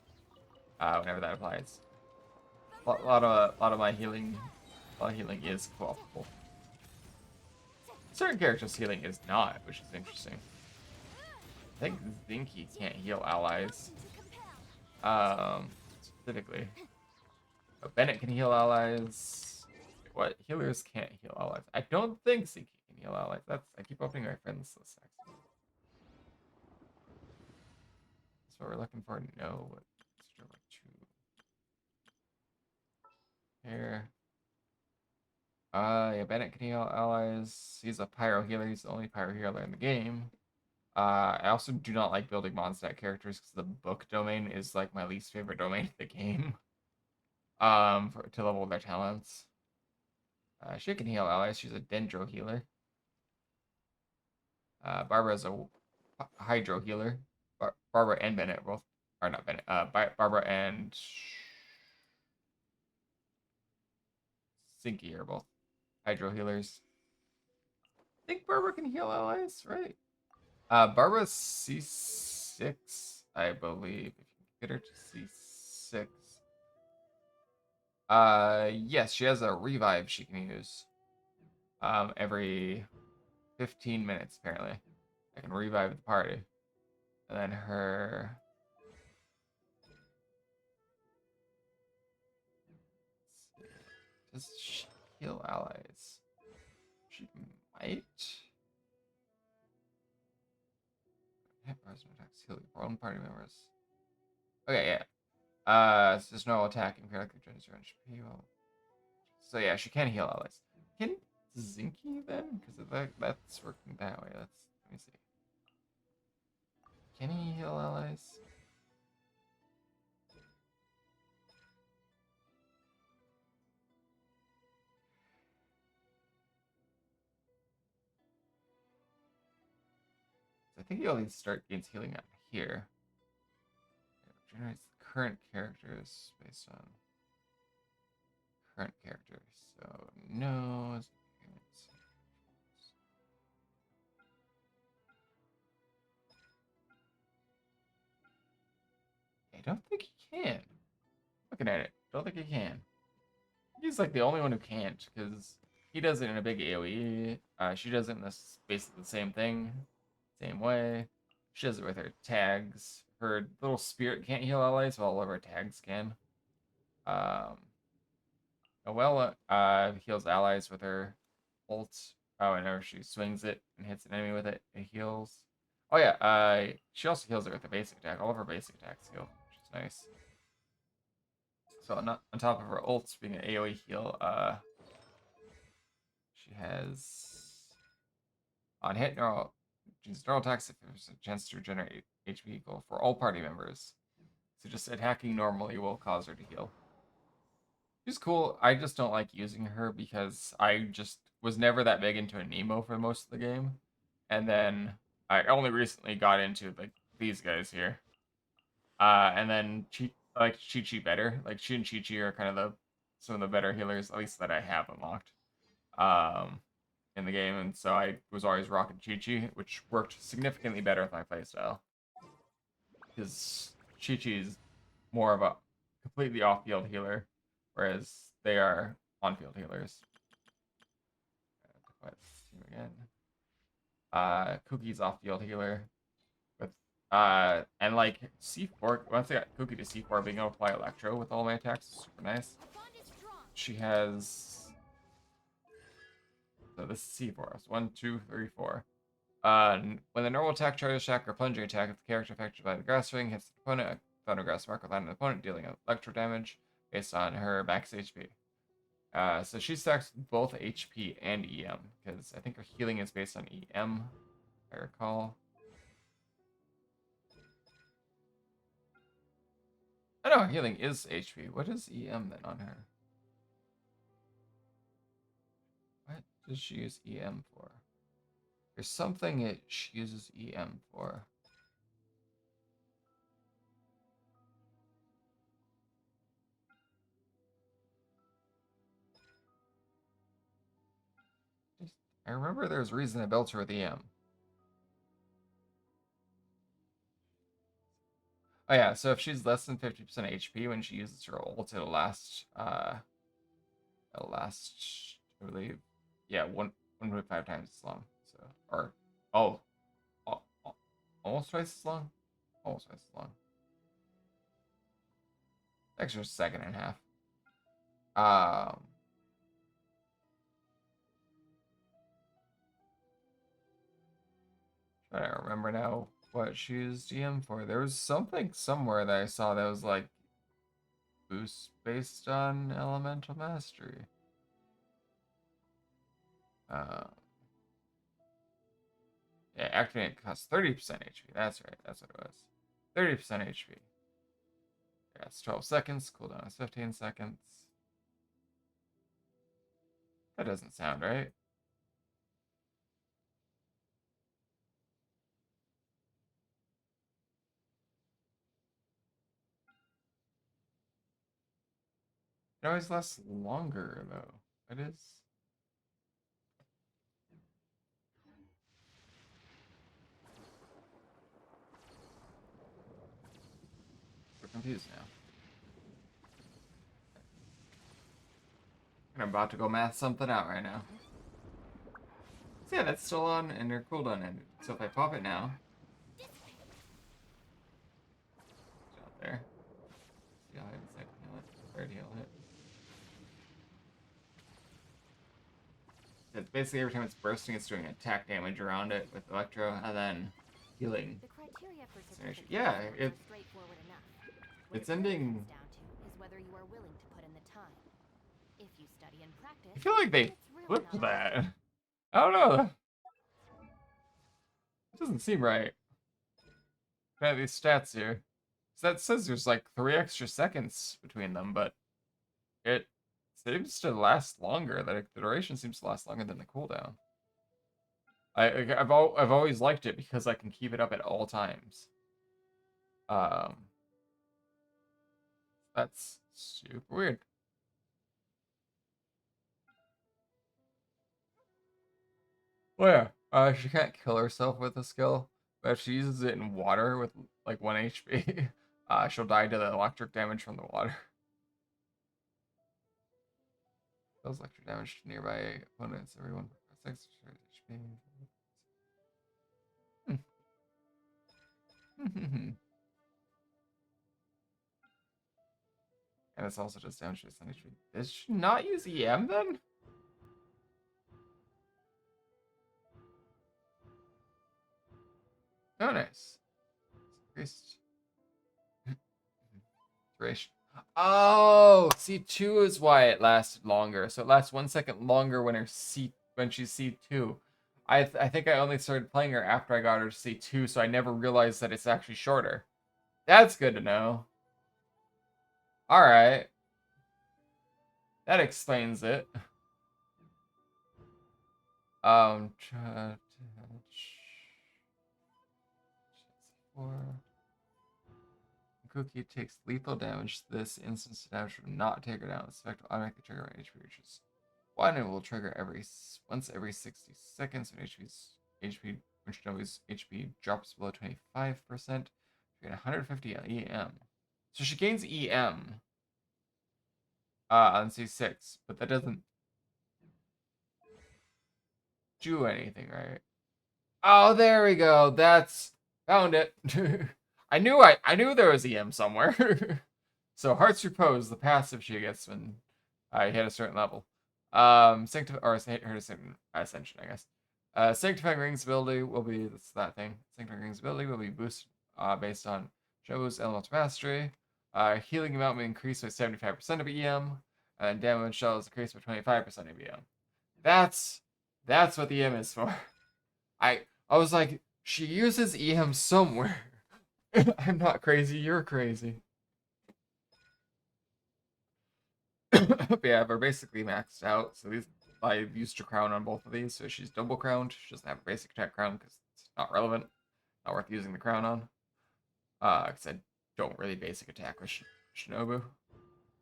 whenever that applies. A lot of my healing is co-opable. Certain characters' healing is not, which is interesting. I think Zinky can't heal allies, specifically. But Bennett can heal allies. What? Healers can't heal allies. I don't think Zinky can heal allies. I keep opening my friends list. That's what we're looking for. No. Here. Yeah, Bennett can heal allies. He's a pyro healer. He's the only pyro healer in the game. I also do not like building Mondstadt characters because the book domain is like my least favorite domain in the game. To level their talents. She can heal allies. She's a Dendro healer. Barbara's a Hydro healer. Barbara and Bennett both, or not Bennett. Barbara and Sinky are both Hydro healers. I think Barbara can heal allies, right? Barbara's C6, I believe. If you can get her to C6. Yes, she has a revive she can use. Every 15 minutes, apparently. I can revive the party. And then her... Does she heal allies? She might. Hit bars and attacks heal your own party members. Okay, yeah. So there's no attacking periodically drains your HP. So yeah, she can heal allies. Can Zinky then? Because that's working that way. Let me see. Can he heal allies? I think he only gains healing out here. It generates the current characters based on current characters. So no. I don't think he can. Looking at it, don't think he can. He's like the only one who can't because he does it in a big AoE. She does it in this basically the same thing, same way. She does it with her tags. Her little spirit can't heal allies, while all of her tags can. Noella heals allies with her ult. Whenever she swings it and hits an enemy with it, it heals. Oh yeah, she also heals it with her basic attack. All of her basic attacks heal, which is nice. So on top of her ults being an AoE heal, she has on hit neural attacks if there's a chance to regenerate HP equal for all party members. So just attacking normally will cause her to heal. She's cool. I just don't like using her because I just was never that big into a Nemo for most of the game. And then I only recently got into like these guys here. And then I like Chi-Chi better. Like she and Chi-Chi are kind of some of the better healers, at least that I have unlocked. In the game, and so I was always rocking Chi-Chi, which worked significantly better with my playstyle. Because Chi-Chi's more of a completely off-field healer, whereas they are on-field healers. Let's see again. Cookie's off-field healer with and like C4. Once I got Cookie to C4, being able to apply Electro with all my attacks is super nice. She has so this is C4. So 1, 2, 3, 4. When the normal attack, charge attack, or plunging attack of the character affected by the grass ring hits the opponent, a Thundergrass mark will land on the opponent, dealing electro damage based on her max HP. So she stacks both HP and EM, because I think her healing is based on EM, if I recall. I know her healing is HP. What is EM then on her? What does she use EM for? There's something that she uses EM for. I remember there's a reason I built her with EM. Oh yeah, so if she's less than 50% HP when she uses her ult, it'll last I believe, yeah, 1.5 times as long. So oh, almost twice as long? Almost twice as long. Extra second and a half. I don't remember now what she used EM for. There was something somewhere that I saw that was like boost based on elemental mastery. Yeah, activating costs 30% HP. That's right. That's what it was. 30% HP. Yeah, it's 12 seconds. Cooldown is 15 seconds. That doesn't sound right. It always lasts longer, though. It is. We're confused now. I'm about to go math something out right now. So yeah, that's still on, and their cooldown ended. So if I pop it now, it's out there. Yeah, I haven't second heal it. Third heal it. It's basically every time it's bursting, it's doing attack damage around it with Electro, and then healing. The criteria for Yeah, straightforward enough. it's ending. Down to is whether you are willing to put in the time. If you study and practice, I feel like they it's really flipped not that. I don't know. It doesn't seem right. Got these stats here. So that says there's like 3 extra seconds between them, but it seems to last longer. The duration seems to last longer than the cooldown. I've always liked it because I can keep it up at all times. That's super weird. Well, yeah, she can't kill herself with the skill, but if she uses it in water with like 1 HP, she'll die to the electric damage from the water. Does electric damage to nearby opponents. Everyone 6 HP. And it's also just damage to HP. Does she not use EM then? Oh, nice. Increased duration. Oh, C2 is why it lasted longer. So it lasts 1 second longer when she's C2. I think I only started playing her after I got her to C2, so I never realized that it's actually shorter. That's good to know. All right. That explains it. Cookie takes lethal damage. This instance damage will not take her down. This effect will automatically trigger when HP reaches 1. It will trigger once every 60 seconds when Shinobi's HP drops below 25%. Trigger 150 EM. So she gains EM on C6, but that doesn't do anything, right? Oh, there we go. That's found it. I knew there was EM somewhere. So Heart's Repose, the passive she gets when I hit a certain level. Ascension, I guess. Sanctifying Rings ability will be that thing. Sanctifying Rings ability will be boosted based on Shobu's Elemental Mastery. Healing amount will increase by 75% of EM, and damage shell is increased by 25% of EM. That's what the EM is for. I was like, she uses EM somewhere. I'm not crazy, you're crazy. But yeah, we're basically maxed out. So I used her crown on both of these, so she's double crowned. She doesn't have a basic attack crown because it's not relevant. Not worth using the crown on. Because I don't really basic attack with Shinobu.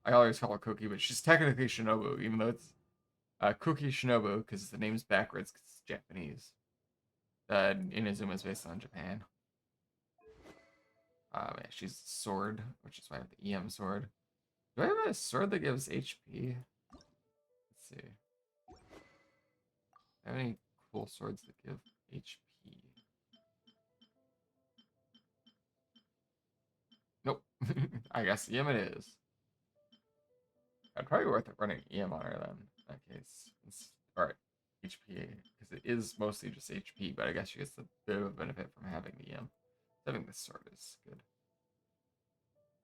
I always call her Cookie, but she's technically Shinobu, even though it's Cookie Shinobu because the name's backwards because it's Japanese. Inazuma is based on Japan. Yeah, she's sword, which is why I have the EM sword. Do I have a sword that gives HP? Let's see. Do I have any cool swords that give HP? Nope. I guess EM it is. I'd probably worth it running EM on her then. In that case. Alright. HP. Because it is mostly just HP, but I guess she gets a bit of a benefit from having the EM. Having this sword is good.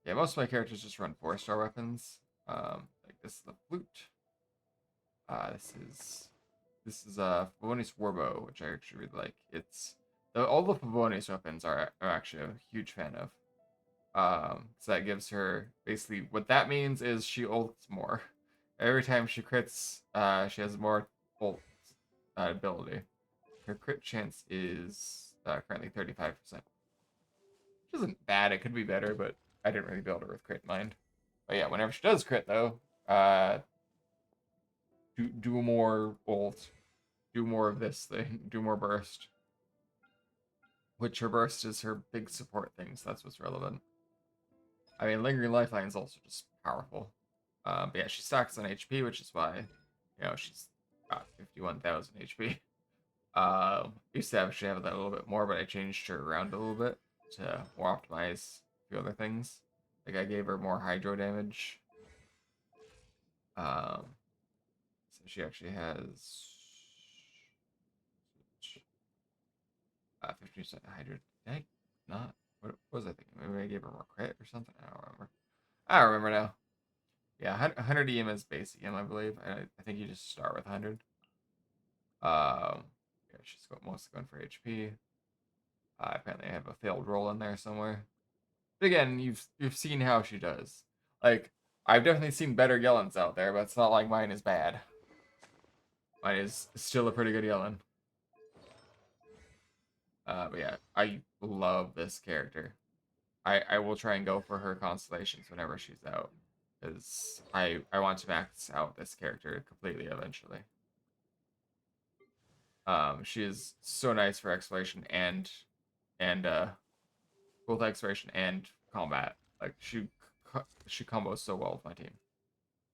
Yeah, most of my characters just run 4-star weapons. Like this is the flute. This is Favonius Warbow, which I actually really like. It's all the Favonius weapons I'm actually a huge fan of. So that gives her basically what that means is she ults more. Every time she crits, she has more ult ability. Her crit chance is currently 35%. Which isn't bad. It could be better, but I didn't really build her with crit in mind. But yeah, whenever she does crit though, do more ult, do more of this thing, do more burst. Which her burst is her big support thing, so that's what's relevant. I mean, Lingering Lifeline is also just powerful. But yeah, she stacks on HP, which is why, she's got 51,000 HP. Used to actually have that a little bit more, but I changed her around a little bit to more optimize a few other things. Like I gave her more hydro damage. So she actually has 15% hydro. Did I not? What was I thinking? Maybe I gave her more crit or something? I don't remember. I don't remember now. Yeah, 100 EM is base EM, I believe. I think you just start with 100. Yeah, she's mostly going for HP. Apparently, I have a failed roll in there somewhere. But again, you've seen how she does. Like, I've definitely seen better Yellens out there, but it's not like mine is bad. Mine is still a pretty good Yellen. But yeah, I love this character. I will try and go for her constellations whenever she's out. Because I want to max out this character completely eventually. She is so nice for exploration and both exploration and combat. Like she combos so well with my team.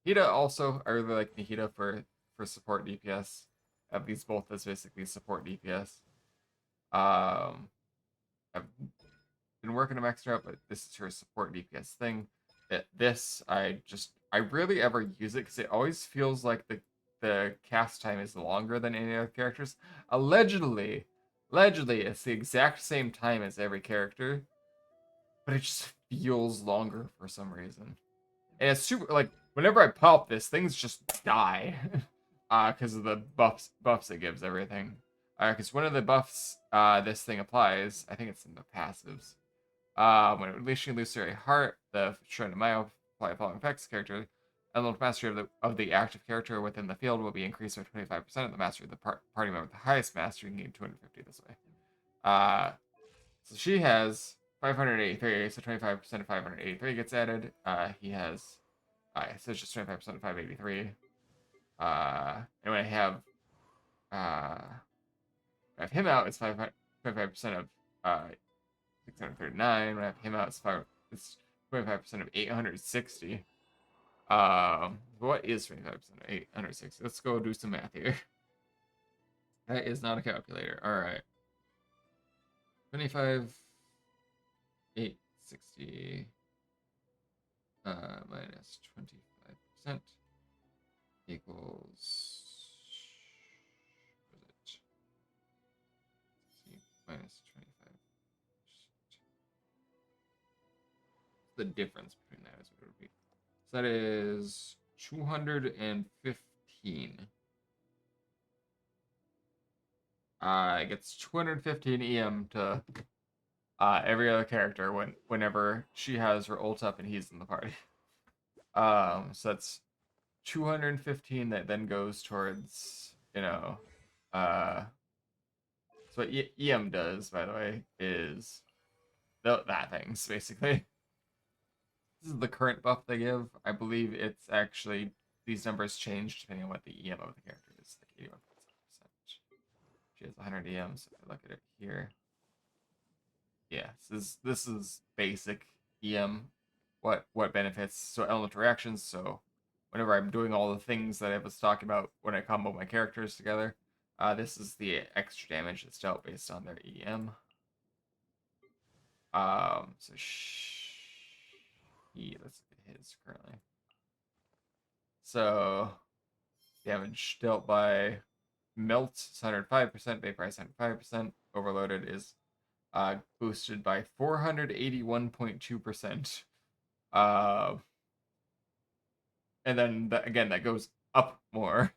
Hida also, I really like Nihida for support DPS. I have these both as basically support DPS. I've been working to max her out, but this is her support DPS thing. I rarely ever use it because it always feels like the cast time is longer than any other characters. Allegedly, it's the exact same time as every character, but it just feels longer for some reason. And it's super like whenever I pop this, things just die, because of the buffs it gives everything. Because one of the buffs this thing applies, I think it's in the passives. When unleashing illusory heart, the Shrine of Maya apply following effects character. Elemental mastery of the active character within the field will be increased by 25%. Of the mastery of the party member with the highest mastery gain 250 this way. So she has 583, so 25% of 583 gets added. He has, so it's just 25% of 583. And when I have him out, it's 25% of 639. When I have him out, it's 25% of 860. What is 25% of 860? Let's go do some math here. That is not a calculator. All right. 25, 860 minus 25% equals, what is it? 60 minus 25. The difference between that is what it would be. So that is 215. It gets 215 EM to every other character whenever she has her ult up and he's in the party. So that's 215 that then goes towards, uh, so what EM does, by the way, is that things basically. This is the current buff they give. I believe it's actually these numbers change depending on what the EM of the character is, like 81%. She has 100 EM, so if I look at it here, yeah, this is basic EM. What benefits? So elemental reactions. So whenever I'm doing all the things that I was talking about when I combo my characters together, this is the extra damage that's dealt based on their EM. So let's look at his currently. So damage dealt by melt is 105%, vaporize 105%, overloaded is boosted by 481.2%. And then again that goes up more.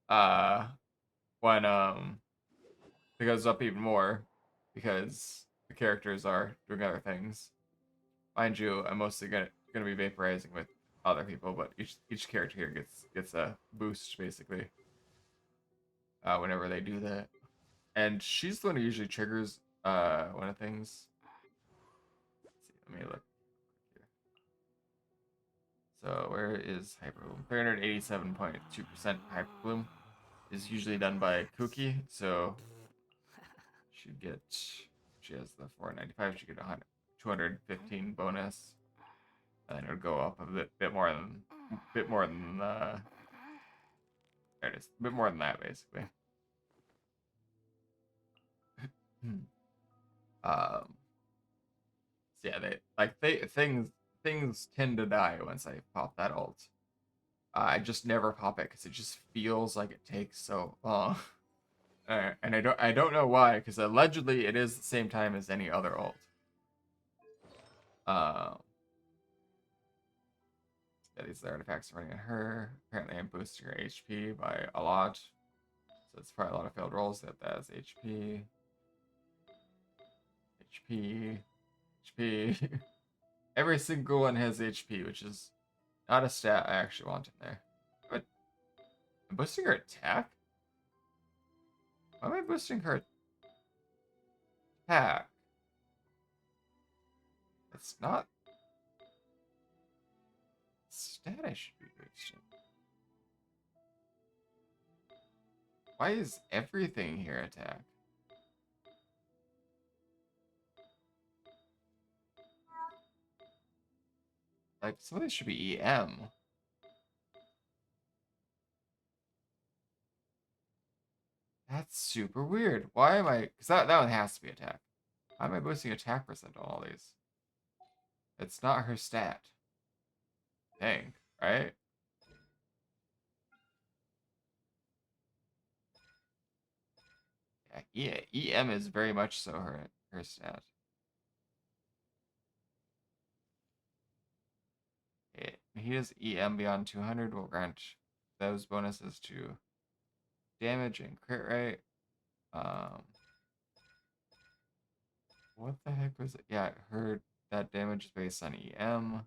When it goes up even more because the characters are doing other things. Mind you, I'm mostly gonna be vaporizing with other people, but each character here gets a boost basically whenever they do that. And she's the one who usually triggers one of the things. Let's see, let me look here. So where is Hyperbloom? 387.2% Hyperbloom is usually done by Cookie, so she has the 495, she get 215 bonus, and then it would go up a bit more than there it is, a bit more than that basically. So yeah, things tend to die once I pop that ult. I just never pop it because it just feels like it takes so long. And I don't know why, because allegedly it is the same time as any other ult. Yeah, these artifacts are running on her. Apparently I'm boosting her HP by a lot. So it's probably a lot of failed rolls that has HP. HP. HP. Every single one has HP, which is not a stat I actually want in there. But I'm boosting her attack? Why am I boosting her attack? It's not stat I should be boosting. Why is everything here attack? Like, some of this should be EM. That's super weird. Why am I... Because that one has to be attack. Why am I boosting attack percent on all these? It's not her stat. I think, right? Yeah, EM is very much so her stat. He has EM beyond 200 will grant those bonuses to damage and crit rate. What the heck was it? Yeah, I heard that damage is based on EM.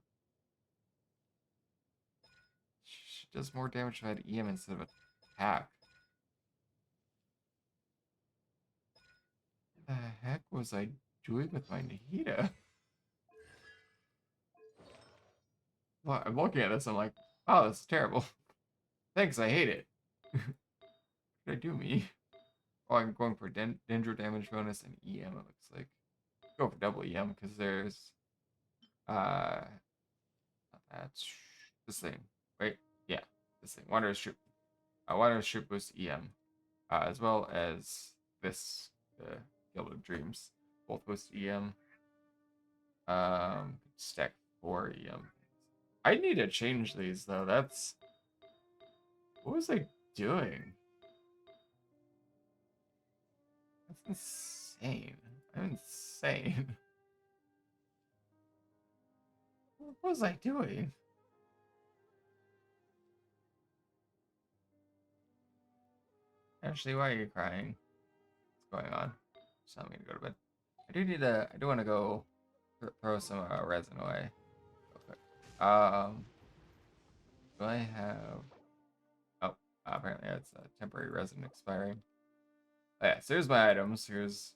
She does more damage if I had EM instead of attack. What the heck was I doing with my Nahida? Well, I'm looking at this, I'm like, wow, this is terrible. Thanks, I hate it. What did I do, me? Oh, I'm going for Dendro damage bonus and EM, it looks like. Go for double EM, because there's Uh, that's this thing. Wait, yeah, this thing. Wanderer's Troop. Wanderer's Troop boosts EM, as well as this, the Guild of Dreams. Both boost EM. Stack 4 EM. I need to change these though. That's what was I doing? That's insane. I'm insane. What was I doing? Ashley, why are you crying? What's going on? Just telling me to go to bed. I do want to go throw some resin away real quick. Do I have? Oh, apparently it's a temporary resin expiring. Oh, yeah, so here's my items. Here's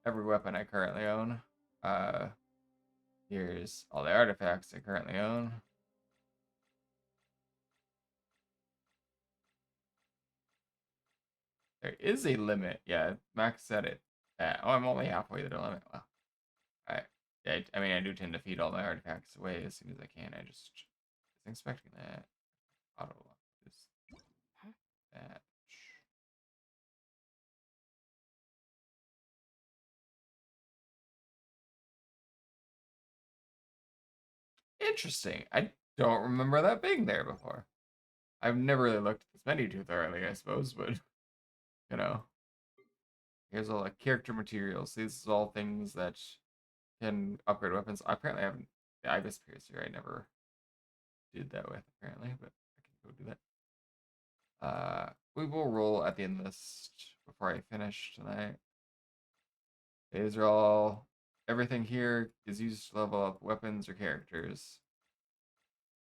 every weapon I currently own. Uh, Here's all the artifacts I currently own. There is a limit. Yeah, Max said it. Oh, I'm only halfway to the limit. Well, I, I mean, I do tend to feed all my artifacts away as soon as I can. I just was expecting that. Auto lock is that. Interesting. I don't remember that being there before. I've never really looked at this menu too thoroughly, I suppose, but you know, here's all the character materials. These are all things that can upgrade weapons. I apparently haven't the Ibis Piercer. I never did that with apparently, but I can go do that. We will roll at the end of this before I finish tonight. These are all everything here is used to level up weapons or characters.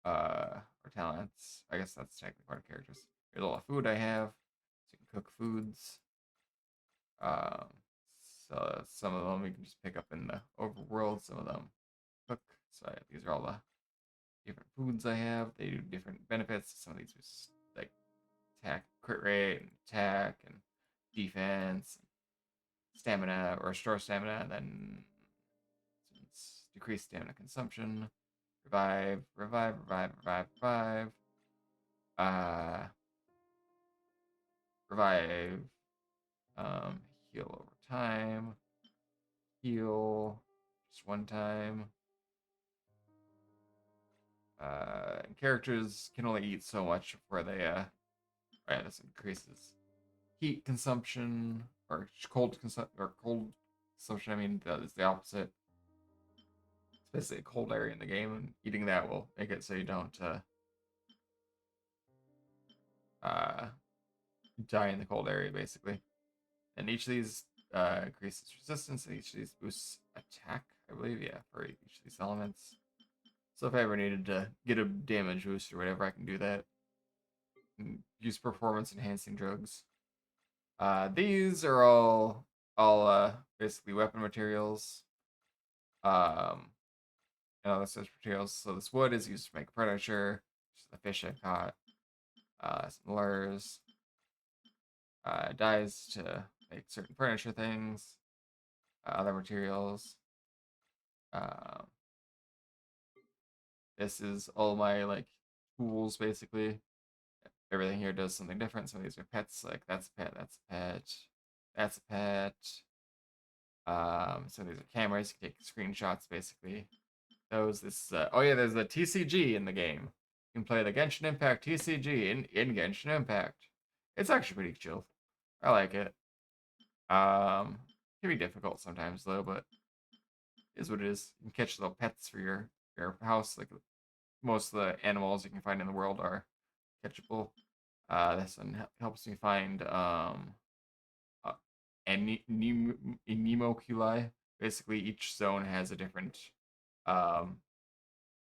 Or talents. I guess that's technically part of characters. Here's all the food I have. So you can cook foods. Um, so some of them we can just pick up in the overworld. Some of them cook. So these are all the different foods I have. They do different benefits. Some of these are like attack, crit rate, and attack, and defense, stamina, or restore stamina, and then decrease stamina consumption, revive, revive, revive, revive, revive. Revive, heal over time, heal just one time. Characters can only eat so much before they, right, this increases heat consumption, or cold consumption, I mean, that is the opposite. It's basically a cold area in the game, and eating that will make it so you don't, uh, die in the cold area, basically. And each of these increases resistance, and each of these boosts attack, I believe, yeah, for each of these elements. So if I ever needed to get a damage boost or whatever, I can do that. And use performance enhancing drugs. These are all basically weapon materials. And other such materials. So this wood is used to make furniture, which is the fish I've caught. Some lures. Dyes to make certain furniture things. Other materials. Um, this is all my like tools basically. Everything here does something different. Some of these are pets, like that's a pet, that's a pet, that's a pet. Some of these are cameras, you can take screenshots basically. Oh yeah, there's a TCG in the game. You can play the Genshin Impact TCG in Genshin Impact. It's actually pretty chill. I like it. Can be difficult sometimes though, but it is what it is. You can catch little pets for your house. Like most of the animals you can find in the world are catchable. This one helps me find uh, anemoculi. Basically, each zone has a different um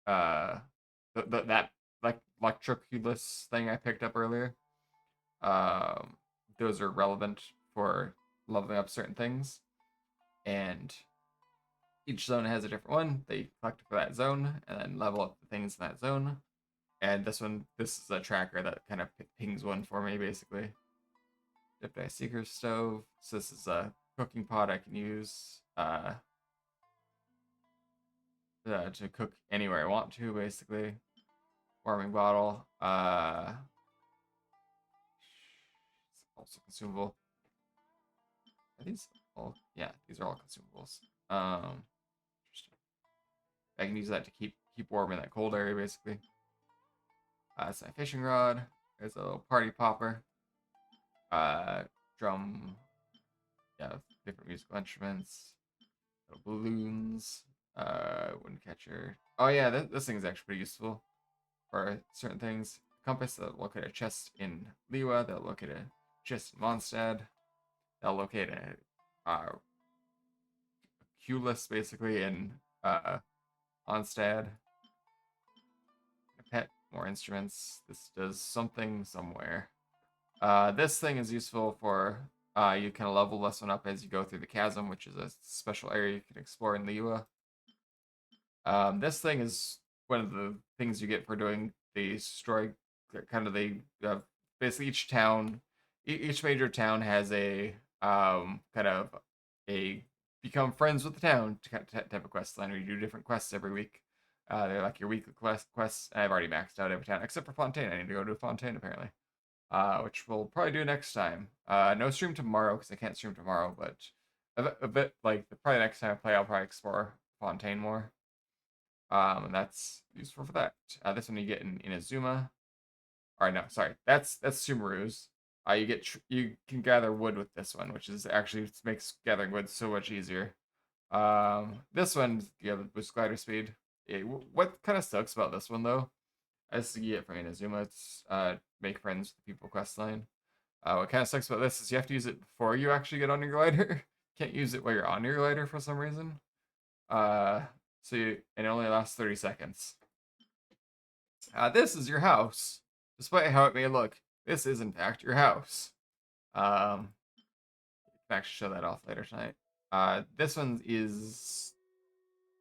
uh that like electroculus thing I picked up earlier. Um, those are relevant for leveling up certain things, and each zone has a different one. They collect for that zone and then level up the things in that zone. And this is a tracker that kind of pings one for me, basically. Dipped Ice Seeker Stove. So this is a cooking pot I can use. to cook anywhere I want to, basically. Warming bottle. It's also consumable. Are these all? Yeah, these are all consumables. Interesting. I can use that to keep warm in that cold area, basically. It's my fishing rod. There's a little party popper. Drum. Yeah, different musical instruments. Little balloons. Wind catcher. Oh yeah, this thing is actually pretty useful for certain things. Compass that'll locate a chest in Liwa. That'll locate a chest in Mondstadt. That'll locate a Q list basically in Mondstadt. Pet, more instruments. This does something somewhere. This thing is useful for you can level this one up as you go through the chasm, which is a special area you can explore in Liwa. This thing is one of the things you get for doing the story. Kind of basically each town, each major town has a kind of a become friends with the town type of quest line, where you do different quests every week. They're like your weekly quests. I've already maxed out every town except for Fontaine. I need to go to Fontaine apparently, which we'll probably do next time. No stream tomorrow because I can't stream tomorrow, but a bit like probably next time I play, I'll probably explore Fontaine more. And that's useful for that. This one you get in Inazuma. Or no, sorry, that's Sumeru's. You can gather wood with this one, which is actually makes gathering wood so much easier. This one you have boost glider speed. What kind of sucks about this one though, as you get from Inazuma, it's make friends with the people quest line. What kind of sucks about this is you have to use it before you actually get on your glider. Can't use it while you're on your glider for some reason. And it only lasts 30 seconds. This is your house. Despite how it may look, this is in fact your house. I can actually show that off later tonight. This one is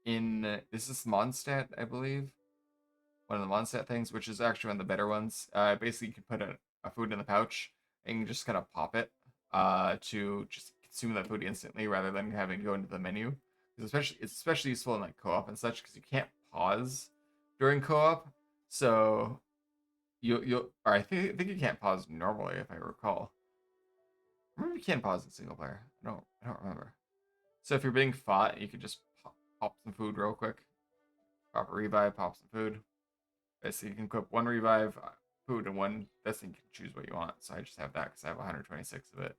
this is Mondstadt, I believe. One of the Mondstadt things, which is actually one of the better ones. Basically, you can put a food in the pouch and you can just kind of pop it to just consume that food instantly rather than having to go into the menu. It's especially useful in like co-op and such because you can't pause during co-op. So or I think you can't pause normally if I recall. Maybe you can pause in single player. I don't remember. So if you're being fought, you can just pop some food real quick. Pop a revive, pop some food. Basically, you can equip one revive food and one. This thing you can choose what you want. So I just have that because I have 126 of it.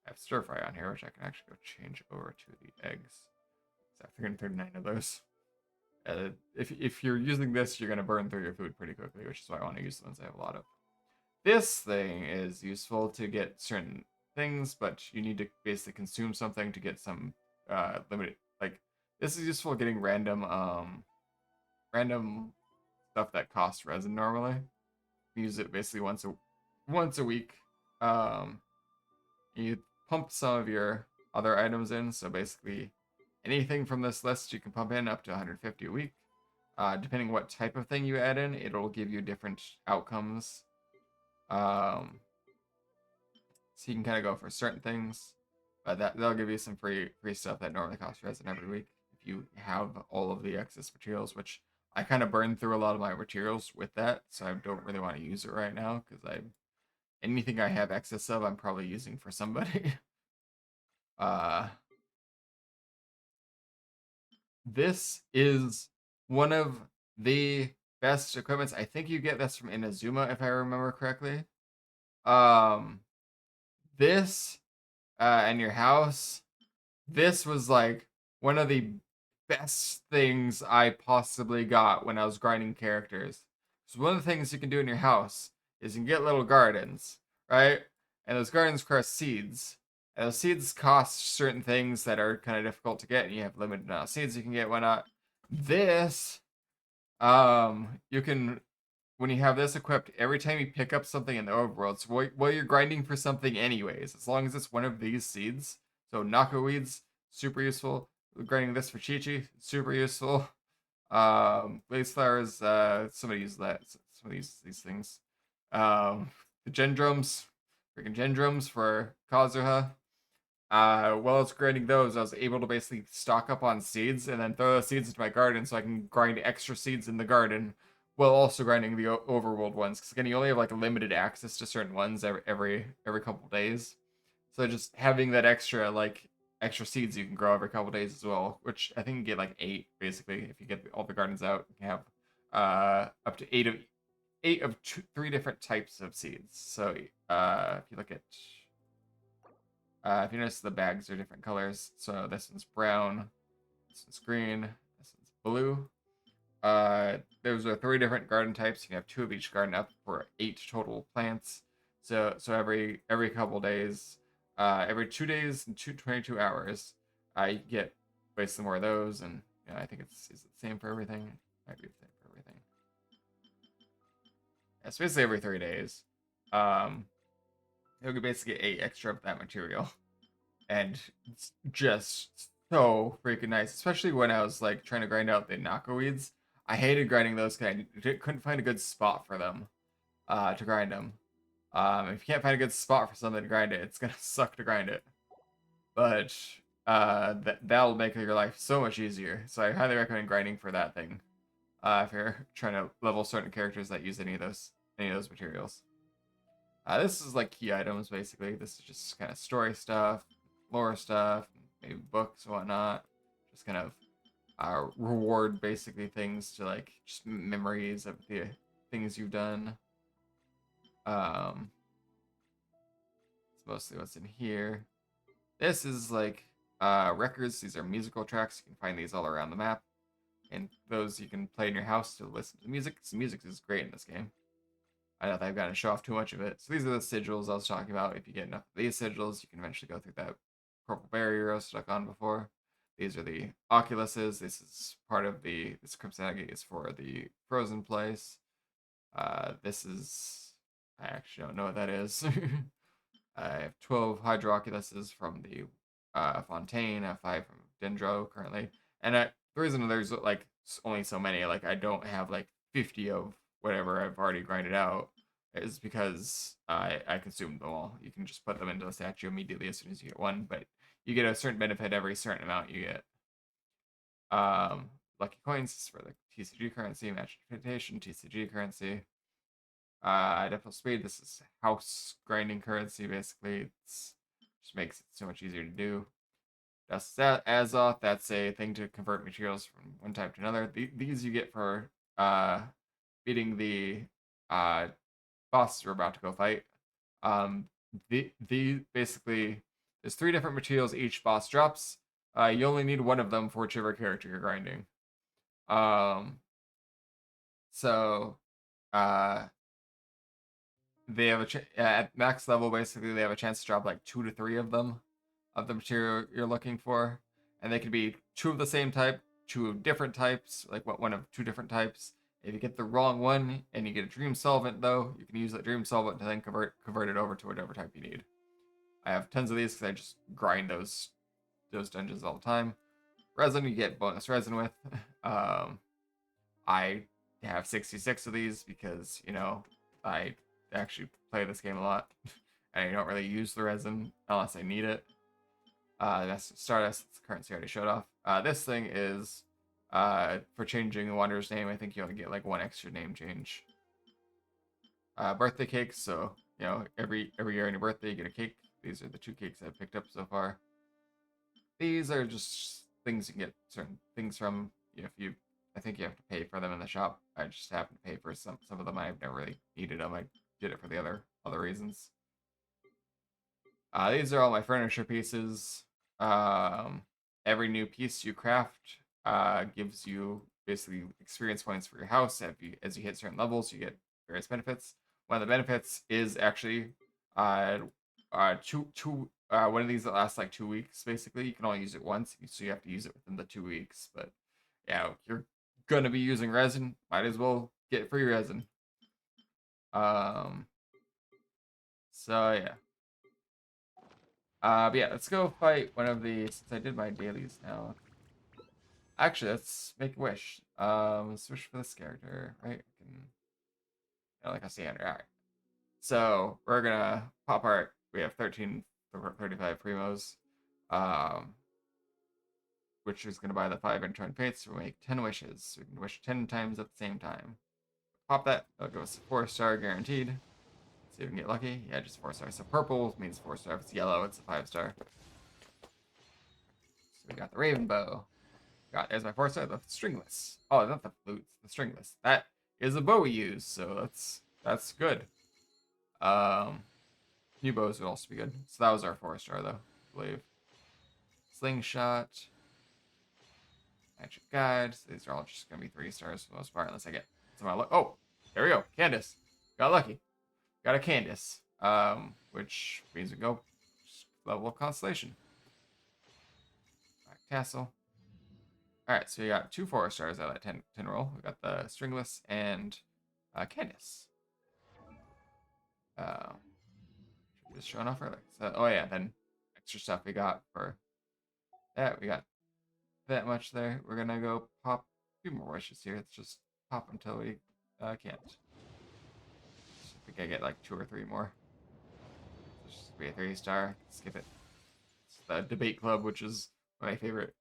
I have stir fry on here, which I can actually go change over to the eggs. I have 339 of those. If you're using this, you're gonna burn through your food pretty quickly, which is why I want to use the ones I have a lot of. This thing is useful to get certain things, but you need to basically consume something to get some limited. Like this is useful getting random stuff that costs resin normally. Use it basically once a week. You pump some of your other items in, so basically anything from this list you can pump in up to 150 a week. Depending what type of thing you add in, it'll give you different outcomes. So you can kind of go for certain things. That'll give you some free stuff that normally costs resin every week if you have all of the excess materials, which I kind of burn through a lot of my materials with that, so I don't really want to use it right now because anything I have excess of, I'm probably using for somebody. This is one of the best equipments. I think you get this from Inazuma, if I remember correctly. This and your house. This was like one of the best things I possibly got when I was grinding characters. So one of the things you can do in your house is you can get little gardens, right? And those gardens cost seeds. And those seeds cost certain things that are kind of difficult to get, and you have limited amount of seeds you can get. Why not? This, you can, when you have this equipped, every time you pick up something in the overworld, so while you're grinding for something anyways, as long as it's one of these seeds, so Naka weeds, super useful. Grinding this for Chi-Chi, super useful. Blaze flowers, somebody use that. Some of these things. The Gendrums, freaking Gendrums for Kazuha. while I was grinding those, I was able to basically stock up on seeds and then throw those seeds into my garden so I can grind extra seeds in the garden while also grinding the overworld ones. Because again, you only have like limited access to certain ones every couple days. So just having that extra seeds you can grow every couple days as well, which I think you get like 8 basically if you get all the gardens out. You can have up to 3 different types of seeds. So if you look at if you notice the bags are different colors. So this one's brown, this one's green, this one's blue. Those are 3 different garden types. You can have 2 of each garden up for 8 total plants. So every couple days, every 2 days and 22 hours, you get basically more of those. And I think is it the same for everything? Might be the same for everything. Yeah, it's basically every 3 days. You'll basically get 8 extra of that material. And it's just so freaking nice, especially when I was like trying to grind out the knockoweeds. I hated grinding those because I couldn't find a good spot for them to grind them. If you can't find a good spot for something to grind it, it's gonna suck to grind it. But that'll make your life so much easier. So I highly recommend grinding for that thing if you're trying to level certain characters that use any of those materials. This is like key items basically. This is just kind of story stuff, lore stuff, maybe books, whatnot. Just kind of reward basically things to like just memories of the things you've done. It's mostly what's in here. This is like records. These are musical tracks. You can find these all around the map, and those you can play in your house to listen to music. So music is great in this game. I don't think I've got to show off too much of it. So these are the sigils I was talking about. If you get enough of these sigils, you can eventually go through that purple barrier I was stuck on before. These are the oculuses. This is part of this Cryptanaga is for the frozen place. This is, I actually don't know what that is. I have 12 hydro oculuses from the Fontaine. I have 5 from Dendro currently. And the reason there's like only so many, like I don't have like 50 of whatever I've already grinded out, is because I consumed them all. You can just put them into the statue immediately as soon as you get one, but you get a certain benefit every certain amount you get. Lucky coins for the TCG currency, match invitation, TCG currency. Identical speed, this is house grinding currency basically. It's just makes it so much easier to do. Dust Azoth, that's a thing to convert materials from one type to another. These you get for beating the bosses we're about to go fight. The basically there's 3 different materials each boss drops. You only need one of them for whichever character you're grinding. So they have at max level basically they have a chance to drop like 2 to 3 of them of the material you're looking for, and they could be 2 of the same type, 2 of different types, like one of 2 different types. If you get the wrong one and you get a dream solvent though, you can use that dream solvent to then convert it over to whatever type you need. I have tons of these because I just grind those dungeons all the time. Resin you get bonus resin with. I have 66 of these because I actually play this game a lot and I don't really use the resin unless I need it. That's Stardust. It's the currency I already showed off. This thing is for changing the Wanderer's name. I think you only get like 1 extra name change. Birthday cakes. So every year on your birthday you get a cake. These are the 2 cakes I've picked up so far. These are just things you can get certain things from. I think you have to pay for them in the shop. I just happen to pay for some of them. I've never really needed them. I did it for the other reasons. These are all my furniture pieces. Every new piece you craft gives you basically experience points for your house. As you hit certain levels, you get various benefits. One of the benefits is actually one of these that lasts like 2 weeks. Basically, you can only use it once, so you have to use it within the 2 weeks. But yeah, you're gonna be using resin. Might as well get free resin. So yeah. But yeah, let's go fight one of these. Since I did my dailies now. Actually, let's make a wish. Let's wish for this character, right? Like a standard. Alright. So we're gonna pop our. We have 13, 35 primos. Um, which is going to buy the 5 return fates, so we make 10 wishes. So we can wish 10 times at the same time. Pop that. That'll give us a 4-star guaranteed. See if we can get lucky. Yeah, just 4 stars. So purple means 4-star. If it's yellow, it's a 5-star. So we got the Raven Bow. There's my 4-star. The stringless. Oh, not the flute. The stringless. That is a bow we use, so that's good. New bows would also be good. So that was our 4-star though, I believe. Slingshot. Magic Guide. So these are all just gonna be 3 stars for the most part, unless I get some luck. Oh, there we go. Candace. Got lucky. Got a Candace. Which means we go level of Constellation. Black Tassel. Alright, so we got 2 4-stars out of that 10 roll. We got the Stringless and Candace. Just showing off early. So, oh yeah, then extra stuff we got for that. We got that much there. We're gonna go pop a few more wishes here. Let's just pop until we can't. So I think I get like 2 or 3 more. So just be a 3-star. Skip it. It's the debate club, which is my favorite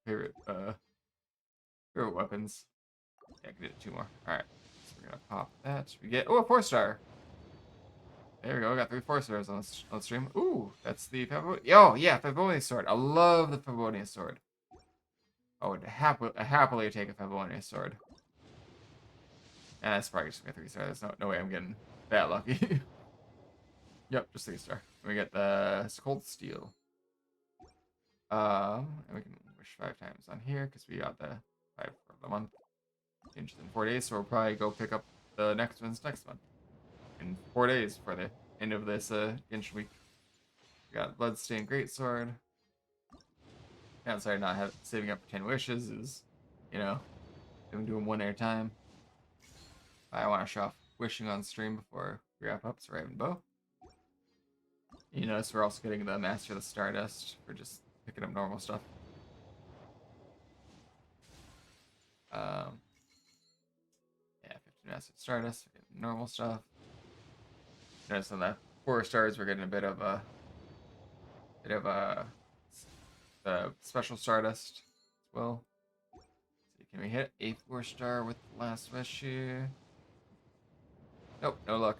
weapons. Yeah, I can do 2 more. All right, so we're gonna pop that. We get a 4-star. There we go. We got 3 4-stars on the stream. Ooh, that's the Favonius. Oh yeah, Favonius sword. I love the Favonius sword. I would happily take a Favonius sword. And that's probably just gonna be a 3-star. There's no way I'm getting that lucky. Yep, just 3-star. We get the Cold Steel. And we can wish 5 times on here because we got the 5 for the month. Changes in 4 days, so we'll probably go pick up the next ones next month. In 4 days for the end of this Genshin week. We got Bloodstained Greatsword. Yeah, sorry, not saving up for 10 wishes is, I'm doing 1 at a time. I want to show off wishing on stream before we wrap up. So Raven Bow. You notice we're also getting the Master of the Stardust for just picking up normal stuff. Yeah, 15 Master of the Stardust, normal stuff. Notice on the 4 stars we're getting a bit of the special Stardust as well. So can we hit a 4-star with the last wish here? Nope, no luck.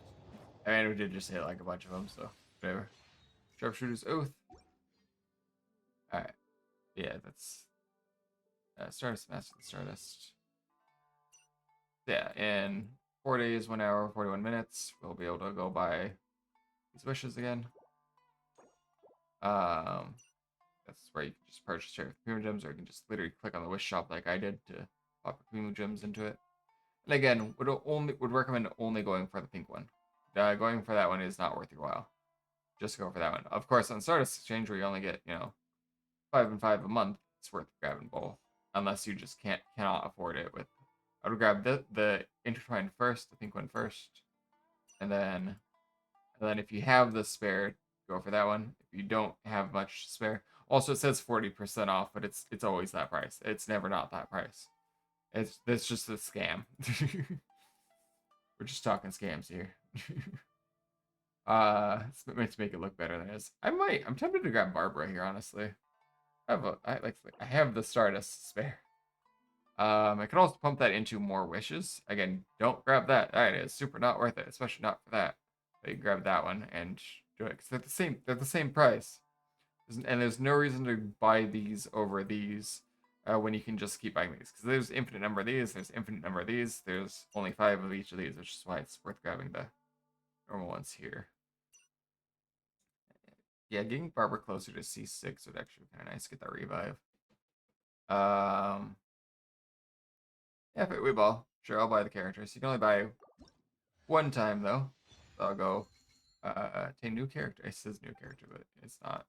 I mean, we did just hit like a bunch of them, so whatever. Sharpshooter's Oath. Alright. Yeah, that's Stardust, Master of the Stardust. Yeah, in 4 days, 1 hour, 41 minutes, we'll be able to go buy these wishes again. That's where you can just purchase straight with Premium Gems, or you can just literally click on the wish shop like I did to pop Premium Gems into it. And again, would recommend only going for the pink one. Going for that one is not worth your while. Just go for that one. Of course, on Stardust Exchange, where you only get 5 and 5 a month, it's worth grabbing both, unless you just cannot afford it. I would grab the intertwined first, the pink one first, and then if you have the spare, go for that one. If you don't have much spare, also it says 40% off, but it's always that price. It's never not that price. It's just a scam. We're just talking scams here. It's meant to make it look better than it is. I'm tempted to grab Barbara here, honestly. I have the Stardust spare. I could also pump that into more wishes. Again, don't grab that. That is super not worth it, especially not for that. But you grab that one and do it, because they're the same price. And there's no reason to buy these over these when you can just keep buying these. Because there's infinite number of these, there's infinite number of these, there's only 5 of each of these, which is why it's worth grabbing the normal ones here. Yeah, getting Barbara closer to C6 would actually be kind of nice to get that revive. Yeah, but we ball. Sure, I'll buy the characters. You can only buy 1 time though. So I'll go take new character. It says new character, but it's not.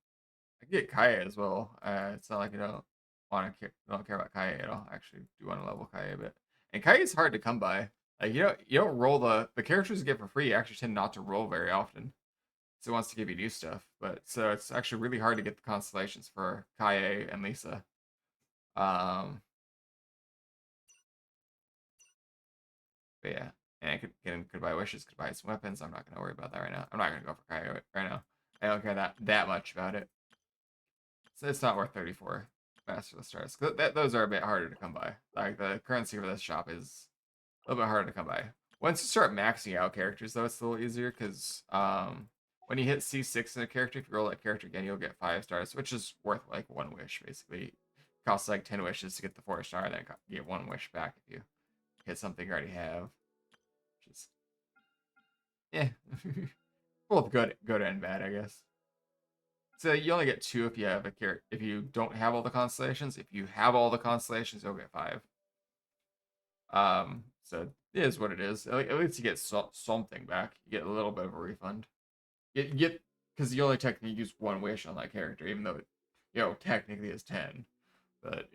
I can get Kaya as well. It's not like I don't care about Kaya at all. I actually do want to level Kaya a bit. And Kaya is hard to come by. Like you don't roll the characters you get for free actually tend not to roll very often. So it wants to give you new stuff. But so it's actually really hard to get the constellations for Kaya and Lisa. But yeah. And I could buy wishes, could buy some weapons. I'm not gonna worry about that right now. I'm not gonna go for Kaya right now. I don't care that much about it. it's not worth 34 Master of the Stars. Those are a bit harder to come by. Like, the currency for this shop is a little bit harder to come by. Once you start maxing out characters, though, it's a little easier, because when you hit C6 in a character, if you roll that character again, you'll get 5 stars, which is worth, like, 1 wish, basically. It costs, like, 10 wishes to get the 4-star, and then you get 1 wish back if you hit something you already have. Which is, yeah. Both good and bad, I guess. So you only get 2 if you have if you don't have all the constellations. If you have all the constellations, you'll get 5. So it is what it is. At least you get something back. You get a little bit of a refund. You get, because you only technically use 1 wish on that character, even though it, technically is 10. But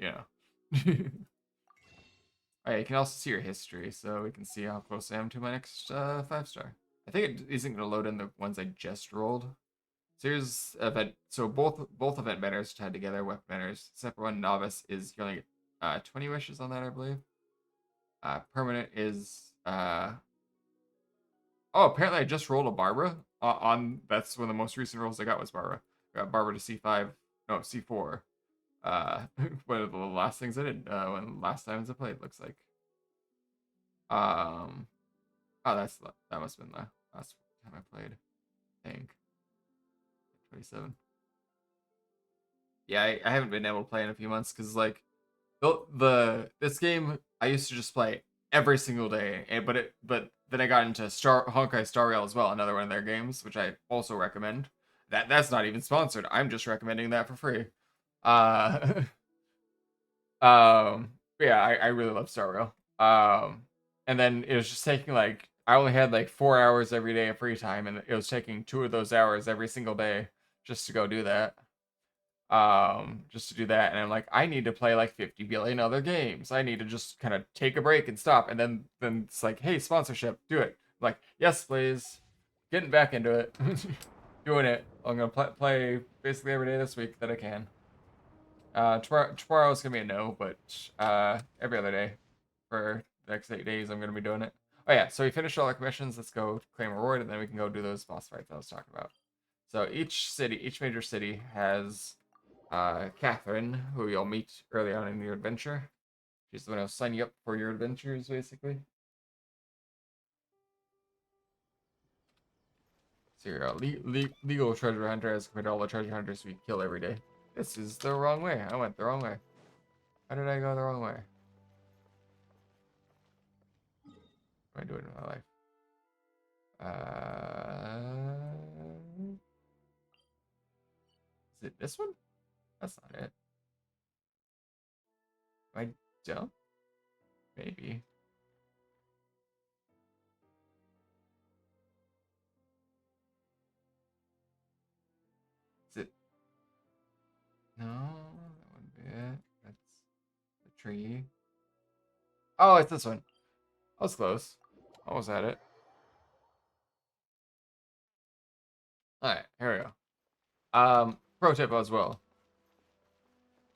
Alright, you can also see your history, so we can see how close I am to my next 5-star. I think it isn't going to load in the ones I just rolled. So here's event. So both event banners tied together, weapon banners. Separate one, novice, is you only get 20 wishes on that, I believe. Permanent is oh, apparently I just rolled a Barbara on. That's one of the most recent rolls I got was Barbara. I got Barbara to C5, no C4. One of the last things I did when last times I played, looks like. Oh, that must have been the last time I played, I think. 27. Yeah, I haven't been able to play in a few months because, like, this game I used to just play every single day, but then I got into Honkai Star Rail as well, another one of their games, which I also recommend. That's not even sponsored. I'm just recommending that for free. Uh, yeah, I really love Star Rail. And then it was just taking, like, I only had like 4 hours every day of free time, and it was taking 2 of those hours every single day just to go do that. Just to do that, and I'm like, I need to play like 50 billion other games. I need to just kind of take a break and stop, and then it's like, hey, sponsorship, do it. I'm like, yes, please. Getting back into it. Doing it. I'm gonna play basically every day this week that I can. Tomorrow is gonna be a no, but every other day for the next 8 days I'm gonna be doing it. Oh yeah, so we finished all our commissions. Let's go claim a reward, and then we can go do those boss fights I was talking about. So each major city has Catherine, who you'll meet early on in your adventure. She's the one who'll sign you up for your adventures, basically. So you're a legal treasure hunter as compared to all the treasure hunters we kill every day. This is the wrong way. I went the wrong way. How did I go the wrong way? What am I doing in my life? Is it this one? That's not it. Am I dumb? Maybe. Is it? No, that wouldn't be it. That's the tree. Oh, it's this one. I was close. Almost had it. Alright, here we go. Pro tip as well.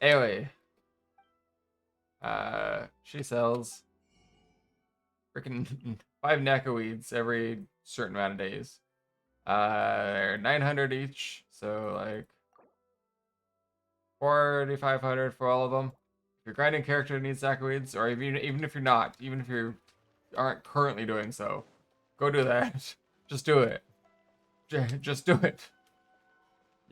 Anyway, she sells freaking 5 NACA weeds every certain amount of days. They're 900 each, so like 4,500 for all of them. If your grinding character needs NACA weeds, or even if you're not, even if you aren't currently doing so, go do that. Just do it. Just do it.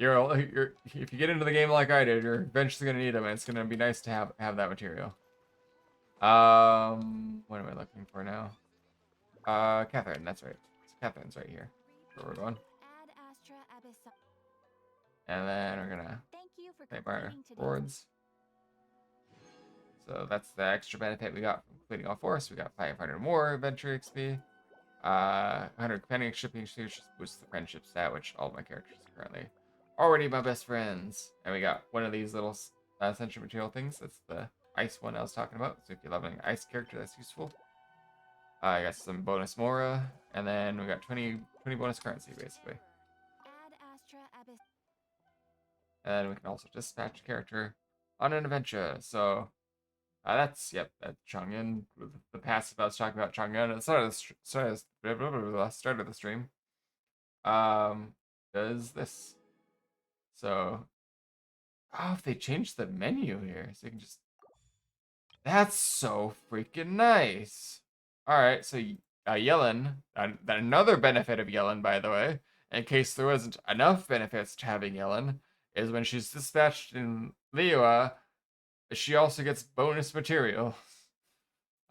If you get into the game like I did, you're eventually gonna need them, and it's gonna be nice to have that material. What am I looking for now? Catherine, that's right. Catherine's right here. Where we're going. And then we're gonna type our rewards. So that's the extra benefit we got from completing all 4. So we got 500 more adventure XP. 100 companion shipping just boosts the friendship stat, which all of my characters are currently already my best friends. And we got one of these little essential material things. That's the ice one I was talking about. So if you're leveling an ice character, that's useful. I got some bonus Mora, and then we got 20 bonus currency, basically. And we can also dispatch a character on an adventure. So that's Chang'an, the passive I was talking about. Chang'an at the start of the stream. Does this. So Oh, if they change the menu here, so you can just. That's so freaking nice. All right, so Yellen, another benefit of Yellen, by the way, in case there wasn't enough benefits to having Yellen, is when she's dispatched in Liyue, she also gets bonus material.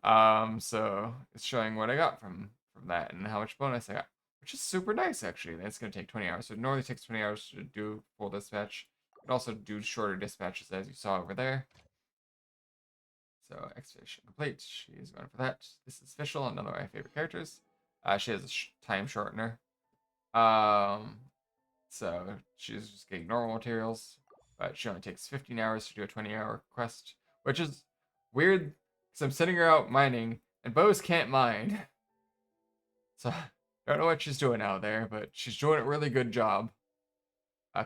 So it's showing what I got from that and how much bonus I got, which is super nice actually. That's gonna take 20 hours. So it normally takes 20 hours to do full dispatch. You can also do shorter dispatches as you saw over there. So expedition complete. She's going for that. This is Fischl, another of my favorite characters. She has a time shortener. Um, so she's just getting normal materials, but she only takes 15 hours to do a 20-hour quest, which is weird because I'm sending her out mining, and Bose can't mine. So I don't know what she's doing out there, but she's doing a really good job.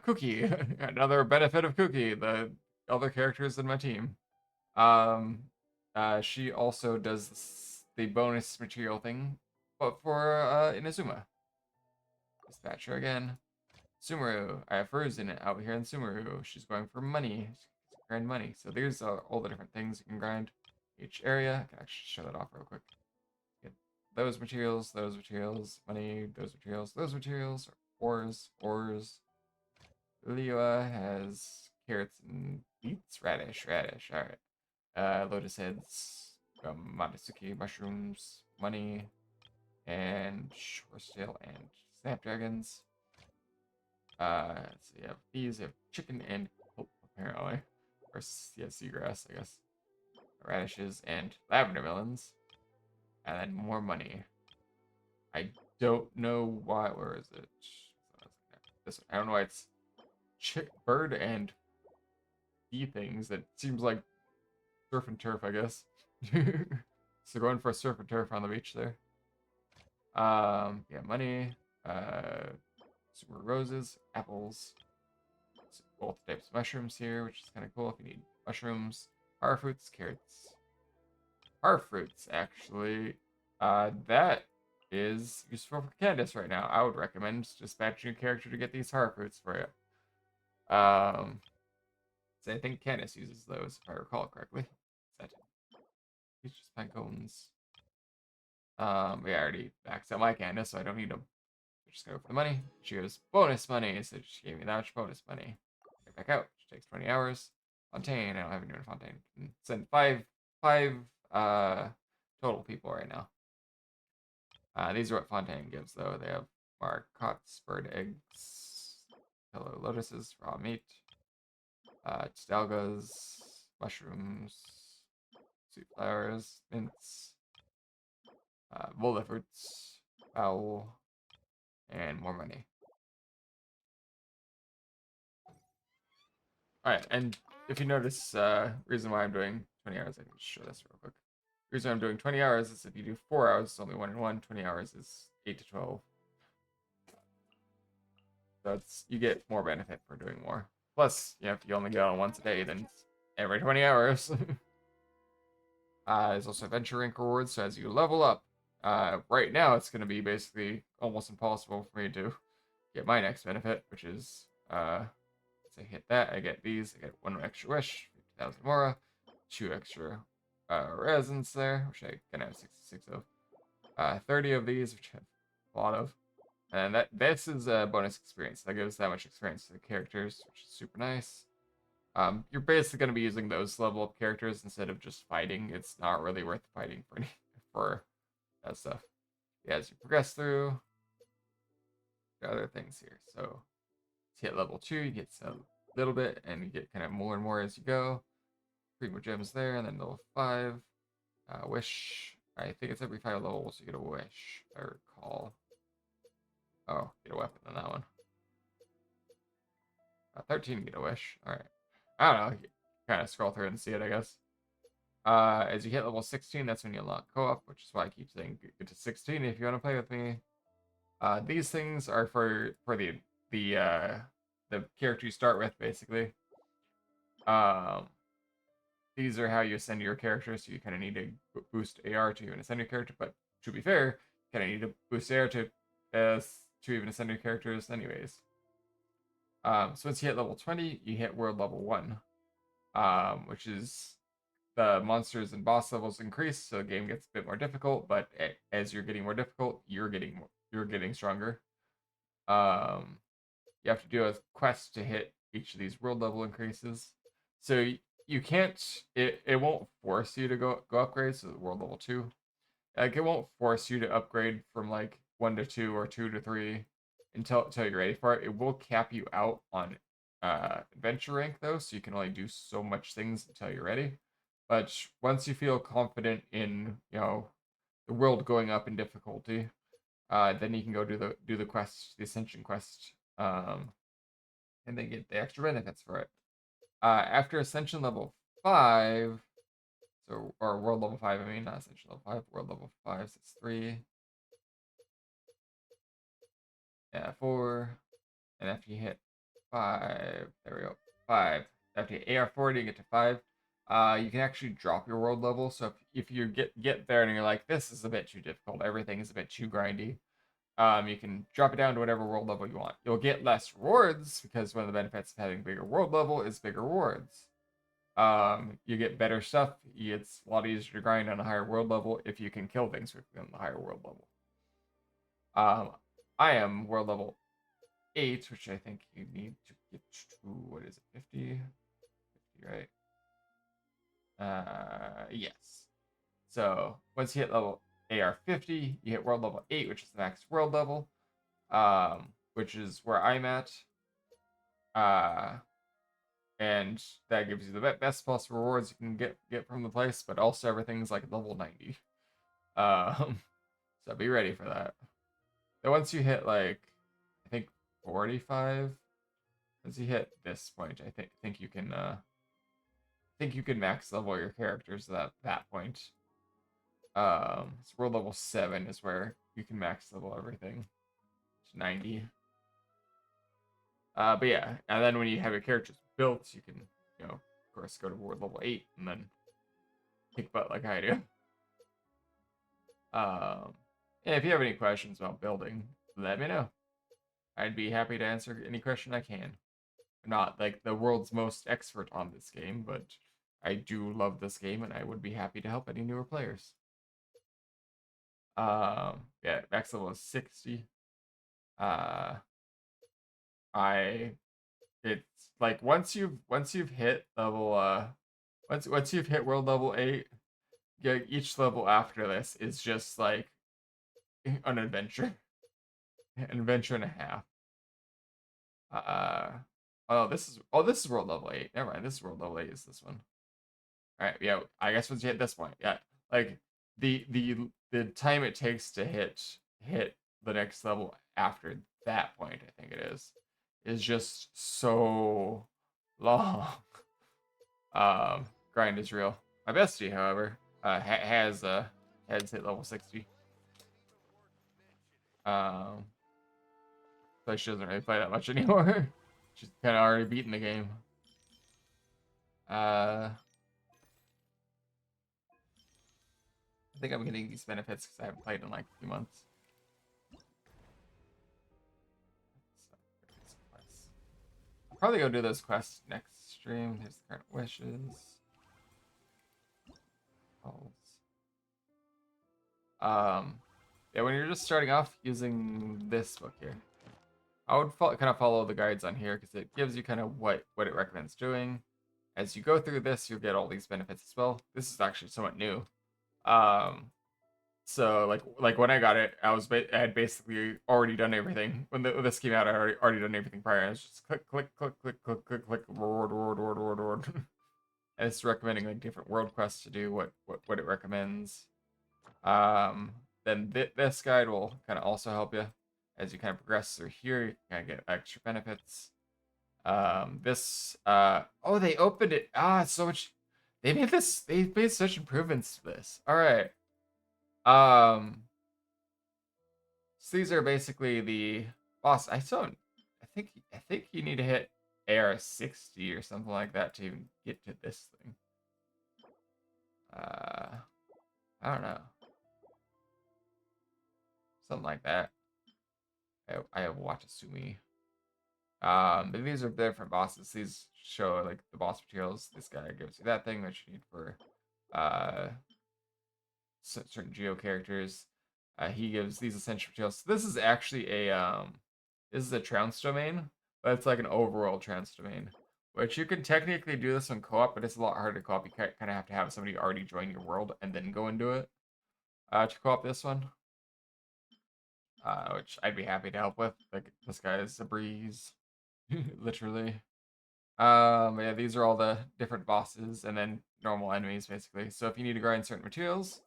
Cookie, another benefit of Cookie, the other characters in my team. Um, she also does the bonus material thing, but for Inazuma. Dispatcher again. Sumeru. I have Frozen out here in Sumeru. She's going for money. Grind money. So there's all the different things you can grind each area. I can actually show that off real quick. Get those materials, money, those materials, ores. Liyue has carrots and beets, radish. Alright. Lotus heads, Matasuki mushrooms, money, and horsetail and snapdragons. So you have these, you have chicken and hope, apparently. Or, yeah, seagrass, I guess. Radishes and lavender melons. And then more money. I don't know why, where is it? This one. I don't know why it's bird and bee things. That seems like surf and turf, I guess. So going for a surf and turf on the beach there. Yeah, money. Super roses, apples, both types of mushrooms here, which is kind of cool if you need mushrooms. Har fruits, carrots. Har fruits, actually. That is useful for Candace right now. I would recommend dispatching a character to get these har fruits for you. So I think Candace uses those, if I recall correctly. These just pine cones. Yeah, I already maxed out my Candace, so I don't need them. Just go for the money. She goes, bonus money. So she gave me that much bonus money. Get back out. She takes 20 hours. Fontaine. I don't have anyone in Fontaine. Can send five total people right now. These are what Fontaine gives though. They have marcottes, bird eggs, pillow lotuses, raw meat, stalgas, mushrooms, sweet flowers, mints, vola fruits, fowl, and more money. Alright, and if you notice, reason why I'm doing 20 hours, I can just show this real quick. The reason I'm doing 20 hours is if you do 4 hours, it's only 1 and 1. 20 hours is 8 to 12. So you get more benefit for doing more. Plus, if you only go on once a day, then it's every 20 hours. There's also adventure rank rewards, so as you level up, right now it's going to be basically almost impossible for me to get my next benefit, which is, I hit that, I get these, I get 1 extra wish, 50,000 mora, 2 extra resins there, which I can have 66 of, 30 of these, which I have a lot of, and this is a bonus experience. That gives that much experience to the characters, which is super nice. You're basically going to be using those level up characters instead of just fighting. It's not really worth fighting for that stuff. Yeah, as you progress through, the other things here. So hit level 2, you get some little bit, and you get kind of more and more as you go. 3 more gems there, and then level 5. Wish. I think it's every 5 levels you get a wish, if I recall. Oh, get a weapon on that one. 13 get a wish. Alright. I don't know. Kind of scroll through and see it, I guess. As you hit level 16, that's when you unlock co-op, which is why I keep saying get to 16 if you want to play with me. These things are for the character you start with, basically. These are how you ascend your character, so you kind of need to boost AR to even ascend your character, but to be fair, you kind of need to boost AR to even ascend your characters anyways. So once you hit level 20, you hit world level 1, which is the monsters and boss levels increase, so the game gets a bit more difficult. But as you're getting more difficult, you're getting stronger. You have to do a quest to hit each of these world level increases. So you can't. It won't force you to go upgrade. So world level 2, like it won't force you to upgrade from like 1 to 2 or 2 to 3 until you're ready for it. It will cap you out on adventure rank though, so you can only do so much things until you're ready. But once you feel confident in the world going up in difficulty, then you can go do the quest, the ascension quest, and then get the extra benefits for it. After ascension level 5, so or world level 5, I mean, not ascension level 5, world level 5, so it's 3. Yeah, 4. And after you hit 5, there we go. 5. After you hit AR40, you get to 5. You can actually drop your world level. So if you get there and you're like, this is a bit too difficult, everything is a bit too grindy, you can drop it down to whatever world level you want. You'll get less rewards because one of the benefits of having bigger world level is bigger rewards. You get better stuff. It's a lot easier to grind on a higher world level if you can kill things quickly on the higher world level. I am world level 8, which I think you need to get to, what is it, 50? 50, right? Yes. So once you hit level AR 50, you hit world level 8, which is the max world level, which is where I'm at. And that gives you the best plus rewards you can get from the place, but also everything's like level 90. So be ready for that. Then once you hit like, I think 45, once you hit this point, I think you can max level your characters at that point. So world level 7 is where you can max level everything to 90. But yeah, and then when you have your characters built, you can, of course, go to world level 8 and then kick butt like I do. And if you have any questions about building, let me know. I'd be happy to answer any question I can. I'm not like the world's most expert on this game, but I do love this game and I would be happy to help any newer players. Yeah, max level is 60. I it's like once you've hit level once you've hit world level 8, yeah, each level after this is just like an adventure. An adventure and a half. This is world level 8. Never mind, this is world level 8 is this one. Alright, yeah, I guess once you hit this point, yeah. Like the time it takes to hit the next level after that point, I think it is just so long. Grind is real. My bestie, however, has hit level 60. So she doesn't really play that much anymore. She's kind of already beaten the game. I think I'm getting these benefits because I haven't played in like a few months. I'll probably go do those quests next stream. Here's the current wishes. Yeah, when you're just starting off using this book here, I would kind of follow the guides on here because it gives you kind of what it recommends doing. As you go through this, you'll get all these benefits as well. This is actually somewhat new. So like when I got it, I had basically already done everything. When this came out, I already done everything prior. I was just click, reward. And it's recommending like different world quests to do, what it recommends. Then this guide will kind of also help you as you kind of progress through here. You kind of get extra benefits. Oh, they opened it. So much. They made such improvements to this. All right. So these are basically the boss. I think you need to hit AR 60 or something like that to even get to this thing. I don't know. Something like that. I have Watasumi. But these are different bosses. These show like the boss materials. This guy gives you that thing that you need for uh certain geo characters. He gives these essential materials. So this is actually this is a trounce domain, but it's like an overworld trounce domain, which you can technically do this on co-op, but it's a lot harder to co-op. You kind of have to have somebody already join your world and then go into it to co-op this one, which I'd be happy to help with. Like this guy is a breeze, literally. Yeah, these are all the different bosses and then normal enemies basically. So if you need to grind certain materials,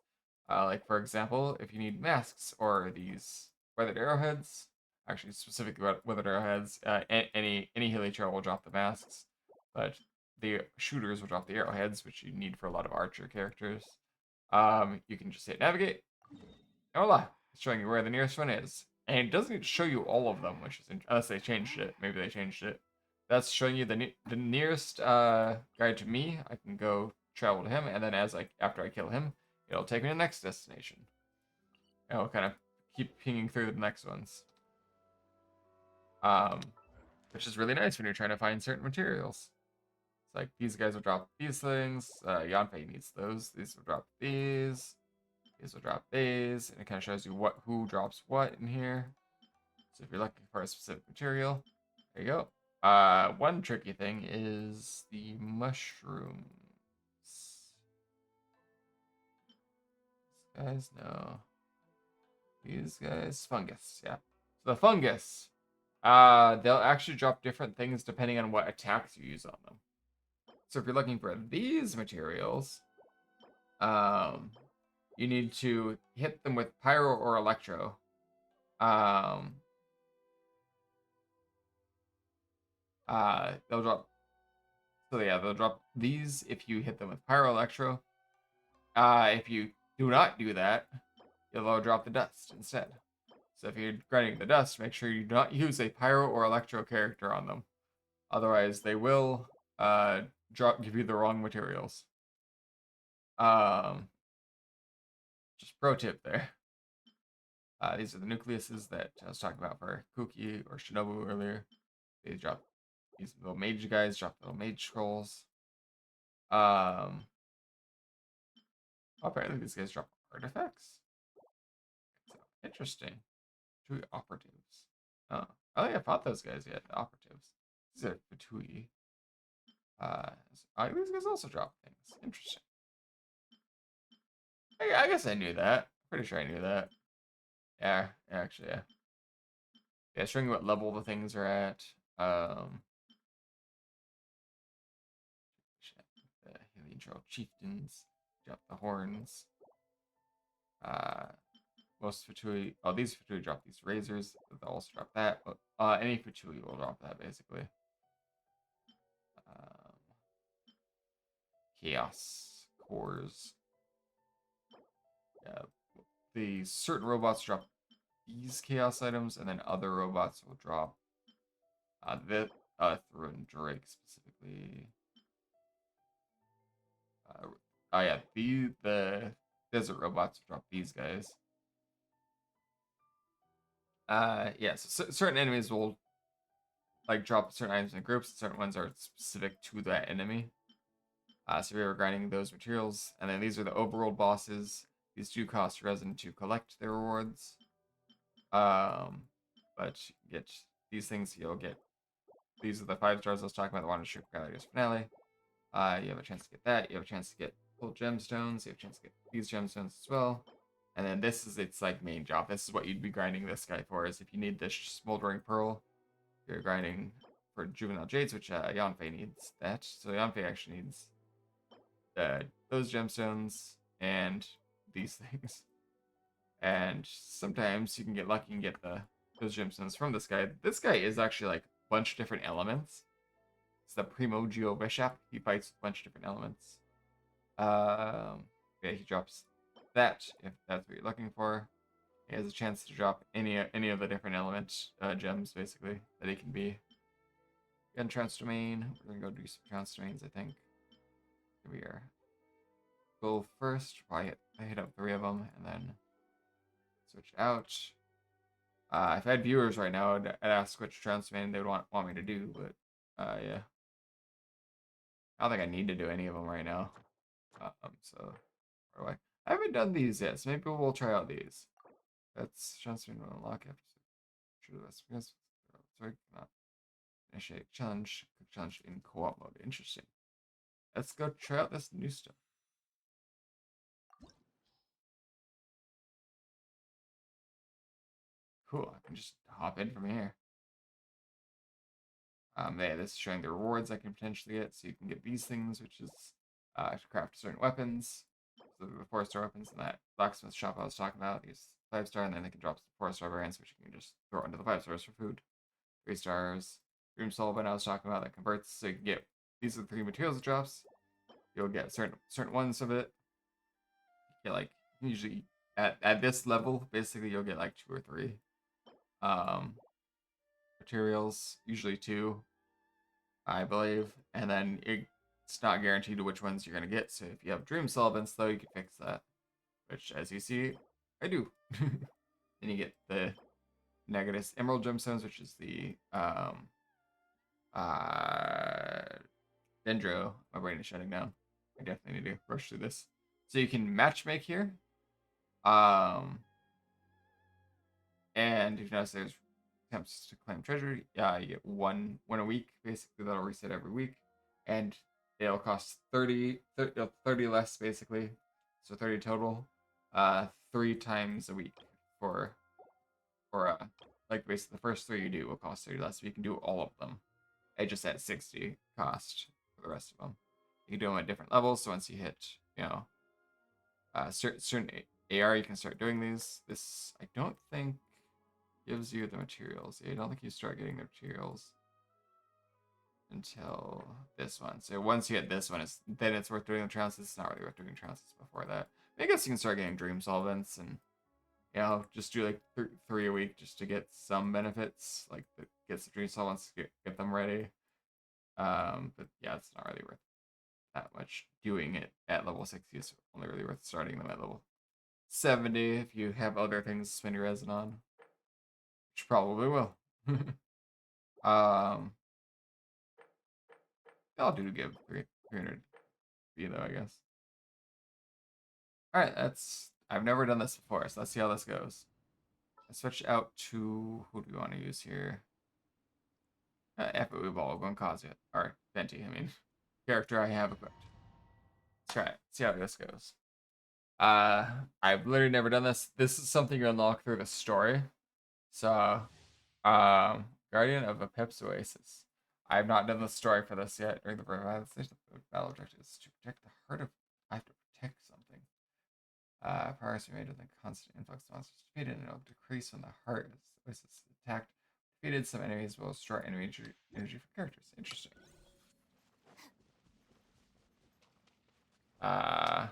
like for example, if you need masks or these weathered arrowheads, actually specifically weathered arrowheads, any hilichurl will drop the masks, but the shooters will drop the arrowheads, which you need for a lot of archer characters. You can just hit navigate. And voila, it's showing you where the nearest one is. And it doesn't show you all of them, which is unless they changed it. Maybe they changed it. That's showing you the nearest guy to me. I can go travel to him, and then after I kill him, it'll take me to the next destination. And it'll kind of keep pinging through the next ones. Um, which is really nice when you're trying to find certain materials. It's like these guys will drop these things. Yanfei needs those. These will drop these. These will drop these, and it kind of shows you who drops what in here. So if you're looking for a specific material, there you go. One tricky thing is the mushrooms. These guys, no. These guys, fungus, yeah. So the fungus, they'll actually drop different things depending on what attacks you use on them. So if you're looking for these materials, you need to hit them with pyro or electro. They'll drop. So yeah, they'll drop these if you hit them with pyro electro. If you do not do that, they'll drop the dust instead. So if you're grinding the dust, make sure you do not use a pyro or electro character on them. Otherwise, they will give you the wrong materials. Just pro tip there. These are the nucleuses that I was talking about for Kuki or Shinobu earlier. They drop these little mage guys, drop little mage scrolls. Apparently these guys drop artifacts. So, interesting. 2 operatives. Oh, I think I fought those guys yet. The operatives. These are Fatui. These guys also drop things. Interesting. I guess I knew that. Pretty sure I knew that. Yeah, actually, yeah. Yeah, showing what level the things are at. The Heliantral chieftains drop the horns. Most Fatui. Oh, these Fatui drop these razors. They'll also drop that. But any Fatui will drop that basically. Chaos cores. Yeah, the certain robots drop these chaos items, and then other robots will drop the Throne Drake specifically. Oh yeah, the desert robots will drop these guys. Yeah, so certain enemies will like drop certain items in groups. Certain ones are specific to that enemy. So we were grinding those materials, and then these are the overworld bosses. These do cost resin to collect their rewards. But you get these things, you'll get. These are the 5 stars I was talking about. The Wanted Shoot Gladiators finale. You have a chance to get that. You have a chance to get full gemstones. You have a chance to get these gemstones as well. And then this is its like main job. This is what you'd be grinding this guy for. Is if you need this smoldering pearl, you're grinding for juvenile jades, which Yanfei needs that. So Yanfei actually needs those gemstones and these things. And sometimes you can get lucky and get those gemstones from this guy. This guy is actually like a bunch of different elements. It's the Primogio Bishop. He fights a bunch of different elements. Yeah, he drops that if that's what you're looking for. He has a chance to drop any of the different element gems basically that he can be. Gun Trounce Domain. We're gonna go do some Trounce Domains, I think. Here we are. Go first. Probably I hit up 3 of them and then switch out. If I had viewers right now, I'd ask which transformation they would want me to do, but yeah. I don't think I need to do any of them right now. So where do I haven't done these yet, so maybe we'll try out these. That's transferring to unlock episode. True, that's because sorry, not initiate challenge, quick challenge in co-op mode. Interesting. Let's go try out this new stuff. Cool, I can just hop in from here. Yeah, this is showing the rewards I can potentially get. So you can get these things, which is to craft certain weapons. So the 4-star weapons in that blacksmith shop I was talking about, these 5-star, and then they can drop the 4-star variants, which you can just throw into the 5 stars for food. 3 stars. Dream Solvent I was talking about that converts, so you can get these are the 3 materials it drops. You'll get certain ones of it. You get like usually at this level, basically you'll get like 2 or 3 materials, usually 2. I believe, and then it's not guaranteed to which ones you're gonna get. So if you have dream solvents, though, you can fix that. Which, as you see, I do. Then you get the negative emerald gemstones, which is the uh dendro. My brain is shutting down. I definitely need to rush through this. So you can matchmake here. And if you notice, there's attempts to claim treasure. Yeah, you get one a week. Basically, that'll reset every week, and it'll cost 30 less basically, so 30 total. 3 times a week for like basically the first 3 you do will cost 30 less. So you can do all of them. Just at 60 cost for the rest of them. You can do them at different levels. So once you hit, certain AR, you can start doing these. This I don't think gives you the materials. I don't think you start getting the materials until this one. So once you get this one, then it's worth doing the trounces. It's not really worth doing trounces before that. I guess you can start getting dream solvents and just do like 3 a week just to get some benefits, like get some dream solvents, get them ready. But yeah, it's not really worth that much doing it at level 60. It's only really worth starting them at level 70 if you have other things to spend your resin on. Which probably will. I'll do to give 300 B though, I guess. Alright, I've never done this before, so let's see how this goes. I switch out to, who do we want to use here? F it, we've all gone Kazuya. Or Venti, I mean. Character I have equipped. Let's try it, see how this goes. I've literally never done this. This is something you unlock through the story. So, Guardian of a Pep's Oasis. I have not done the story for this yet. During the revitalization of the battle objective is to protect the heart of. I have to protect something. Progress made with a constant influx of monsters defeated, and it'll decrease when the heart is attacked. Defeated, some enemies will destroy enemy energy for characters. Interesting. Yeah,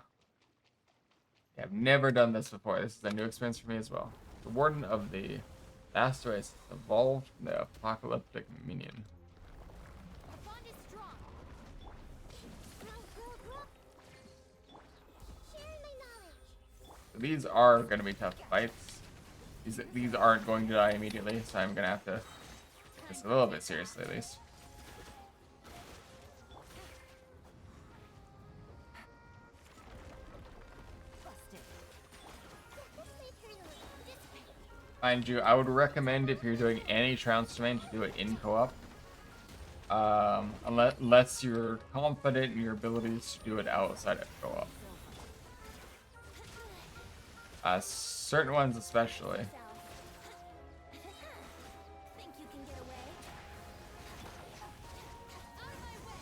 I've never done this before. This is a new experience for me as well. The Warden of the Vast Oasis evolved from the apocalyptic minion. Our bond is strong. Sharing my knowledge. These are going to be tough fights. These aren't going to die immediately, so I'm going to have to take this a little bit seriously at least. Mind you, I would recommend if you're doing any trounce domain to do it in co-op. Unless you're confident in your abilities to do it outside of co-op. Certain ones especially. Think you can get away? Out of my way.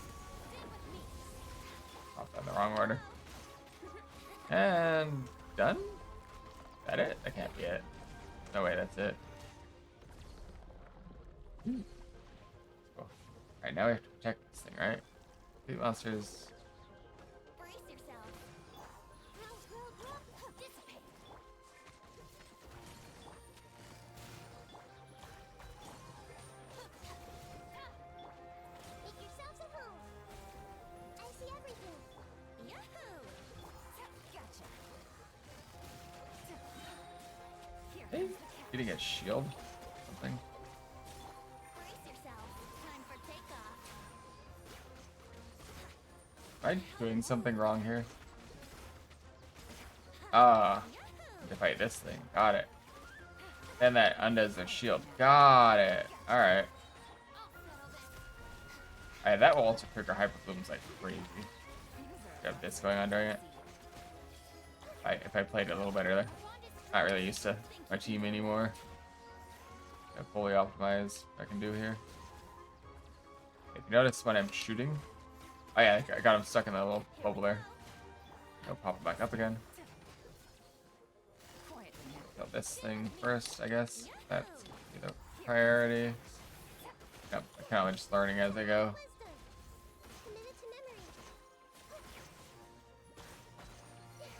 Stay with me. Off in the wrong order. And done? Is that it? That can't be it. No way, that's it. Cool. Alright, now we have to protect this thing, right? Complete monsters. Brace yourself. Dissipate. Make yourselves at home. I see everything. Yahoo! Gotcha. Here Hey. comes the cat. Getting a shield? Something? Brace yourself. Time for takeoff. Am I doing something wrong here? Ah, to fight this thing. Got it. And that undoes the shield. Got it. Alright. Alright, that will also trigger hyper blooms like crazy. Got this going on during it. If I played it a little better there. Not really used to my team anymore. I fully optimize what I can do here. If you notice when I'm shooting, oh yeah, I got him stuck in that little bubble there. He'll pop it back up again. Kill this thing first, I guess. That's the priority. Yep, I'm kind of just learning as I go. Commit to memory.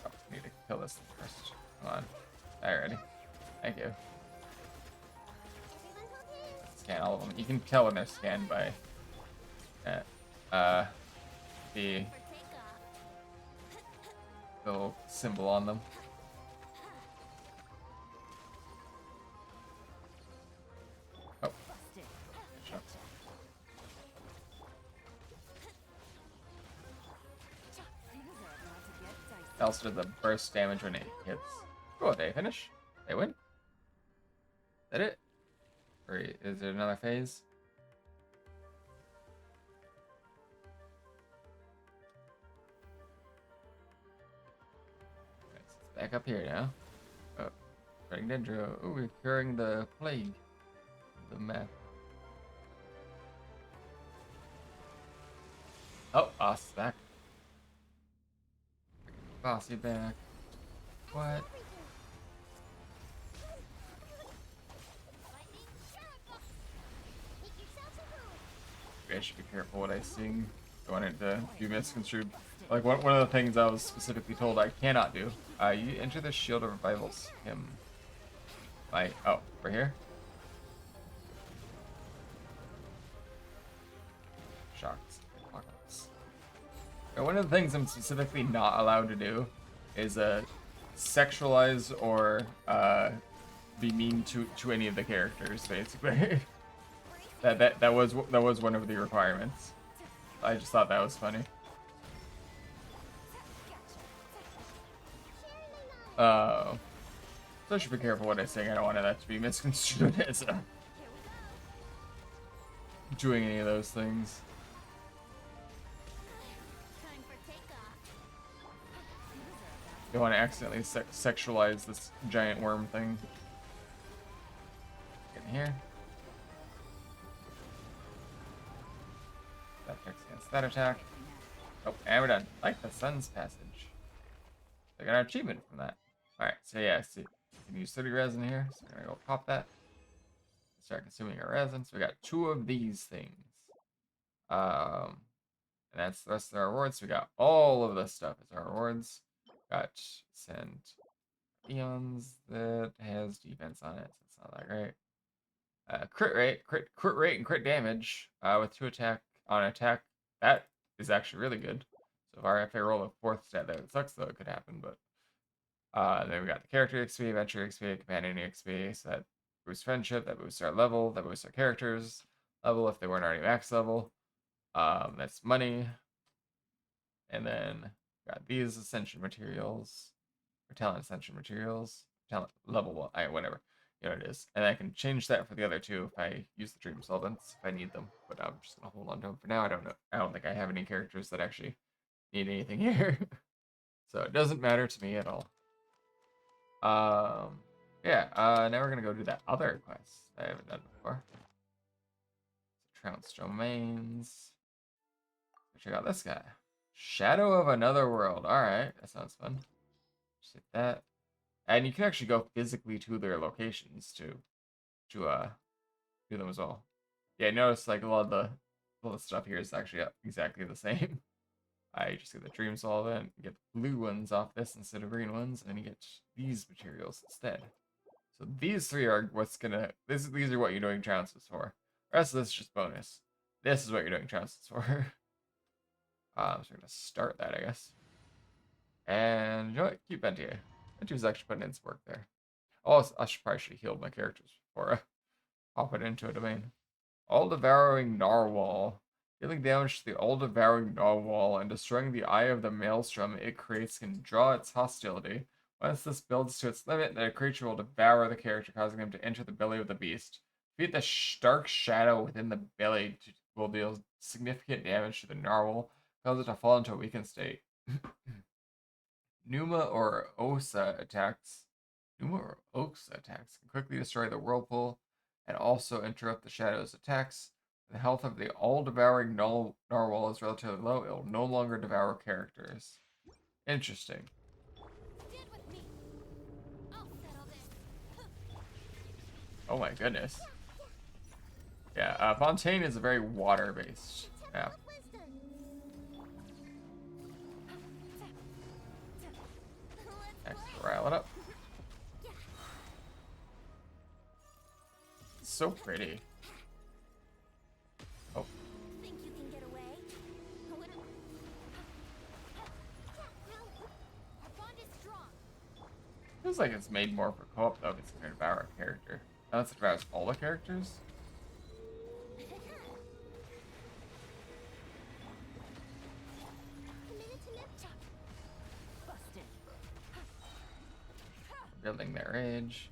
Oh, need to kill this thing first. Come on. Alrighty. Thank you. Everyone hold hands. Scan all of them. You can tell when they're scanned by the For takeoff. little symbol on them. Oh. Shucks. Also does the burst damage when it hits. Oh, they finish? They win? Is that it? Or is there another phase? It's back up here now. Oh, spreading Dendro. Oh, we're curing the plague. The map. Oh, boss is back. Bossy back. What? Lightning, make yourselves at home. Maybe I should be careful what I sing. Don't want it to be misconstrued. Like one of the things I was specifically told I cannot do. You enter the Shield of Revival's hymn. Like, oh, right here? Shocked. Apocalypse. Now, one of the things I'm specifically not allowed to do is sexualize or be mean to any of the characters, basically. that was one of the requirements. I just thought that was funny. So I should be careful what I sing. I don't want that to be misconstrued as doing any of those things. Time for takeoff. You don't want to accidentally sexualize this giant worm thing. Get in here. That protects against that attack. Oh, and we're done. Like the sun's passage. I got an achievement from that. Alright, so yeah, see, you can use 30 resin here. So we're gonna go pop that. Start consuming our resin. So we got 2 of these things. And that's the rest of our rewards. We got all of this stuff as our rewards. Got send eons that has defense on it, so it's not that great. Crit rate, and crit damage with 2 attack on attack. That is actually really good. So if I roll a 4th stat, that sucks though. It could happen, but then we got the character XP, adventure XP, companion XP. So that boosts friendship. That boosts our level. That boosts our characters level if they weren't already max level. That's money. And then got these ascension materials, or talent ascension materials, talent level 1, whatever, you know what it is. And I can change that for the other 2 if I use the dream solvents if I need them. But I'm just gonna hold on to them for now. I don't know. I don't think I have any characters that actually need anything here, so it doesn't matter to me at all. Yeah. Now we're gonna go do that other quest I haven't done before. Trounce domains. Check out this guy. Shadow of Another World. Alright, that sounds fun. Just hit that. And you can actually go physically to their locations to do them as well. Yeah, notice like a lot of the stuff here is actually exactly the same. I just get the dream solvent, you get the blue ones off this instead of green ones, and then you get these materials instead. So these 3 are what's gonna these are what you're doing trounces for. The rest of this is just bonus. This is what you're doing trounces for. So we're gonna start that, I guess. And you know what? Keep Bentier. Bentier's actually putting in some work there. Oh, I should probably should heal my characters before I hop it into a domain. All-devouring narwhal. Dealing damage to the all-devouring narwhal and destroying the eye of the maelstrom it creates can draw its hostility. Once this builds to its limit, the creature will devour the character, causing him to enter the belly of the beast. Defeat the dark shadow within the belly will deal significant damage to the narwhal, cause it to fall into a weakened state. Numa or Osa attacks. Numa or Osa attacks can quickly destroy the whirlpool and also interrupt the shadow's attacks. The health of the all-devouring narwhal is relatively low. It will no longer devour characters. Interesting. Stand with me. I'll settle this. Oh my goodness. Yeah, Fontaine is a very water-based map. Next, rile it up. It's so pretty. Oh, Think you can get away? Our bond is strong. feels like it's made more for co-op though if it's going to devour a character. Unless it devours all the characters. Busted. Building their rage.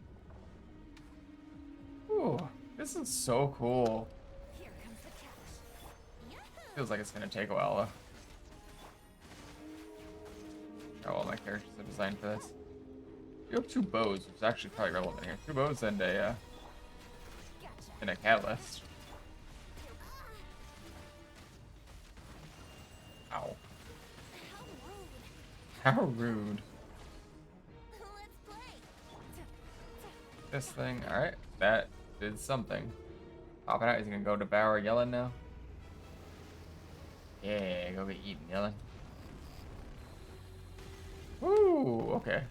Ooh, this is so cool. Here comes the catch. Feels like it's gonna take a while though. How all my characters are designed for this. You have 2 bows, which is actually probably relevant here. 2 bows and a catalyst. Ow. How rude. Let's play. This thing, alright. That did something. Pop it out. He's gonna go devour Yellen now. Yeah, go get eaten, Yellen. Woo, okay.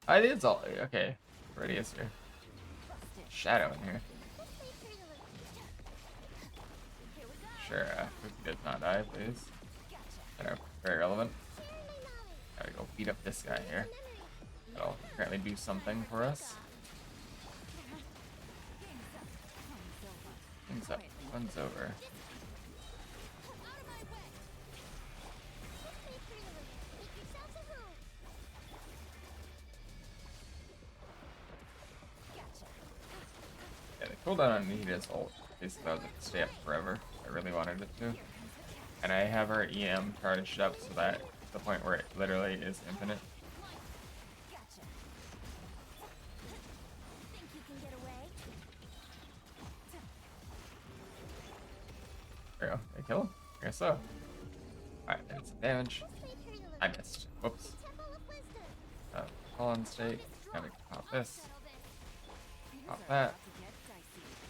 I did all okay. Radius here. Shadow in here. Sure, Cookie does not die, please. Very relevant. Gotta go beat up this guy here. That'll apparently do something for us. Things up. One's over. Yeah, the cooldown on Nita's ult basically allows it to stay up forever. I really wanted it to. And I have her EM charged up so that to the point where it literally is infinite. Think you can get away? There we go. Did I kill him? I guess so. Alright, did some damage. I missed. Whoops. Call on state. Now we can pop this. Pop that.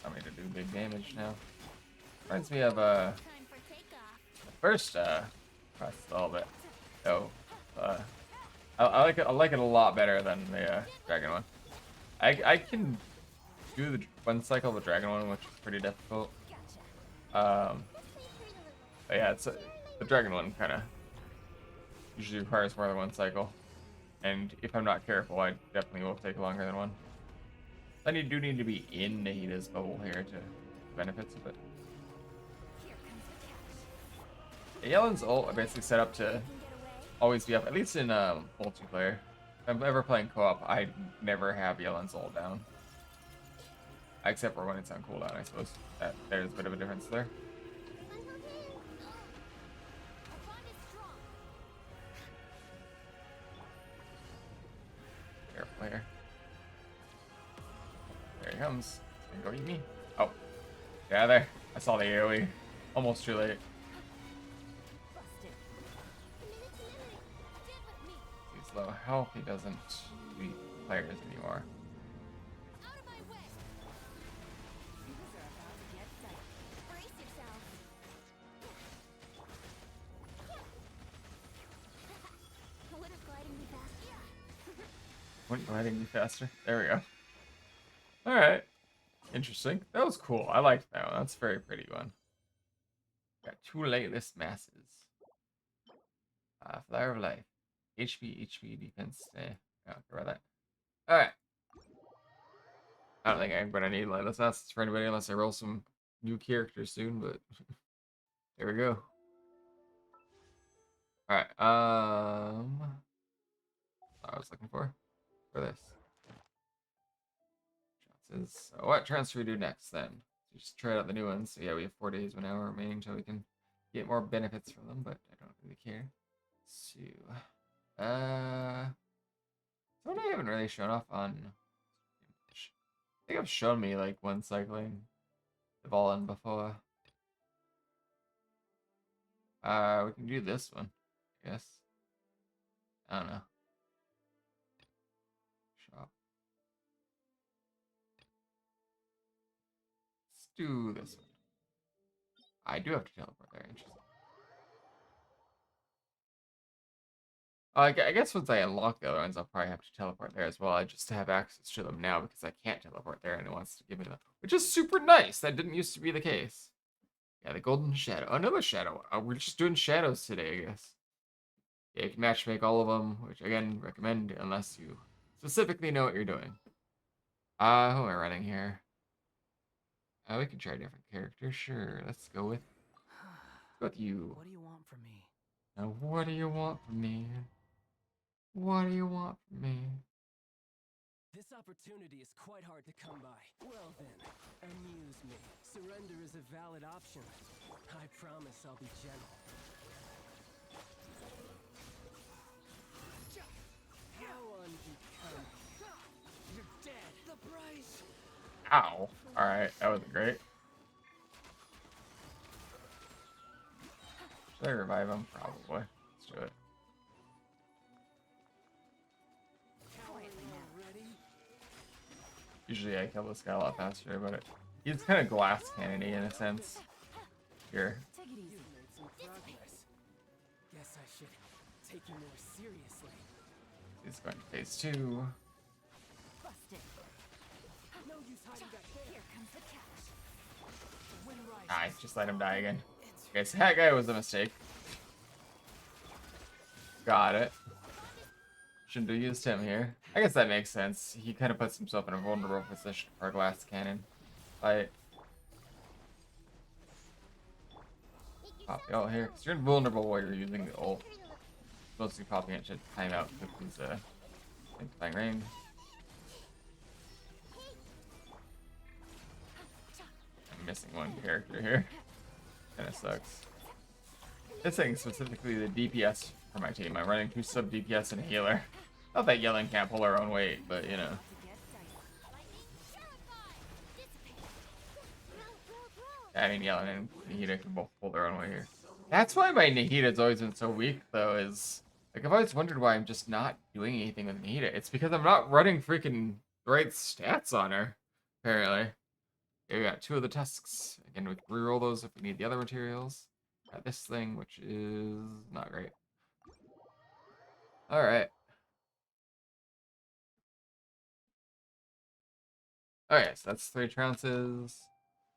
I'm going to do big damage now. Reminds me of Time for takeoff. the first quest a little bit. Oh, I like it. I like it a lot better than the dragon one. I can do the one cycle of the dragon one, which is pretty difficult. But yeah, it's the dragon one kind of usually requires more than one cycle, and if I'm not careful, I definitely will take longer than one. Then you do need to be in Nahita's bubble here to benefits of it. Yeah, Yellen's ult are basically set up to always be up, at least in multiplayer. If I'm ever playing co-op, I never have Yellen's ult down. Except for when it's on cooldown, I suppose. There's a bit of a difference there. Careful here. There he comes. He's gonna go eat me. Oh. Yeah, there. I saw the AoE. Almost too late. He's low health. He doesn't beat players anymore. Wouldn't gliding be faster? There we go. Alright. Interesting. That was cool. I liked that one. That's a very pretty one. Got 2 Lateless Masses. Flyer of Life. HP, defense. Yeah, I'll care about that. Alright. I don't think I'm gonna need Light Assassins for anybody unless I roll some new characters soon, but there we go. Alright, I was looking for this. Chances. So what transfer we do next then? So just try out the new ones. So yeah, we have 4 days, 1 hour remaining until we can get more benefits from them, but I don't really care. So, what I haven't really shown off on. I think I've shown me like one cycling Evolin before. We can do this one, I guess. I don't know. Shop. Let's do this one. I do have to teleport there. Interesting. I guess once I unlock the other ones, I'll probably have to teleport there as well. I just have access to them now because I can't teleport there and it wants to give me them, which is super nice. That didn't used to be the case. Yeah, the golden shadow. Another shadow. We're just doing shadows today, I guess. Yeah, you can matchmake all of them, which again, recommend unless you specifically know what you're doing. Who am I running here? We can try a different character. Sure, let's go with you. What do you want from me? Now, what do you want from me? What do you want from me? This opportunity is quite hard to come by. Well then, amuse me. Surrender is a valid option. I promise I'll be gentle. How unbecoming. You're dead. The price. Ow. Alright, that wasn't great. Should I revive him? Probably. Let's do it. Usually I kill this guy a lot faster, but he's kind of glass cannony in a sense. Here. You've made some progress. Guess I should take you more seriously. He's going to phase 2. No use hiding back there. Here comes the catch. The wind rises. Nice, just let him die again. Okay, so that guy was a mistake. Got it. Shouldn't have used him here. I guess that makes sense. He kind of puts himself in a vulnerable position for a glass cannon. Fight. Pop the ult here. Because you're invulnerable while you're using the ult. Mostly popping it to time out with his amplifying range. I'm missing one character here. Kinda sucks. This thing specifically the DPS for my team. I'm running 2 sub DPS and a healer. Not that Yellen can't pull her own weight, but you know. I mean, Yellen and Nahida can both pull their own weight here. That's why my Nahida's always been so weak, though, is... Like, I've always wondered why I'm just not doing anything with Nahida. It's because I'm not running freaking the right stats on her, apparently. Here we got 2 of the tusks. Again, we can reroll those if we need the other materials. Got this thing, which is not great. Alright. Okay, so that's 3 trounces.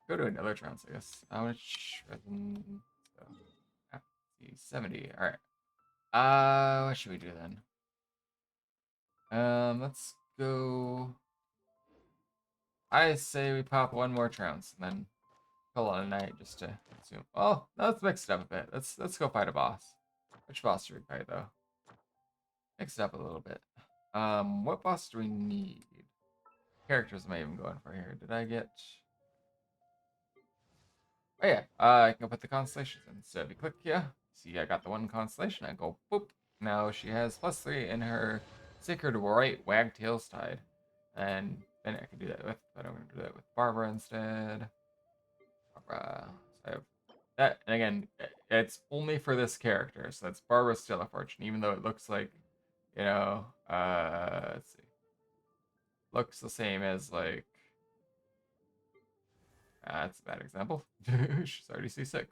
Go to another trounce, I guess. How much resin? So, ah, 70. Alright. What should we do then? Let's go. I say we pop 1 more trounce and then call it a night just to consume. Oh, let's mix it up a bit. Let's go fight a boss. Which boss do we fight though? Mix it up a little bit. What boss do we need? Characters am I even going for here? Did I get? Oh yeah, I can put the constellations in. So if you click here, see I got the 1 constellation. I go boop. Now she has +3 in her Sacred Right Wagtail's Tide. And then I can do that with, but I'm going to do that with Barbara instead. Barbara. So I have that. And again, it's only for this character. So that's Barbara Still a Fortune, even though it looks like, you know, let's see. Looks the same as like, that's a bad example. She's already C6.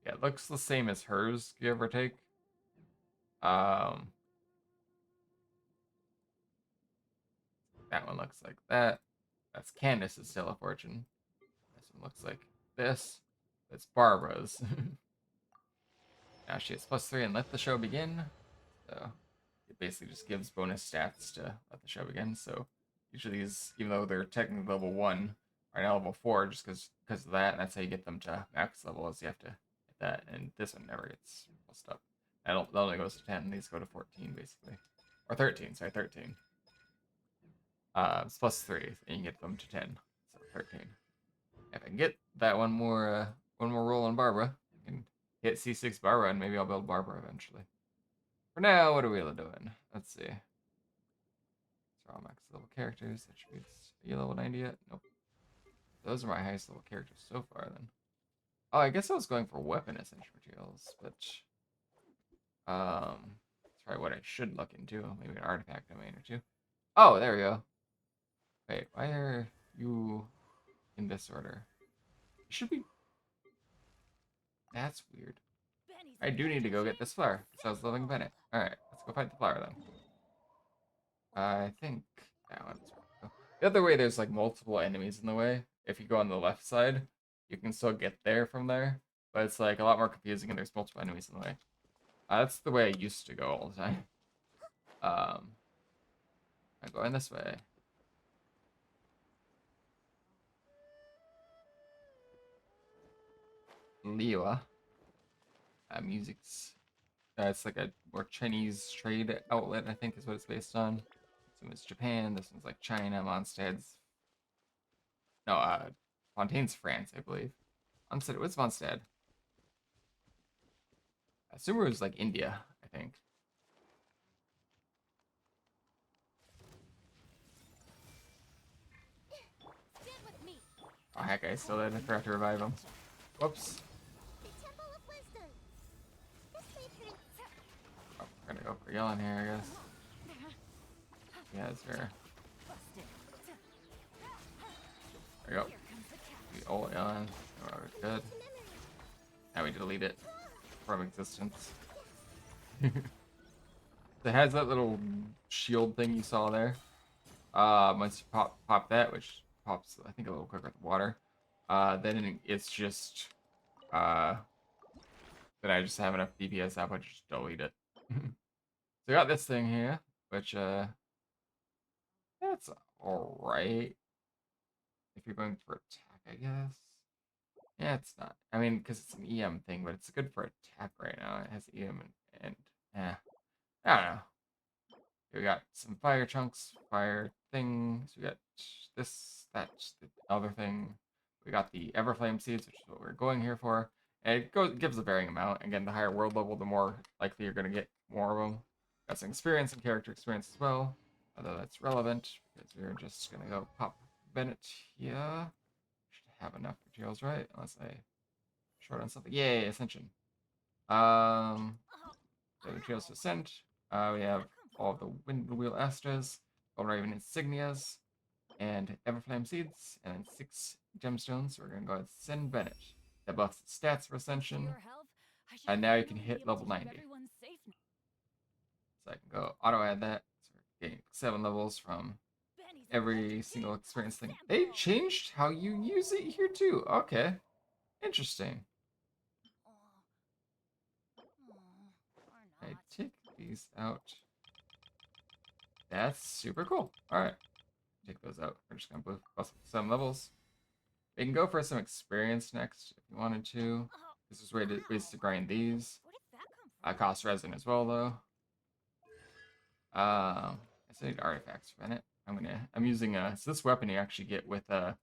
Yeah, it looks the same as hers, give or take. That one looks like that. That's Candace's Still a Fortune. This one looks like this. It's Barbara's. Now she has +3 and let the show begin. So it basically just gives bonus stats to let the show begin. So each of these, even though they're technically level 1, are now level 4 just because of that, and that's how you get them to max level, is you have to hit that, and this one never gets messed up. That only goes to 10, these go to 14 basically. Or 13, sorry, 13. It's plus 3, and you get them to 10, so 13. If I can get that one more roll on Barbara, I can hit C6 Barbara, and maybe I'll build Barbara eventually. For now, what are we doing? Let's see. These are all max level characters. Attributes. Are you level 90 yet? Nope. Those are my highest level characters so far, then. Oh, I guess I was going for weapon essential materials, but that's probably what I should look into. Maybe an artifact domain or two. Oh, there we go. Wait, why are you in this order? You should be. That's weird. I do need to go get this flower, because I was leveling Bennett. Alright, let's go fight the flower then. I think that one's right. The other way, there's like multiple enemies in the way. If you go on the left side, you can still get there from there, but it's like a lot more confusing and there's multiple enemies in the way. That's the way I used to go all the time. I'm going this way. Liwa. Music's. It's like a more Chinese trade outlet, I think is what it's based on. This one's Japan, this one's like China, Mondstad's. No, Fontaine's France, I believe. Mondstadt, what's Mondstadt? Sumeru is like India, I think. Stand with me. Oh heck, I still did. I forgot to revive him. Whoops. The Temple of Wisdom. This way through. Oh, we're gonna go for Yellen here, I guess. Yeah, it's her. There we go. The old Yellen. Oh, good. Now we delete it from existence. It has that little shield thing you saw there. Once you pop that, which pops, I think, a little quicker with water, then it's just, then I just have enough DPS up, I just delete it. So I got this thing here, which, that's alright. If you're going for attack, I guess. Yeah, it's not. I mean, because it's an EM thing, but it's good for attack right now. It has EM and I don't know. We got some fire chunks, fire things. We got this, that, the other thing. We got the Everflame seeds, which is what we're going here for. And it gives a varying amount. Again, the higher world level, the more likely you're going to get more of them. Got some experience and character experience as well. Although that's relevant, because we're just going to go pop Bennett here. Should have enough materials, right? Unless I short on something. Yay, Ascension. The materials to Ascend. We have all of the Windwheel Astras, Golden Insignias, and Everflame Seeds, and then 6 gemstones. So we're going to go ahead and send Bennett. That buffs the stats for Ascension. And now you can hit level 90. So I can go auto-add that. So we're getting 7 levels from every single experience thing. They changed how you use it here too. Okay. Interesting. I take these out. That's super cool. Alright. Take those out. We're just going to bust 7 levels. We can go for some experience next if you wanted to. This is ways to grind these. Cost resin as well, though. I still need artifacts for it. I'm using so this weapon you actually get with him.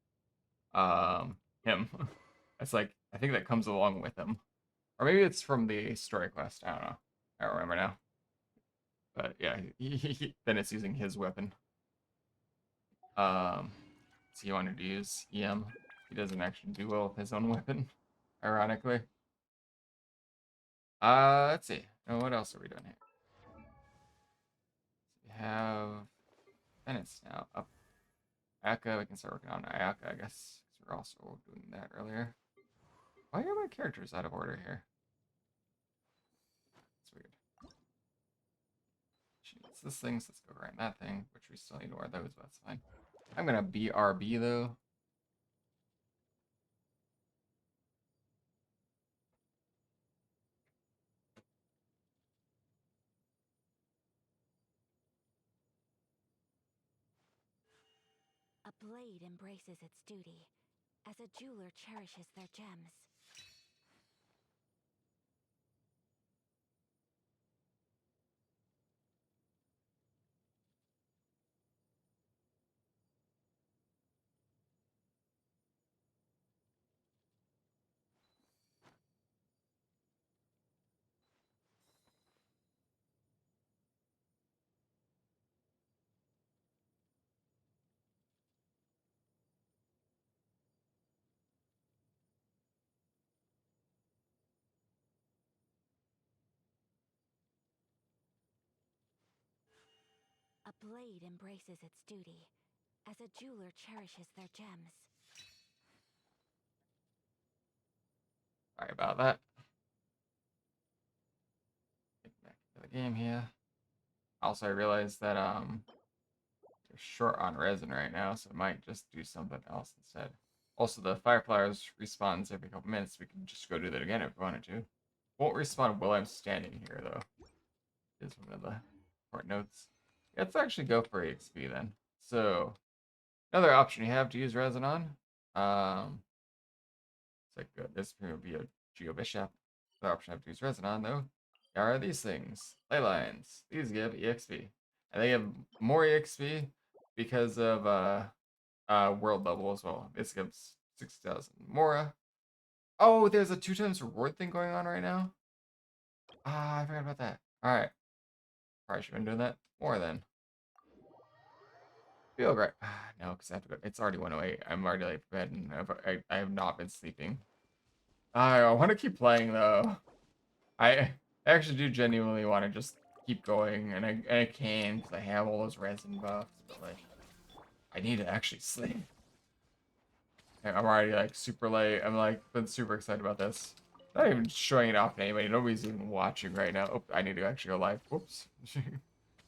It's like, I think that comes along with him. Or maybe it's from the story quest. I don't know. I don't remember now. But yeah, then it's using his weapon. So he wanted to use EM. He doesn't actually do well with his own weapon, ironically. Let's see. Oh, what else are we doing here? So we have Bennett's now up. Ayaka, we can start working on Ayaka, I guess. Because we're also doing that earlier. Why are my characters out of order here? It's weird. She needs this thing, so let's go grind that thing, which we still need more of those, but that's fine. I'm gonna BRB though. blade embraces its duty, as a jeweler cherishes their gems. A blade embraces its duty, as a jeweler cherishes their gems. Sorry about that. Get back to the game here. Also, I realized that they're short on resin right now, so I might just do something else instead. Also, the fireflowers respawns every couple minutes. We can just go do that again if we wanted to. Won't respawn while I'm standing here, though. Is one of the important notes. Let's actually go for EXP then. So, another option you have to use resin on. It's like this would be a Geo Bishop. The option I have to use resin on, though, are these things. Ley lines. These give EXP. And they give more EXP because of world level as well. This gives 6,000 Mora. Oh, there's a 2 times reward thing going on right now. Ah, I forgot about that. Alright. Probably should have been doing that more then. Feel great. No, because I have to go. It's already 1:08. I'm already late for bed, and I have not been sleeping. I want to keep playing though. I actually do genuinely want to just keep going, and I can because I have all those resin buffs, but like I need to actually sleep. I'm already like super late. I'm like been super excited about this. Not even showing it off to anybody. Nobody's even watching right now. Oh, I need to actually go live. Whoops.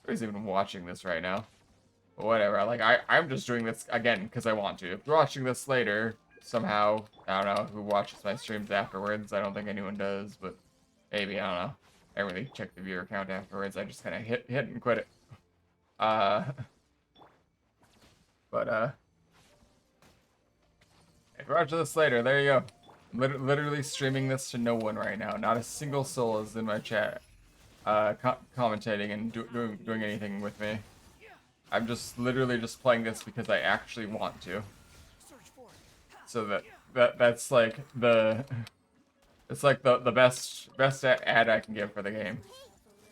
Nobody's even watching this right now. But whatever. Like I'm just doing this again because I want to. If you're watching this later, somehow, I don't know who watches my streams afterwards. I don't think anyone does, but maybe, I don't know. I don't really check the viewer count afterwards. I just kind of hit and quit it. Uh, but if you're watching this later, there you go. I'm literally streaming this to no one right now. Not a single soul is in my chat, commentating and doing anything with me. I'm just literally just playing this because I actually want to. So that's like the it's like the best ad I can give for the game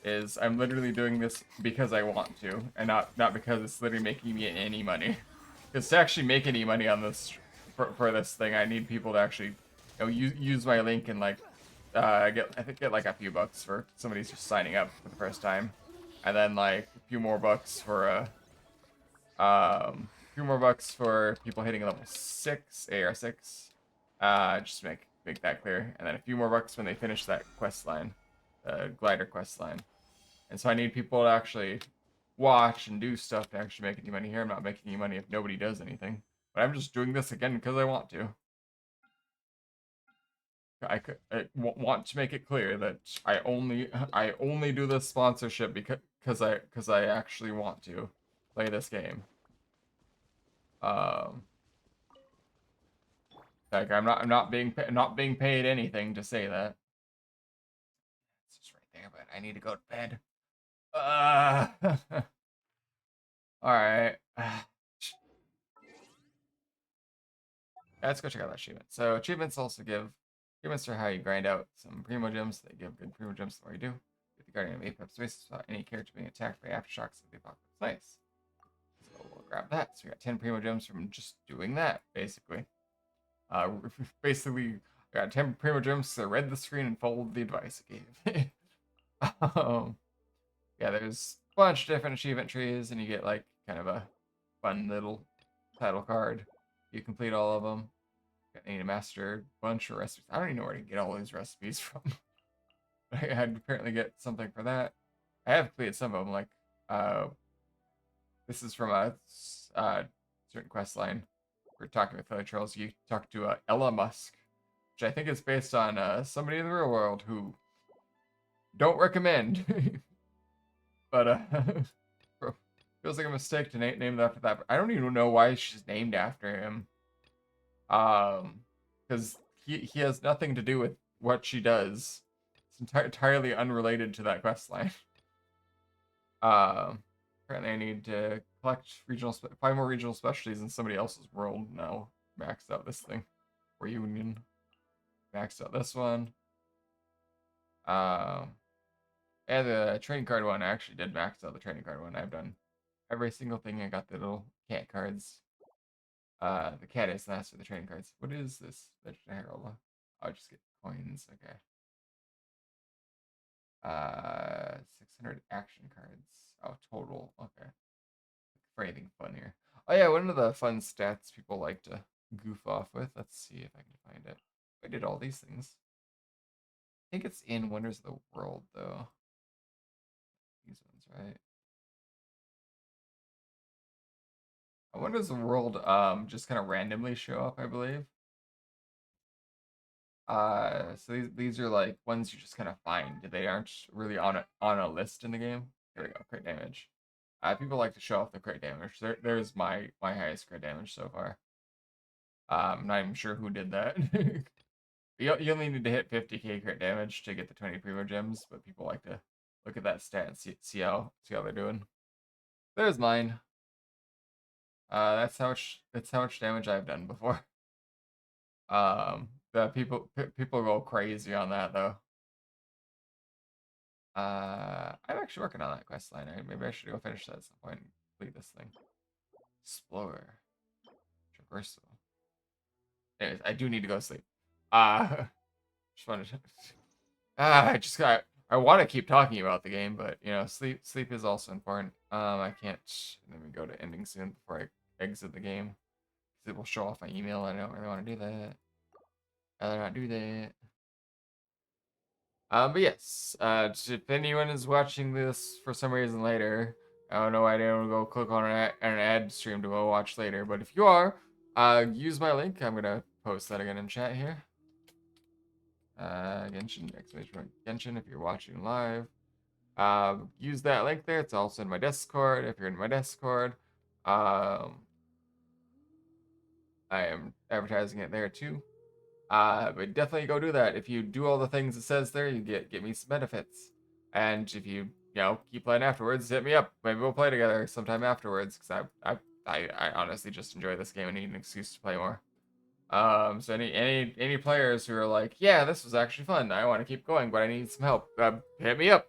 is I'm literally doing this because I want to, and not because it's literally making me any money. Because to actually make any money on this for this thing, I need people to actually use my link and like get like a few bucks for somebody's just signing up for the first time, and then like a few more bucks for few more bucks for people hitting level 6 AR6. Just make that clear, and then a few more bucks when they finish that quest line, glider quest line. And so I need people to actually watch and do stuff to actually make any money here. I'm not making any money if nobody does anything, but I'm just doing this again because I want to. I want to make it clear that I only do this sponsorship because I actually want to play this game. Like I'm not being paid anything to say that. It's just right there, but I need to go to bed. All right. Let's go check out that achievement. So achievements also give achievements are how you grind out some primo gems. They give good primo gems the more you do. Get the Guardian of Apex spaces without any character being attacked by aftershocks of the apocalypse. Nice. So we'll grab that. So we got 10 primo gems from just doing that, basically. Basically, I got 10 primo gems, so I read the screen and followed the advice it gave. Yeah, there's a bunch of different achievement trees, and you get like kind of a fun little title card. You complete all of them. I need to master a bunch of recipes. I don't even know where to get all these recipes from. I had to apparently get something for that. I have completed some of them, like this is from a certain quest line. We're talking with Philly Trolls. You talk to Ella Musk, which I think is based on somebody in the real world who don't recommend. But Feels like a mistake to name it after that. But I don't even know why she's named after him. Because he has nothing to do with what she does. It's entirely unrelated to that quest line. Apparently I need to collect 5 more regional specialties in somebody else's world now. Maxed out this thing. Reunion. Maxed out this one. And the trading card one, I actually did max out the trading card one. I've done every single thing. I got the little cat cards. The cat is last for the trading cards. What is this? Legendary Herald. I'll just get coins. Okay. 600 action cards. Oh, total. Okay. For anything fun here. Oh yeah, one of the fun stats people like to goof off with. Let's see if I can find it. I did all these things. I think it's in Wonders of the World though. These ones, right? Wonders of the World just kind of randomly show up, I believe. So these are like ones you just kind of find. They aren't really on a list in the game. Here we go, crit damage. People like to show off the crit damage. There's my highest crit damage so far. I'm not even sure who did that. You only need to hit 50k crit damage to get the 20 primo gems, but people like to look at that stat and see how they're doing. There's mine. That's how much damage I've done before. The people go crazy on that though. I'm actually working on that quest line. Maybe I should go finish that at some point and complete this thing. Explorer. Traversal. Anyways, I do need to go to sleep. Just wanted to. I just got. I want to keep talking about the game, but you know, sleep is also important. I can't. Let me go to ending soon before I exit the game. It will show off my email. I don't really want to do that. I'd rather not do that. But yes, if anyone is watching this for some reason later, I don't know why they don't go click on an ad stream to go watch later. But if you are, use my link. I'm gonna post that again in chat here. Genshin, exclamation point Genshin if you're watching live. Use that link there. It's also in my Discord. If you're in my Discord, I am advertising it there too. But definitely go do that. If you do all the things it says there, you get me some benefits. And if you keep playing afterwards, hit me up. Maybe we'll play together sometime afterwards. Because I honestly just enjoy this game and need an excuse to play more. So any players who are like, yeah, this was actually fun. I want to keep going, but I need some help. Hit me up.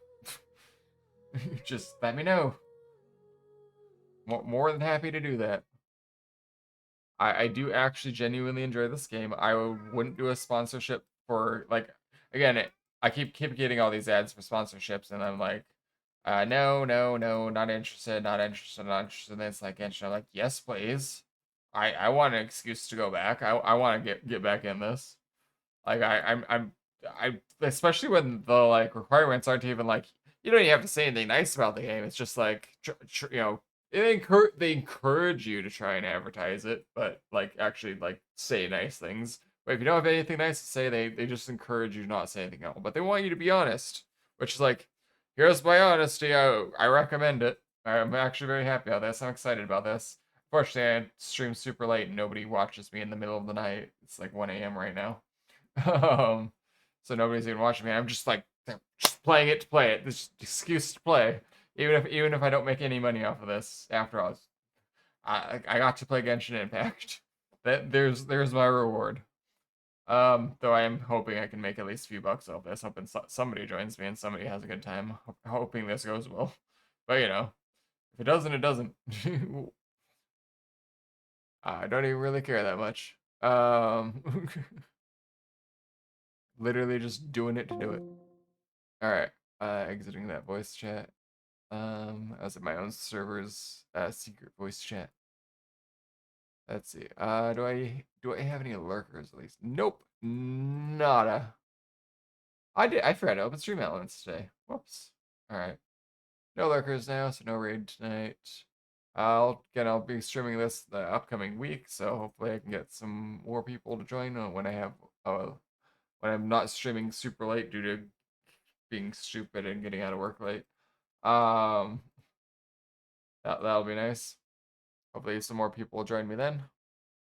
Just let me know. More than happy to do that. I do actually genuinely enjoy this game. I wouldn't do a sponsorship for like again. I keep getting all these ads for sponsorships, and I'm like, no, not interested, not interested, not interested. And it's like, and I'm like, yes, please. I want an excuse to go back. I want to get back in this. Like I especially when the like requirements aren't even like you don't even have to say anything nice about the game. It's just like they encourage you to try and advertise it, but like actually like say nice things. But if you don't have anything nice to say, they just encourage you to not say anything else. But they want you to be honest, which is like, here's my honesty. I recommend it. I'm actually very happy about this. I'm excited about this. Fortunately, I stream super late and nobody watches me in the middle of the night. It's like 1 a.m. right now. Um, so nobody's even watching me. I'm just like just playing it to play it. This excuse to play, even if I don't make any money off of this. After all, I got to play Genshin Impact. There's my reward. Though I am hoping I can make at least a few bucks off this. Hoping somebody joins me and somebody has a good time. Hoping this goes well. But if it doesn't, it doesn't. I don't even really care that much. Literally just doing it to do it. All right. Exiting that voice chat. I was at my own server's secret voice chat. Let's see. Do I have any lurkers at least? Nope. Nada. I forgot to open stream elements today. Whoops. All right. No lurkers now, so no raid tonight. I'll be streaming this the upcoming week, so hopefully I can get some more people to join when when I'm not streaming super late due to being stupid and getting out of work late. Um, That'll be nice. Hopefully some more people will join me then.